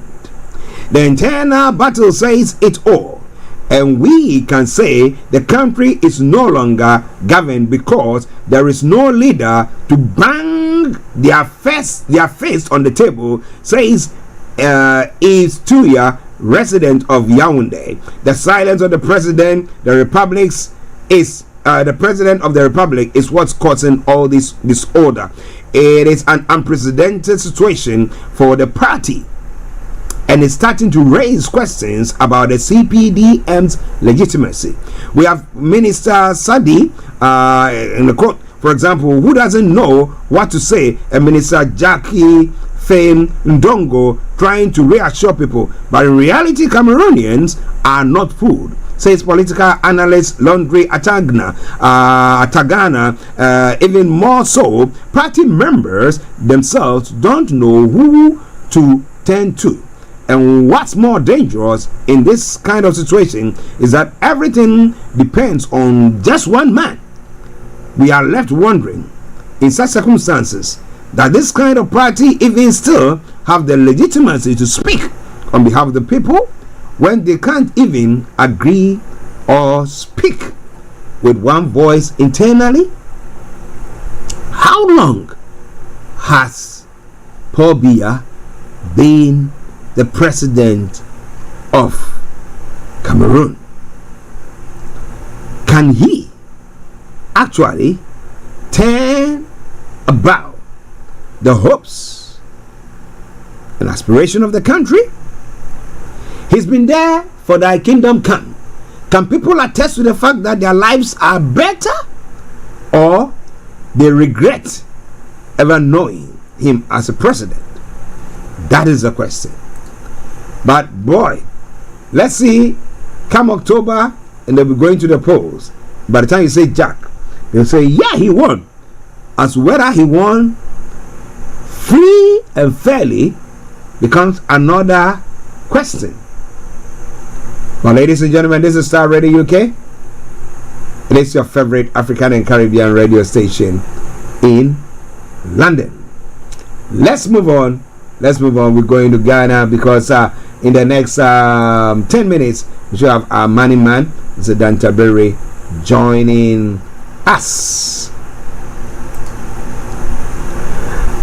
The internal battle says it all, and we can say the country is no longer governed because there is no leader to bang their face on the table, says Yves Tuya, resident of Yaoundé. The silence of the president, the president of the republic is what's causing all this disorder. It is an unprecedented situation for the party, and it's starting to raise questions about the CPDM's legitimacy. We have Minister Sadi in the court, for example, who doesn't know what to say, and Minister Jackie Fame Ndongo trying to reassure people, but in reality Cameroonians are not fooled, says political analyst Laundry Atagana. Even more so, party members themselves don't know who to turn to. And what's more dangerous in this kind of situation is that everything depends on just one man. We are left wondering, in such circumstances, that this kind of party even still have the legitimacy to speak on behalf of the people when they can't even agree or speak with one voice internally. How long has Paul Biya been the president of Cameroon? Can he actually turn about the hopes and aspiration of the country? He's been there for thy kingdom come. Can people attest to the fact that their lives are better, or they regret ever knowing him as a president? That is the question. But boy, Let's see, come October, and they'll be going to the polls. By the time you say Jack, they'll say, yeah, he won. As whether he won free and fairly becomes another question. Well, ladies and gentlemen, this is Starr Radio UK. It is your favorite African and Caribbean radio station in London. Let's move on. We're going to Ghana because in the next 10 minutes, we should have our money man, Mr. Tabiri, joining us.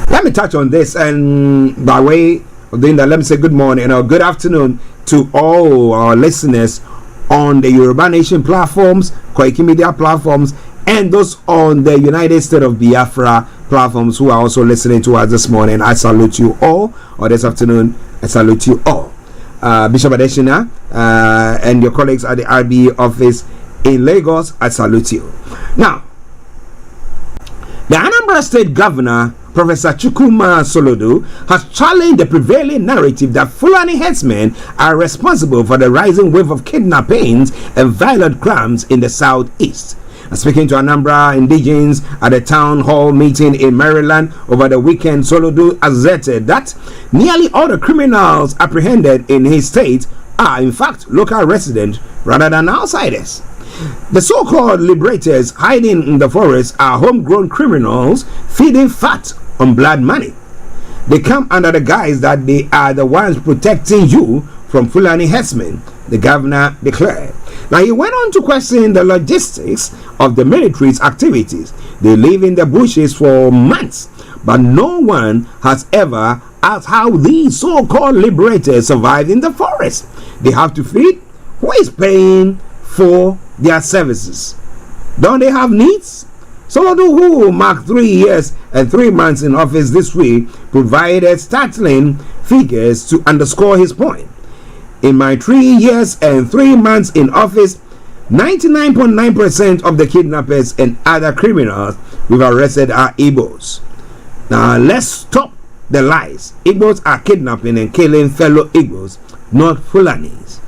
Let me touch on this, and by way of doing that, let me say good morning or good afternoon to all our listeners on the Yoruba Nation platforms, Koiki Media platforms, and those on the United States of Biafra platforms who are also listening to us this morning. I salute you all, or this afternoon, I salute you all. Bishop Adeshina and your colleagues at the RBA office in Lagos, I salute you. Now, the Anambra State Governor, Professor Chukwuma Soludo, has challenged the prevailing narrative that Fulani headsmen are responsible for the rising wave of kidnappings and violent crimes in the southeast. Speaking to Anambra indigents at a town hall meeting in Maryland over the weekend, Soludo asserted that nearly all the criminals apprehended in his state are in fact local residents rather than outsiders. The so-called liberators hiding in the forest are homegrown criminals feeding fat on blood money. They come under the guise that they are the ones protecting you from Fulani herdsmen, the governor declared. Now he went on to question the logistics of the military's activities. They live in the bushes for months, but no one has ever asked how these so-called liberators survive in the forest. They have to feed. Who is paying for their services? Don't they have needs? Soludo, who marked 3 years and 3 months in office this week, provided startling figures to underscore his point. In my 3 years and 3 months in office, 99.9% of the kidnappers and other criminals we've arrested are Igbos. Now let's stop the lies. Igbos are kidnapping and killing fellow Igbos, not Fulanis.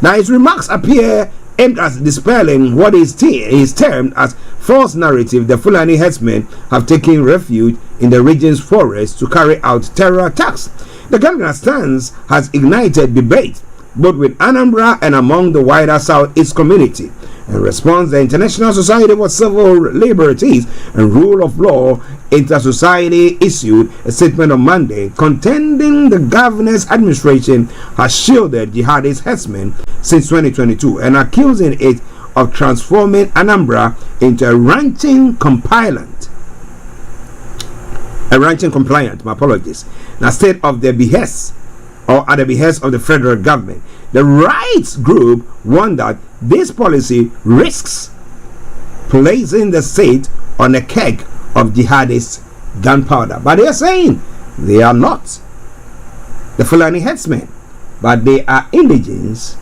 Now his remarks appear aimed at dispelling what is termed as false narrative. The Fulani herdsmen have taken refuge in the region's forests to carry out terror attacks. The governor's stance has ignited debate both with Anambra and among the wider Southeast community. In response, the International Society for Civil Liberties and Rule of Law Inter-Society issued a statement on Monday contending the governor's administration has shielded jihadist herdsmen since 2022 and accusing it of transforming Anambra into a ranching compliant. My apologies. Now, state of the behest or at the behest of the federal government. The rights group warned that this policy risks placing the state on a keg of jihadist gunpowder. But they are saying they are not the Fulani headsmen, but they are indigents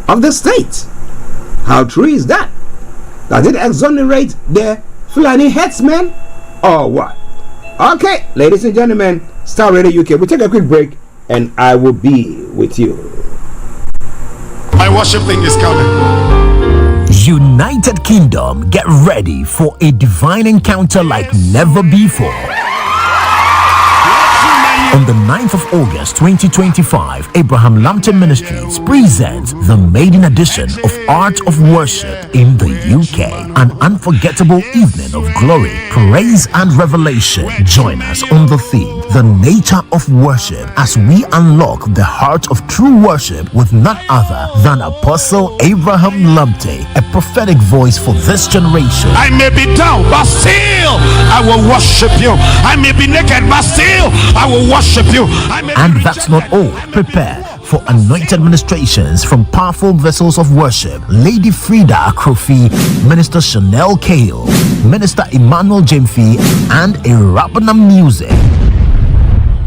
of the state. How true is that? Does it exonerate the Fulani headsmen or what? Okay, ladies and gentlemen, Starr Radio UK. We'll take a quick break and I will be with you. My worship thing is coming. United Kingdom, get ready for a divine encounter like never before. On the 9th of August 2025, Abraham Lambton Ministries presents the maiden edition of Art of Worship in the UK. An unforgettable evening of glory, praise and revelation. Join us on the theme, The Nature of Worship, as we unlock the heart of true worship with none other than Apostle Abraham Lambton, a prophetic voice for this generation. I may be down, but still I will worship you. I may be naked, but still I will worship you. And that's not all. Prepare for anointed ministrations from powerful vessels of worship, Lady Frida Crofi, Minister Chanel Cale, Minister Emmanuel Jemfi, and a Rabana music.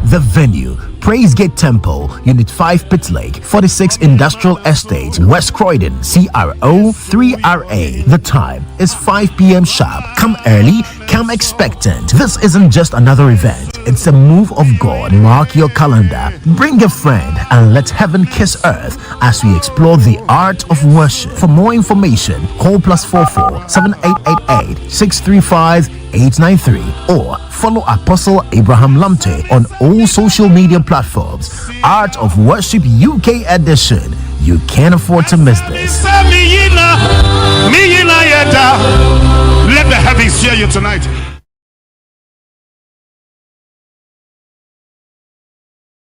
The venue, Praise Gate Temple, Unit 5 Pit Lake, 46 Industrial Estate, West Croydon, CRO 3RA. The time is 5 p.m. sharp. Come early, come expectant. This isn't just another event. It's a move of God. Mark your calendar. Bring a friend and let heaven kiss earth as we explore the art of worship. For more information, call +44 7888 635 893 or follow Apostle Abraham Lamte on all social media platforms. Art of Worship UK edition. You can't afford to miss this. Let the heavens hear you tonight.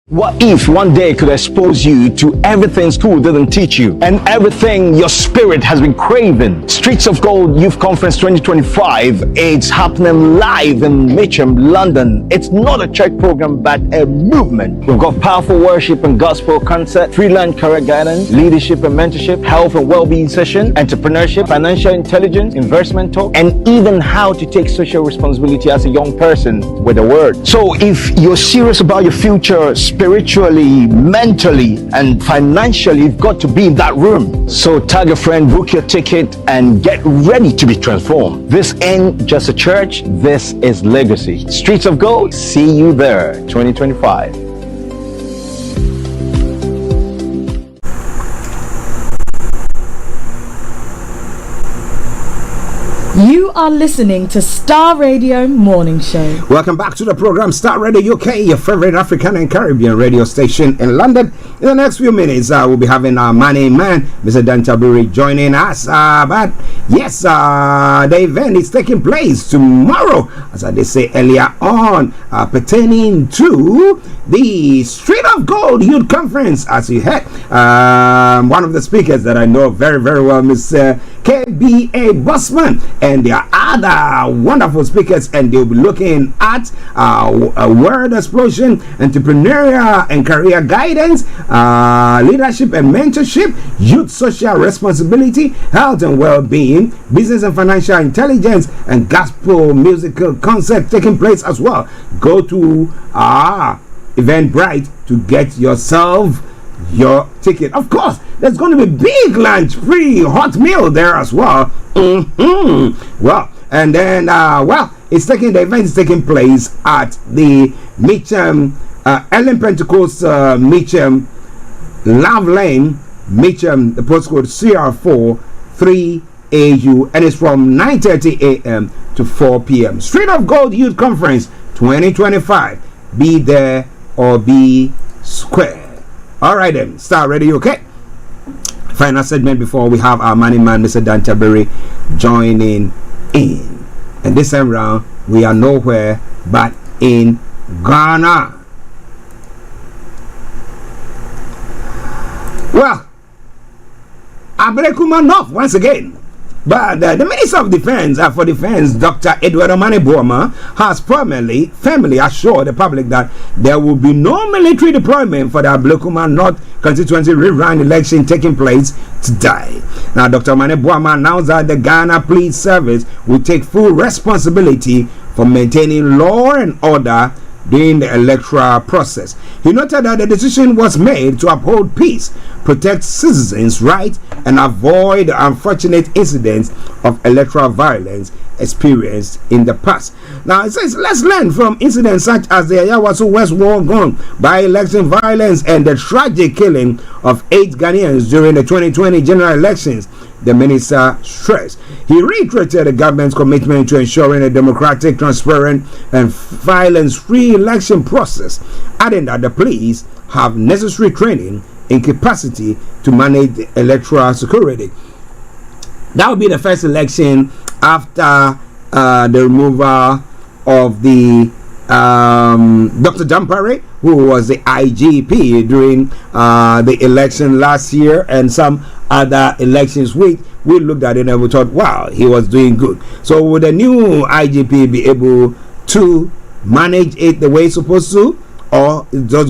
What if one day could expose you to everything school didn't teach you and everything your spirit has been craving? Streets of Gold Youth Conference 2025, it's happening live in Mitcham, London. It's not a church program but a movement. We've got powerful worship and gospel concert, freelance career guidance, leadership and mentorship, health and well-being session, entrepreneurship, financial intelligence, investment talk, and even how to take social responsibility as a young person with the word. So if you're serious about your future, spiritually, mentally, and financially, you've got to be in that room. So tag a friend, book your ticket, and get ready to be transformed. This ain't just a church, this is legacy. Streets of Gold, see you there, 2025. You are listening to Star Radio Morning Show. Welcome back to the program Starr Radio UK, your favorite African and Caribbean radio station in London. In the next few minutes, we'll be having our money man, Mr. Tabiri, joining us. But yes, the event is taking place tomorrow, as I did say earlier on, pertaining to the Street of Gold Youth Conference. As you heard, one of the speakers that I know very, very well, Mr. KBA Bossman, and there are other wonderful speakers, and they'll be looking at a word explosion, entrepreneurial and career guidance, leadership and mentorship, youth social responsibility, health and well-being, business and financial intelligence, and gospel musical concert taking place as well. Go to Eventbrite to get yourself your ticket. Of course, there's going to be big lunch, free hot meal there as well. Well, and then the event is taking place at the Mitcham Ellen Pentecost Mitcham Love Lane, Mitcham, the postcode CR4 3AU, and it's from 9:30 a.m. to 4 p.m. Street of Gold Youth Conference 2025. Be there or be square. All right then, Starr Radio, okay? Final segment before we have our money man, Mr. Tabiri, joining in. And this time round, we are nowhere but in Ghana. Well, Abrekuma North once again. But the Minister of Defense for Defense, Dr. Edward Omane Boama, has firmly assured the public that there will be no military deployment for the Ablekuma North constituency rerun election taking place today. Now, Dr. Omane Boama announced that the Ghana Police Service will take full responsibility for maintaining law and order during the electoral process. He noted that the decision was made to uphold peace, protect citizens' rights, and avoid the unfortunate incidents of electoral violence experienced in the past. Now it says, let's learn from incidents such as the Ayawaso West Wuogon by-election violence and the tragic killing of 8 Ghanaians during the 2020 general elections, the minister stressed. He reiterated the government's commitment to ensuring a democratic, transparent, and violence-free election process, adding that the police have necessary training and capacity to manage the electoral security. That will be the first election after the removal of the Dr. Dampare, who was the IGP during the election last year, and some other elections we looked at it and we thought, wow, he was doing good. So would the new IGP be able to manage it the way it's supposed to, or is this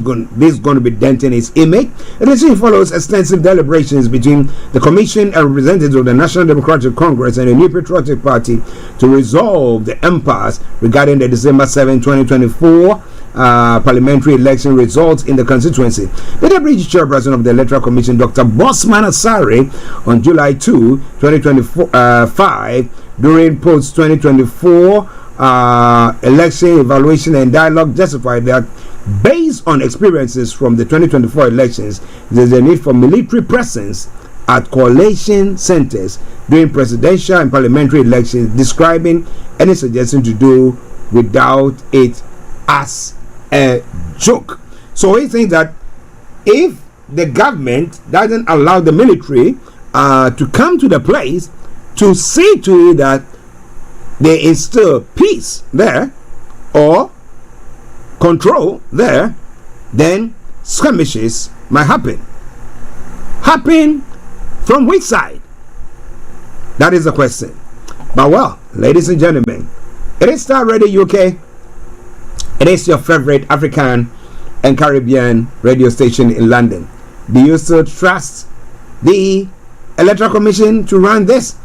going to be denting its image? The decision follows extensive deliberations between the Commission and representatives of the National Democratic Congress and the New Patriotic Party to resolve the impasse regarding the December 7, 2024 parliamentary election results in the constituency. The deputy chairperson of the Electoral Commission, Dr. Bosman Asare, on July 2, 2025, during post-2024 Election Evaluation and Dialogue justified that based on experiences from the 2024 elections, there's a need for military presence at coalition centers during presidential and parliamentary elections, describing any suggestion to do without it as a joke. So we think that if the government doesn't allow the military to come to the place to see to it that they instill peace there or control there, then skirmishes might happen. Happen from which side? That is the question. But well, ladies and gentlemen, it is Starr Radio UK. It is your favorite African and Caribbean radio station in London. Do you still trust the Electoral Commission to run this?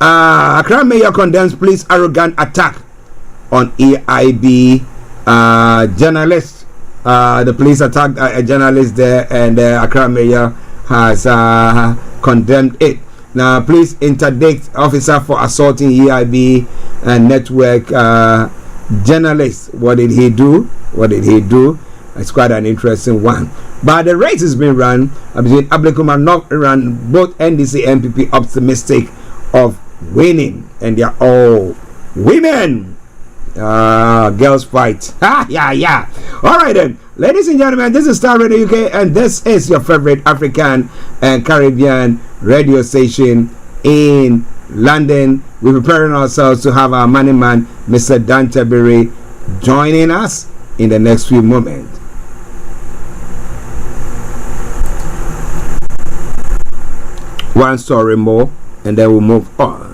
Accra Mayor condemns police arrogant attack on EIB journalist. The police attacked a journalist there, and Accra Mayor has condemned it. Now, police interdict officer for assaulting EIB network journalist. What did he do? It's quite an interesting one. But the race has been run between Ablikum and North Iran, both NDC and MPP optimistic of winning, and they are all women. Girls fight. Yeah. All right then, ladies and gentlemen, this is Starr Radio UK, and this is your favorite African and Caribbean radio station in London. We're preparing ourselves to have our money man, Mr. Dan Tabiri, joining us in the next few moments. One story more, and then we'll move on.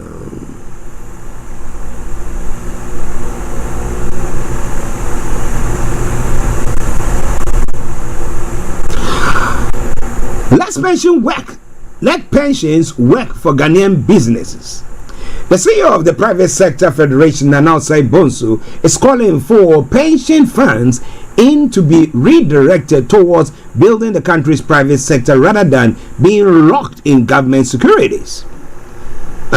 Let pensions work for Ghanaian businesses. The CEO of the Private Sector Federation, Nanausai Bonsu, is calling for pension funds to be redirected towards building the country's private sector rather than being locked in government securities.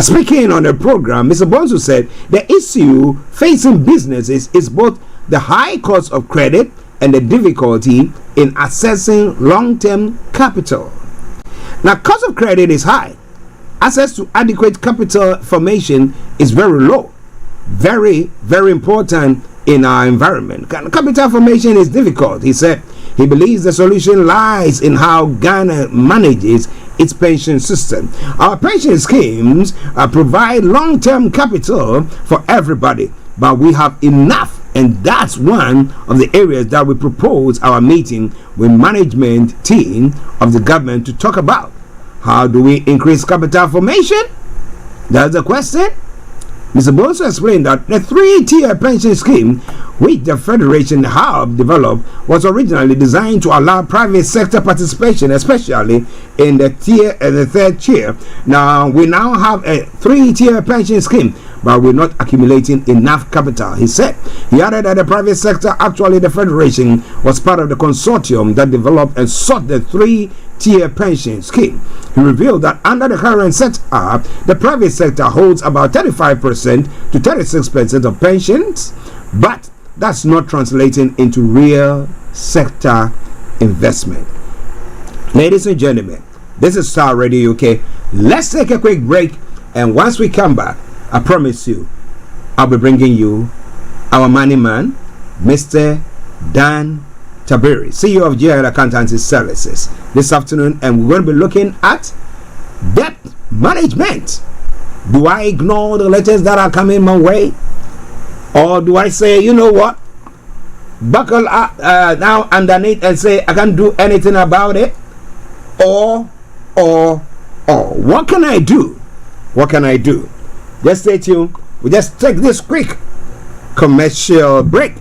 Speaking on the program, Mr. Bonsu said the issue facing businesses is both the high cost of credit and the difficulty in accessing long-term capital. Now, cost of credit is high. Access to adequate capital formation is very low. Very, very important in our environment. Capital formation is difficult, he said. He believes the solution lies in how Ghana manages its pension system. Our pension schemes provide long-term capital for everybody, but we have enough, and that's one of the areas that we propose our meeting with management team of the government to talk about. How do we increase capital formation? That's the question. Mr. Bonsu explained that the 3-tier pension scheme which the Federation have developed was originally designed to allow private sector participation, especially in the third tier. Now, we now have a 3-tier pension scheme, but we're not accumulating enough capital, he said. He added that the private sector, actually the Federation, was part of the consortium that developed and sought the 3-tier pension scheme. He revealed that under the current setup, the private sector holds about 35% to 36% of pensions, but that's not translating into real sector investment. Ladies and gentlemen, this is Starr Radio UK. Let's take a quick break, and once we come back, I promise you, I'll be bringing you our money man, Mr. Dan Tabiri, CEO of GL Accountancy Services, this afternoon, and we're going to be looking at debt management. Do I ignore the letters that are coming my way? Or do I say, you know what, buckle up now underneath and say I can't do anything about it? Or what can I do? What can I do? Just stay tuned. We just take this quick commercial break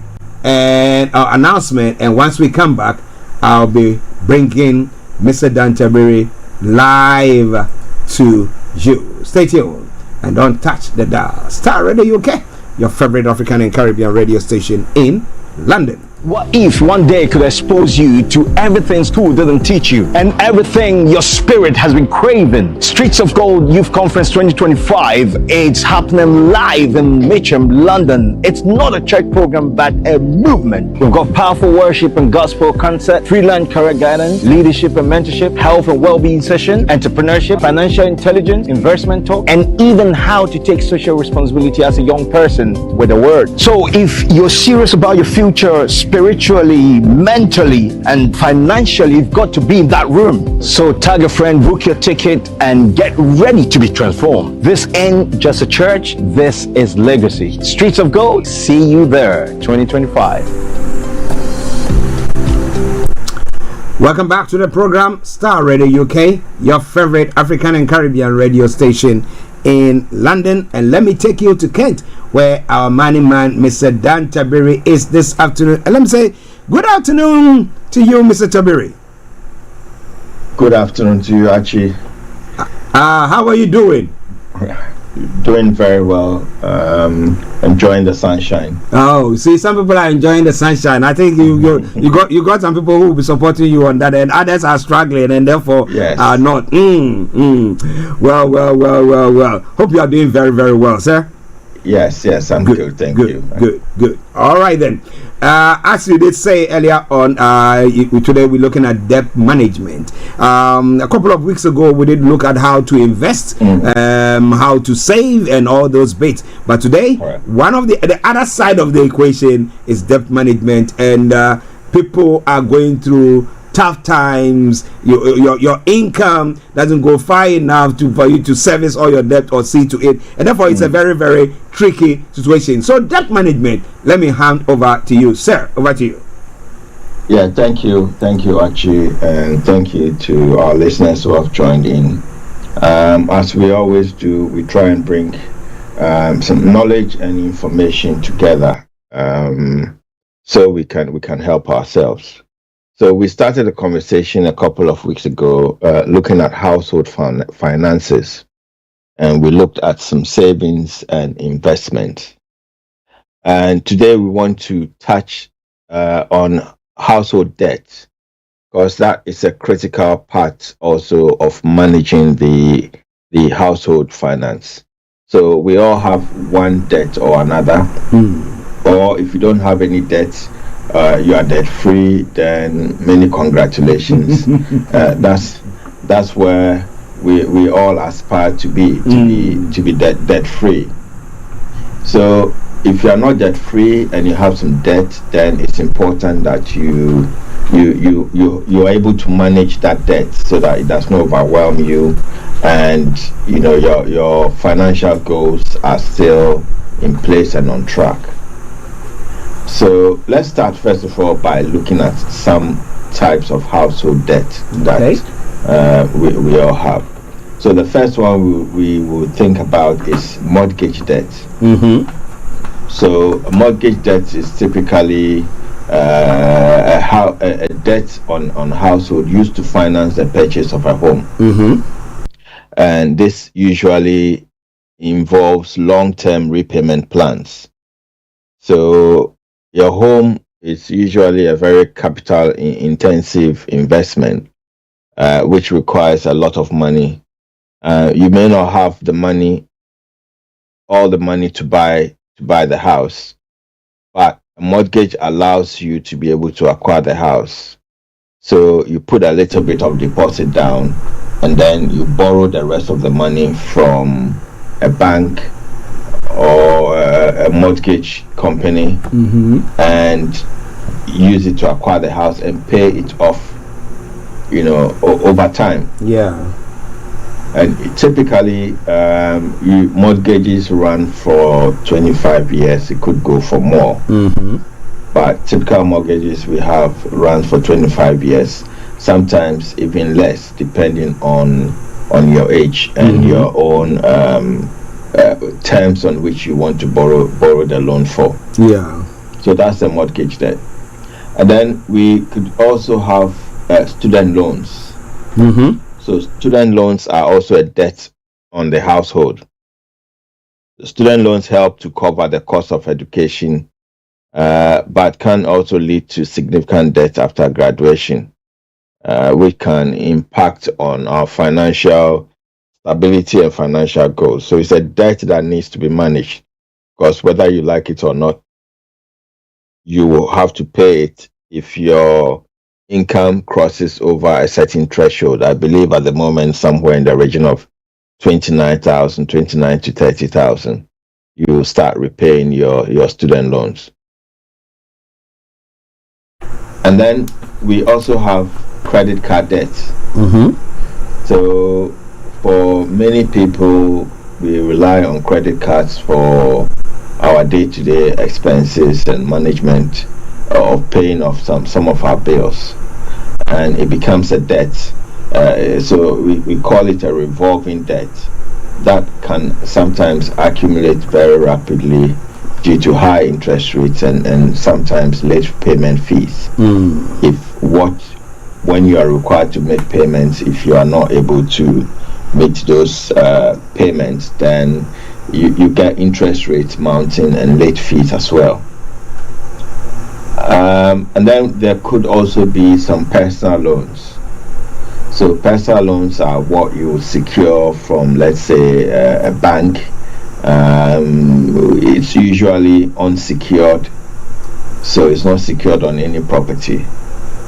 and our announcement, and once we come back, I'll be bringing Mr. Dan Tabiri live to you. Stay tuned and don't touch the dial. Starr Radio UK, your favorite African and Caribbean radio station in London. What if one day could expose you to everything school didn't teach you and everything your spirit has been craving? Streets of Gold Youth Conference 2025, it's happening live in Mitcham, London. It's not a church program but a movement. We've got powerful worship and gospel concert, freelance career guidance, leadership and mentorship, health and well-being session, entrepreneurship, financial intelligence, investment talk, and even how to take social responsibility as a young person with the word. So if you're serious about your future, spiritually, mentally, and financially, you've got to be in that room. So tag a friend, book your ticket, and get ready to be transformed. This ain't just a church, this is legacy. Streets of Gold, see you there, 2025. Welcome back to the program, Starr Radio UK, your favorite African and Caribbean radio station in London. And let me take you to Kent, where our money man, Mr. Dan Tabiri, is this afternoon. And let me say good afternoon to you, Mr. Tabiri. Good afternoon to you, Archie. How are you doing? Doing very well. Enjoying the sunshine. Oh, see, some people are enjoying the sunshine. I think you got some people who will be supporting you on that, and others are struggling and therefore are not. Well. Hope you are doing very, very well, sir. Yes, I'm good. Thank you. Good. All right then. As you did say earlier on, today we're looking at debt management. A couple of weeks ago, we did look at how to invest, how to save, and all those bits. But today, one of the other side of the equation is debt management, and people are going through tough times. Your income doesn't go far enough for you to service all your debt or see to it, and therefore it's a very, very tricky situation. So debt management, let me hand over to you, sir. Over to you. Yeah, thank you, Archie, and thank you to our listeners who have joined in. As we always do, we try and bring some knowledge and information together, so we can help ourselves. So we started a conversation a couple of weeks ago looking at household finances, and we looked at some savings and investment. And today we want to touch on household debt, because that is a critical part also of managing the household finance. So we all have one debt or another, or if you don't have any debt, you are debt free, then many congratulations. That's where we all aspire to be debt free. So if you are not debt free and you have some debt, then it's important that you are able to manage that debt so that it does not overwhelm you, and your financial goals are still in place and on track. So let's start first of all by looking at some types of household debt that we all have. So the first one we will think about is mortgage debt. So a mortgage debt is typically a debt on household used to finance the purchase of a home. And this usually involves long-term repayment plans. So your home is usually a very capital intensive investment, which requires a lot of money. You may not have all the money to buy the house, but a mortgage allows you to be able to acquire the house. So you put a little bit of deposit down, and then you borrow the rest of the money from a bank or a mortgage company, and use it to acquire the house and pay it off, over time. And typically, mortgages run for 25 years. It could go for more, but typical mortgages we have run for 25 years. Sometimes even less, depending on your age and your own terms on which you want to borrow the loan for. So that's the mortgage debt. And then we could also have student loans. So student loans are also a debt on the household. The student loans help to cover the cost of education but can also lead to significant debt after graduation, which can impact on our financial stability and financial goals. So it's a debt that needs to be managed, because whether you like it or not, you will have to pay it if your income crosses over a certain threshold. I believe at the moment somewhere in the region of 29 to 30,000, you start repaying your student loans. And then we also have credit card debts. So for many people, we rely on credit cards for our day-to-day expenses and management of paying off some of our bills, and it becomes a debt. So we call it a revolving debt that can sometimes accumulate very rapidly due to high interest rates and sometimes late payment fees. When you are required to make payments, if you are not able to meet those payments, then you get interest rates mounting and late fees as well. And then there could also be some personal loans. So personal loans are what you secure from, let's say, a bank. It's usually unsecured, so it's not secured on any property.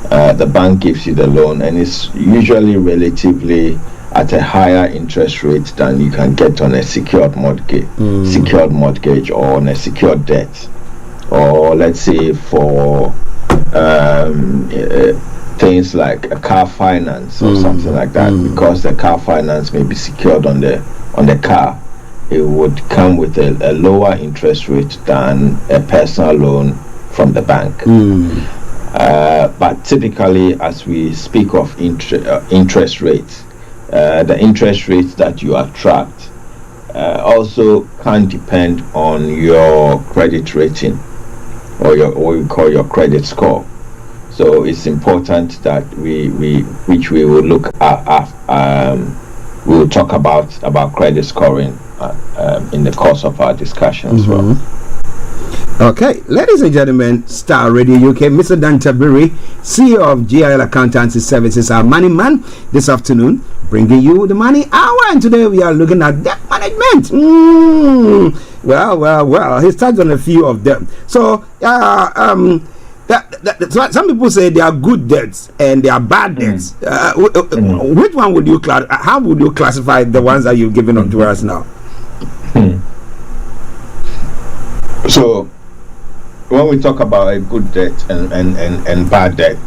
The bank gives you the loan, and it's usually relatively at a higher interest rate than you can get on a secured mortgage, or on a secured debt, or let's say for things like a car finance or something like that. Because the car finance may be secured on the car, it would come with a lower interest rate than a personal loan from the bank. But typically, as we speak of interest rates, the interest rates that you attract also can depend on your credit rating, or what we call your credit score. So it's important that we will look at. We will talk about credit scoring in the course of our discussion as well. Okay, ladies and gentlemen, Starr Radio UK, Mr. Dan Tabiri, CEO of GIL Accountancy Services, our money man, this afternoon, bringing you the money hour. And today we are looking at debt management. Well, he started on a few of them. So, some people say there are good debts and there are bad debts. Which one would you how would you classify the ones that you've given up to us now? So, when we talk about a good debt and bad debt,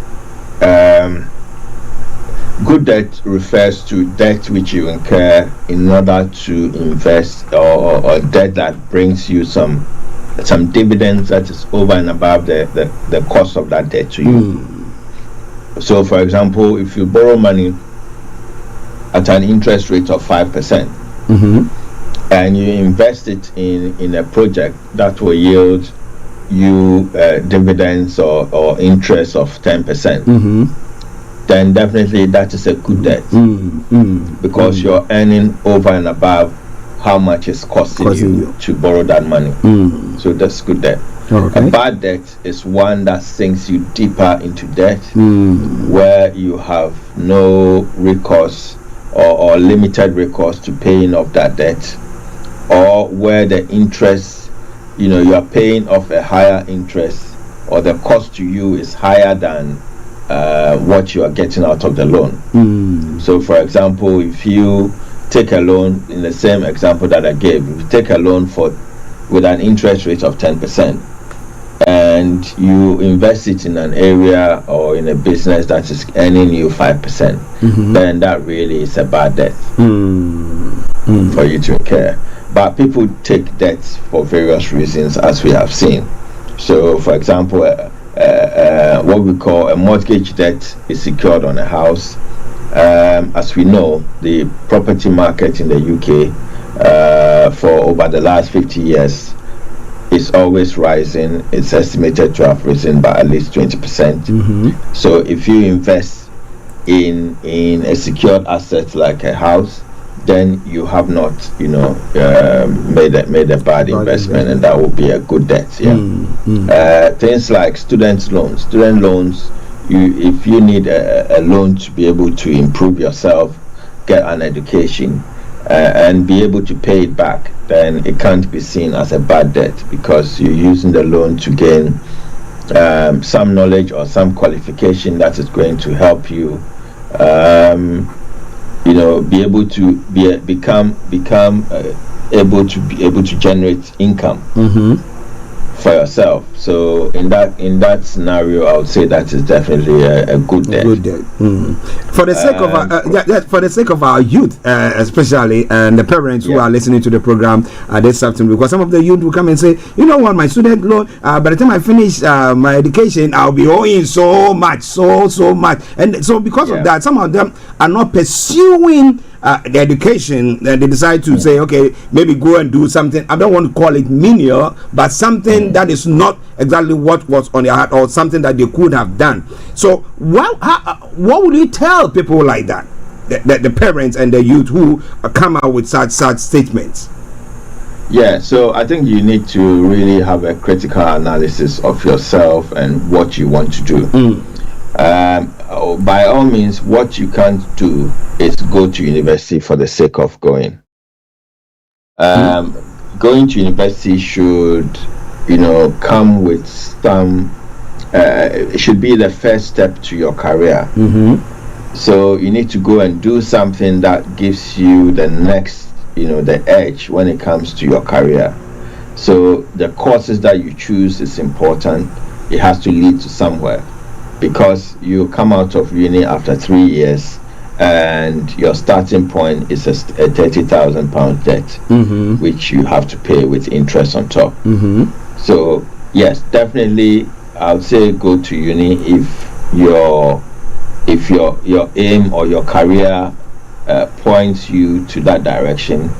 good debt refers to debt which you incur in order to invest, or debt that brings you some dividends that is over and above the cost of that debt to you. So, for example, if you borrow money at an interest rate of 5%, and you invest it in a project that will yield you dividends or interest of 10%, then definitely that is a good debt, because you're earning over and above how much it's costing you to borrow that money. So that's good debt. A bad debt is one that sinks you deeper into debt, where you have no recourse or limited recourse to paying off that debt, or where the interest, you are paying off a higher interest, or the cost to you is higher than what you are getting out of the loan. So, for example, if you take a loan, in the same example that I gave, if you take a loan with an interest rate of 10%, and you invest it in an area or in a business that is earning you 5%, then that really is a bad debt for you to incur. But people take debts for various reasons, as we have seen. So, for example, what we call a mortgage debt is secured on a house. As we know, the property market in the UK for over the last 50 years is always rising. It's estimated to have risen by at least 20%. So if you invest in a secured asset like a house, then you have not, made a bad investment, and that will be a good debt. Things like student loans. If you need a loan to be able to improve yourself, get an education, and be able to pay it back, then it can't be seen as a bad debt, because you're using the loan to gain some knowledge or some qualification that is going to help you be able to become able to generate income for yourself. So in that scenario, I would say that is definitely a good debt. For the sake of our youth, especially, and the parents who are listening to the program this afternoon, because some of the youth will come and say, you know what, my student loan, by the time I finish my education, I'll be owing so much, so much, and so because of that, some of them are not pursuing the education, and they decide to say, okay, maybe go and do something. I don't want to call it menial, but something that is not exactly what was on their heart, or something that they could have done. So what would you tell people like that, the parents and the youth who come out with such statements? So I think you need to really have a critical analysis of yourself and what you want to do. By all means, what you can't do is go to university for the sake of going. Going to university should, come with some. It should be the first step to your career. So you need to go and do something that gives you the next, the edge when it comes to your career. So the courses that you choose is important. It has to lead to somewhere, because you come out of uni after 3 years and your starting point is a £30,000 debt, which you have to pay with interest on top. So yes, definitely I would say go to uni if your aim or your career points you to that direction.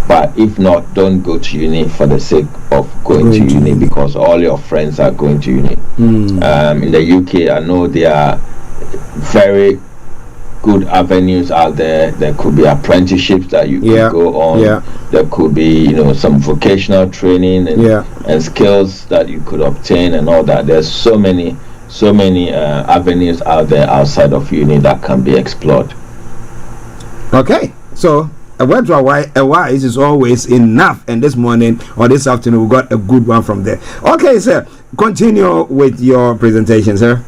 But if not, don't go to uni for the sake of going to uni because all your friends are going to uni. In the UK, I know there are very good avenues out there. There could be apprenticeships that you could go on. There could be, some vocational training and skills that you could obtain and all that. There's so many avenues out there outside of uni that can be explored. Okay, so a word to a wise is always enough, and this morning or this afternoon we got a good one from there. Okay, sir, continue with your presentation, sir.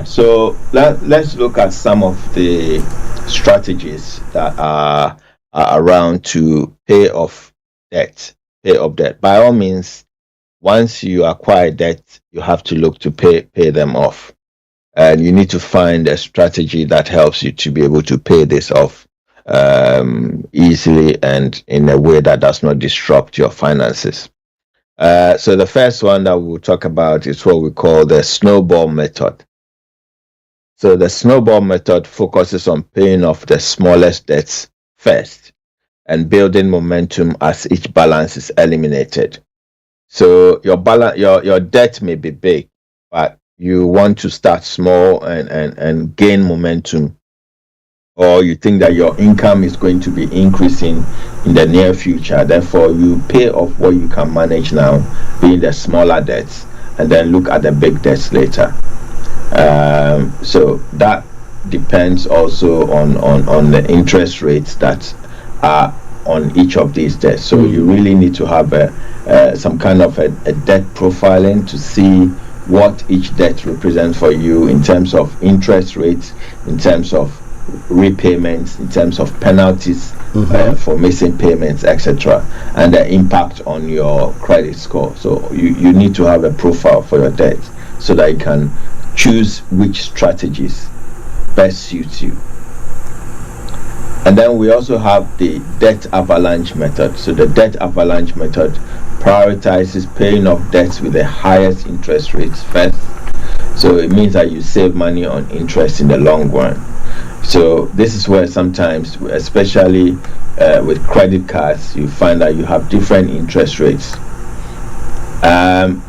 So let's look at some of the strategies that are around to pay off debt. By all means, once you acquire debt, you have to look to pay them off, and you need to find a strategy that helps you to be able to pay this off easily and in a way that does not disrupt your finances. So the first one that we'll talk about is what we call the snowball method. So the snowball method focuses on paying off the smallest debts first and building momentum as each balance is eliminated. So your debt may be big, but you want to start small and gain momentum, or you think that your income is going to be increasing in the near future. Therefore, you pay off what you can manage now, being the smaller debts, and then look at the big debts later. So that depends also on the interest rates that are on each of these debts. So you really need to have some kind of a debt profiling to see what each debt represents for you in terms of interest rates, in terms of repayments, in terms of penalties for missing payments, etc., and the impact on your credit score. So you need to have a profile for your debt so that you can choose which strategies best suits you. And then we also have the debt avalanche method. So the debt avalanche method prioritizes paying off debts with the highest interest rates first. So it means that you save money on interest in the long run. So this is where sometimes, especially with credit cards, you find that you have different interest rates.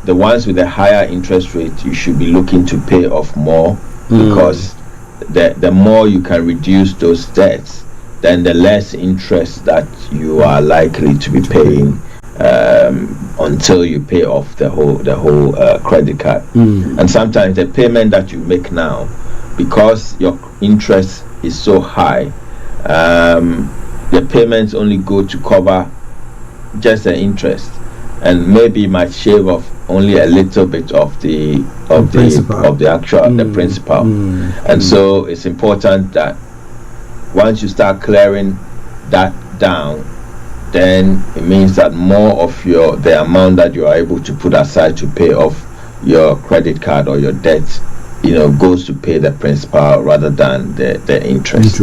The ones with the higher interest rate, you should be looking to pay off more, because the more you can reduce those debts, then the less interest that you are likely to be paying until you pay off the whole credit card. And sometimes the payment that you make now, because your interest is so high, the payments only go to cover just the interest, and maybe might shave off only a little bit of the actual the principal. And so it's important that once you start clearing that down, then it means that more of the amount that you are able to put aside to pay off your credit card or your debt, goes to pay the principal rather than the interest.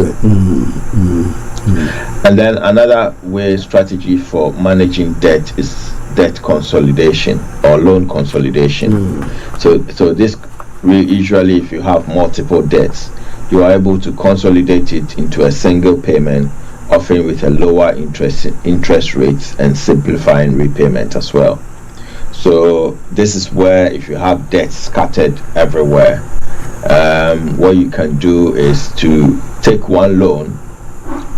And then another strategy for managing debt is debt consolidation or loan consolidation. So this usually, if you have multiple debts, you are able to consolidate it into a single payment, often with a lower interest rates and simplifying repayment as well. So this is where, if you have debts scattered everywhere, what you can do is to take one loan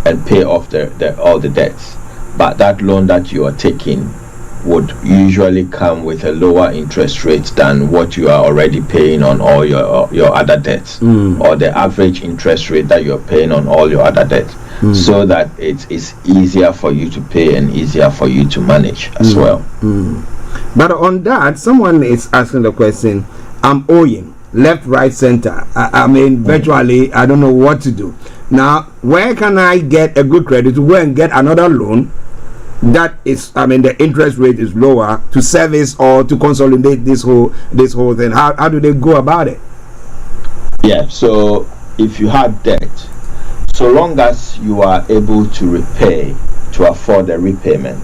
and pay off all the debts. But that loan that you are taking would usually come with a lower interest rate than what you are already paying on all your other debts, or the average interest rate that you're paying on all your other debts, so that it's easier for you to pay and easier for you to manage as well. But on that, someone is asking the question, I'm owing left, right, center. I mean, virtually, I don't know what to do. Now, where can I get a good credit to go and get another loan that is, the interest rate is lower to service or to consolidate this whole thing? How do they go about it? Yeah, so if you have debt, so long as you are able to repay, to afford the repayment,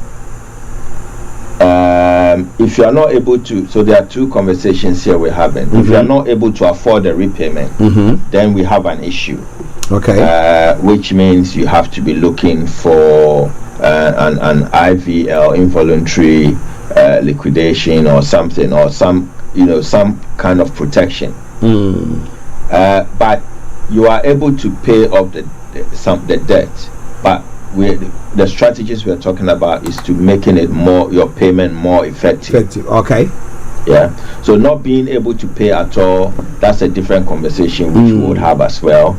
if you are not able to, so there are two conversations here we're having. If you are not able to afford the repayment, then we have an issue. Okay. Which means you have to be looking for an IVL, involuntary liquidation, or something, or some kind of protection. But you are able to pay off the debt, but the strategies we are talking about is to making it your payment more effective. Okay. Yeah. So not being able to pay at all, that's a different conversation which we would have as well.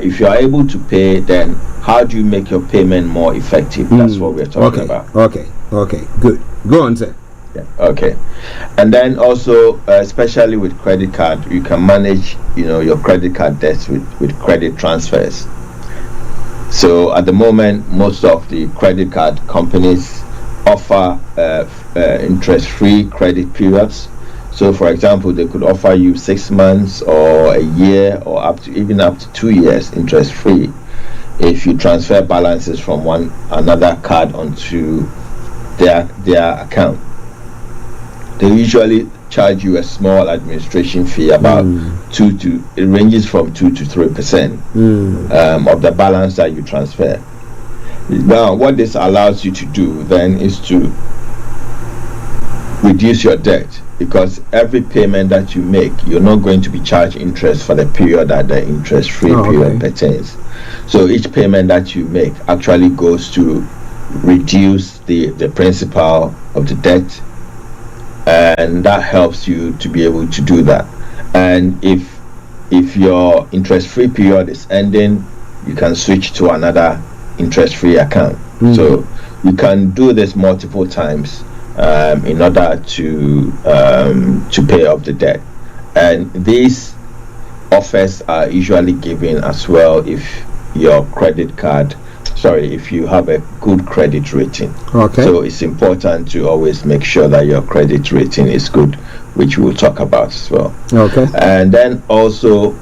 If you are able to pay, then how do you make your payment more effective? That's what we're talking about. Okay. Good. Go on, sir. Yeah. Okay. And then also, especially with credit card, you can manage, your credit card debts with credit transfers. So at the moment, most of the credit card companies offer interest-free credit periods. So, for example, they could offer you 6 months or a year, or up to 2 years interest-free if you transfer balances from another card onto their account. They usually charge you a small administration fee, about it ranges from 2 to 3% of the balance that you transfer. Now, what this allows you to do then is to reduce your debt, because every payment that you make, you're not going to be charged interest for the period that the interest-free period pertains. So each payment that you make actually goes to reduce the principal of the debt, and that helps you to be able to do that. And if your interest-free period is ending, you can switch to another interest-free account. So you can do this multiple times in order to pay off the debt. And these offers are usually given as well if you have a good credit rating. Okay. So it's important to always make sure that your credit rating is good, which we'll talk about as well. Okay. And then also,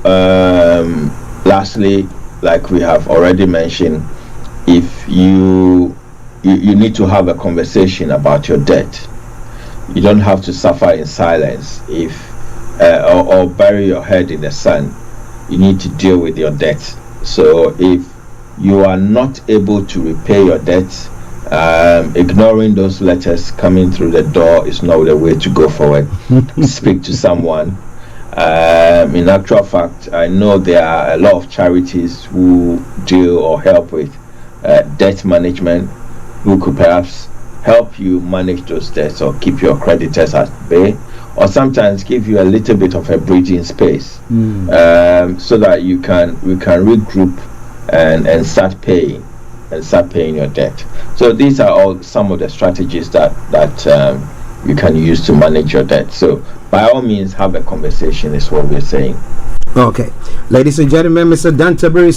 lastly, like we have already mentioned, if you need to have a conversation about your debt. You don't have to suffer in silence or bury your head in the sand. You need to deal with your debt. So if you are not able to repay your debt, ignoring those letters coming through the door is not the way to go forward. Speak to someone In actual fact, I know there are a lot of charities who deal or help with debt management, who could perhaps help you manage those debts or keep your creditors at bay, or sometimes give you a little bit of a breathing space, so that we can regroup and start paying your debt. So these are all some of the strategies that you can use to manage your debt. So by all means, have a conversation is what we're saying. Okay, ladies and gentlemen, Mr. Dan Tabiri,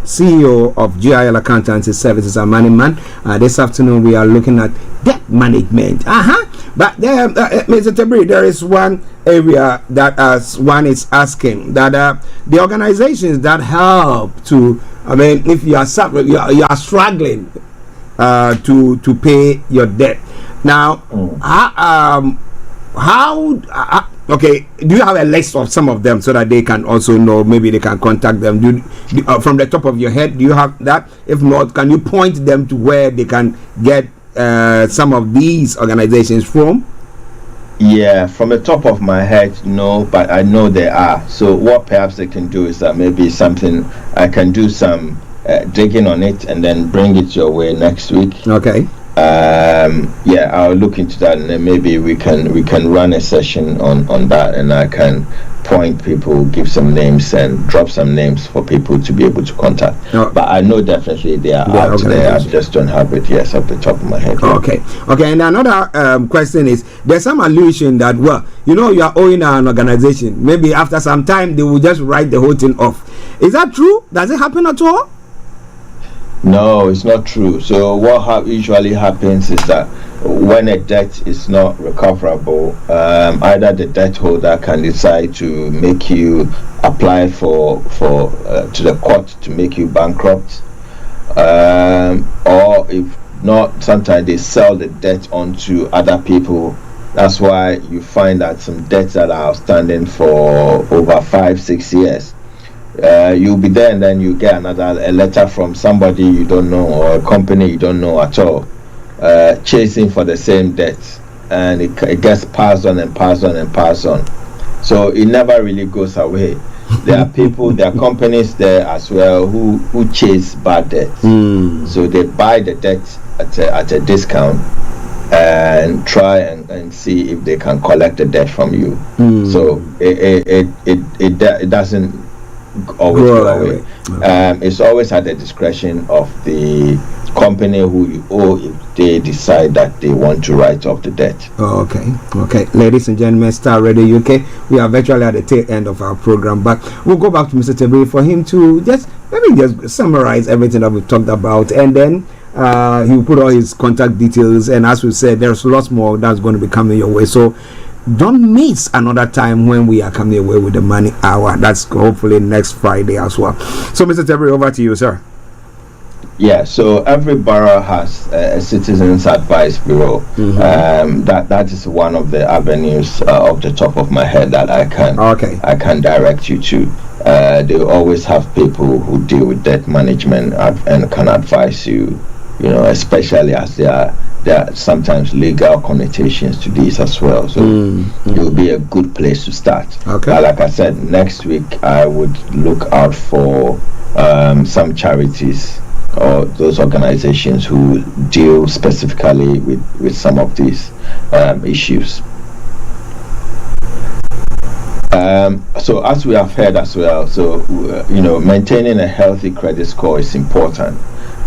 CEO of GIL Accountancy Services and Money Man. This afternoon we are looking at debt management. But there, Mr. Tabiri, there is one area that one is asking that the organizations that help to, if you are struggling to pay your debt. Now, okay, do you have a list of some of them so that they can also know, maybe they can contact them? From the top of your head, do you have that? If not, can you point them to where they can get some of these organizations from? Yeah, from the top of my head, no, but I know there are. So what perhaps they can do is that maybe something, I can do some digging on it and then bring it your way next week. Okay. Yeah, I'll look into that, and then maybe we can run a session on that, and I can point people, give some names, and drop some names for people to be able to contact. But I know definitely they are out there. I just don't have it off the top of my head. Okay. And another question is, there's some allusion that, well, you are owing an organization. Maybe after some time they will just write the whole thing off. Is that true? Does it happen at all? No, it's not true. So what usually happens is that when a debt is not recoverable, either the debt holder can decide to make you apply to the court to make you bankrupt, or if not, sometimes they sell the debt onto other people. That's why you find that some debts that are outstanding for over 5-6 years, you'll be there and then you get a letter from somebody you don't know, or a company you don't know at all, chasing for the same debt, and it gets passed on and passed on and passed on. So it never really goes away. There are people, there are companies there as well who chase bad debt. So they buy the debt at a discount and try and see if they can collect the debt from you. So it doesn't always go away. It's always at the discretion of the company who you owe if they decide that they want to write off the debt. Okay. Ladies and gentlemen, Starr Radio UK, we are virtually at the tail end of our program, but we'll go back to Mr. Tabiri for him to just summarize everything that we've talked about, and then he'll put all his contact details, and as we said, there's lots more that's going to be coming your way. So don't miss another time when we are coming away with the Money Hour. That's hopefully next Friday as well. So, Mr. Tabiri, over to you, sir. Yeah, so every borough has a citizens advice bureau. That is one of the avenues off the top of my head that I can direct you to. They always have people who deal with debt management and can advise you, especially as there are sometimes legal connotations to this as well. So it will be a good place to start. But like I said, next week I would look out for some charities or those organizations who deal specifically with some of these issues. So as we have heard as well, so maintaining a healthy credit score is important,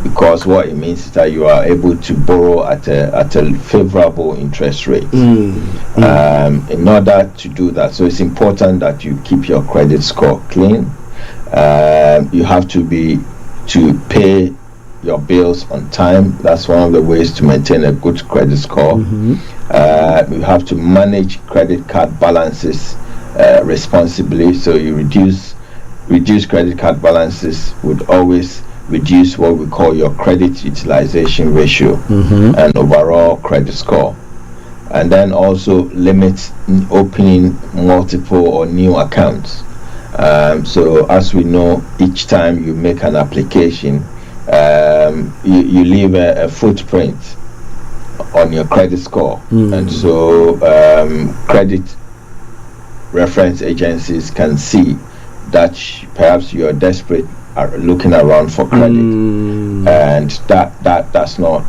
because what it means is that you are able to borrow at a favorable interest rate. In order to do that, so it's important that you keep your credit score clean. You have to pay your bills on time. That's one of the ways to maintain a good credit score. You have to manage credit card balances responsibly. So you reduce credit card balances would always reduce what we call your credit utilization ratio and overall credit score. And then also limit opening multiple or new accounts. So as we know, each time you make an application, you leave a footprint on your credit score. And so credit reference agencies can see that perhaps you're desperate, are looking around for credit, and that does not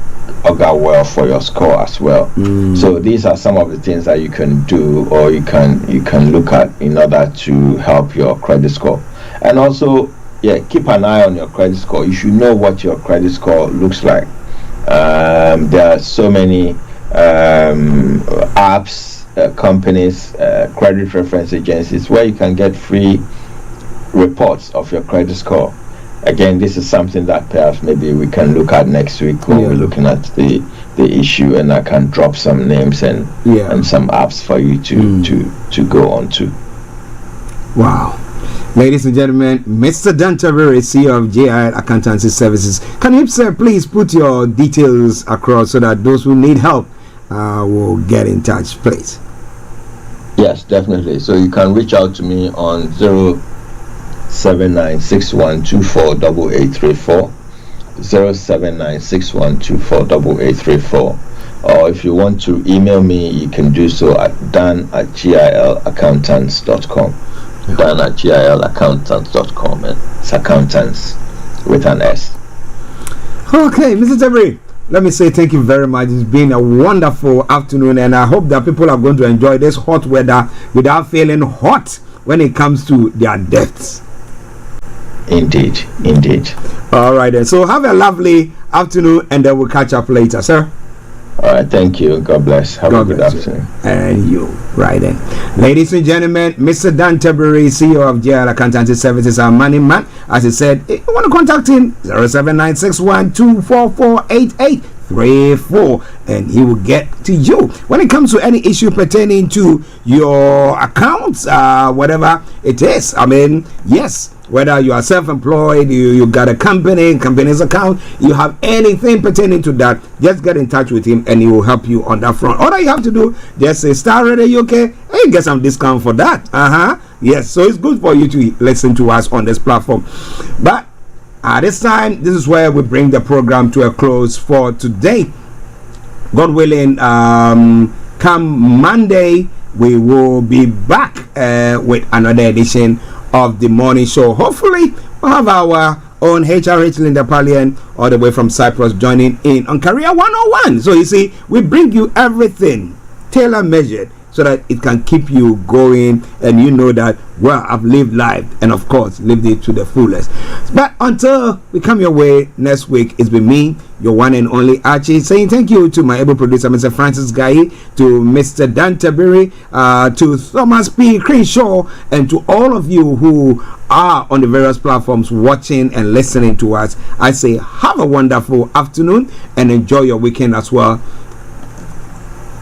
augur well for your score as well. So these are some of the things that you can do, or you can look at in order to help your credit score. And also, keep an eye on your credit score. You should know what your credit score looks like. There are so many apps, companies, credit reference agencies where you can get free reports of your credit score. Again, this is something that perhaps maybe we can look at next week when we're looking at the issue, and I can drop some names and some apps for you to go on to. Wow. Ladies and gentlemen, Mr. Dan Tabiri, CEO of JI Accountancy Services. Can you, sir, please put your details across so that those who need help will get in touch, please? Yes, definitely. So you can reach out to me on 07961248834, 07961248834, or if you want to email me, you can do so at dan@gilaccountants.com. dan@gilaccountants.com, and it's accountants with an S. Okay, Mr. Tabiri, let me say thank you very much. It's been a wonderful afternoon, and I hope that people are going to enjoy this hot weather without feeling hot when it comes to their debts. Indeed. All right, then. So have a lovely afternoon, and then we'll catch up later, sir. All right, thank you. God bless. Have a good afternoon. And you, right then. Ladies and gentlemen, Mr. Dan Tabiri, CEO of JL Accountancy Services, our money man. As he said, if you want to contact him, 07961244834, and he will get to you. When it comes to any issue pertaining to your accounts, whatever it is, I mean, yes, whether you are self-employed, you got a company's account, you have anything pertaining to that, just get in touch with him and he will help you on that front. All you have to do, just say Starr Radio UK, and you get some discount for that. Yes, so it's good for you to listen to us on this platform. But at this time, this is where we bring the program to a close for today. God willing, come Monday, we will be back with another edition of the morning show. Hopefully we'll have our own HRH Linda Palian all the way from Cyprus joining in on Career 101. So you see, we bring you everything tailor measured so that it can keep you going, and you know that, well, I've lived life, and of course lived it to the fullest. But until we come your way next week, it's been me, your one and only Archie, saying thank you to my able producer Mr. Francis Guy, to Mr. Dan Tabiri, to Thomas P. Crenshaw, and to all of you who are on the various platforms watching and listening to us. I say have a wonderful afternoon and enjoy your weekend as well.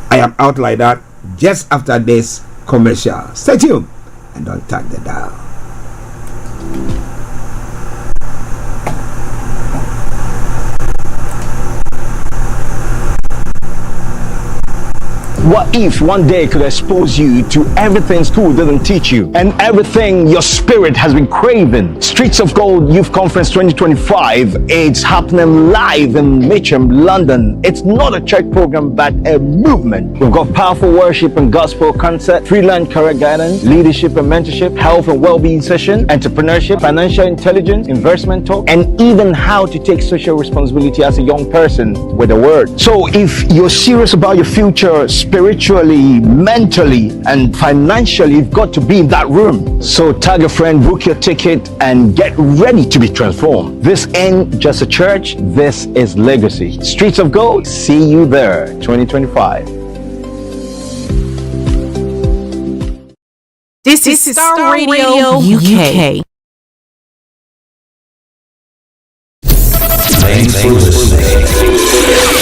I am out like that just after this commercial. Stay tuned and don't tag the dial. What if one day could expose you to everything school didn't teach you and everything your spirit has been craving? Streets of Gold Youth Conference 2025, it's happening live in Mitcham, London. It's not a church program but a movement. We've got powerful worship and gospel concert, freelance career guidance, leadership and mentorship, health and well-being session, entrepreneurship, financial intelligence, investment talk, and even how to take social responsibility as a young person with the word. So if you're serious about your future, spiritually, mentally, and financially, you've got to be in that room. So tag a friend, book your ticket, and get ready to be transformed. This ain't just a church, this is legacy. Streets of Gold, see you there, 2025. This is Starr Radio UK. Thanks for listening.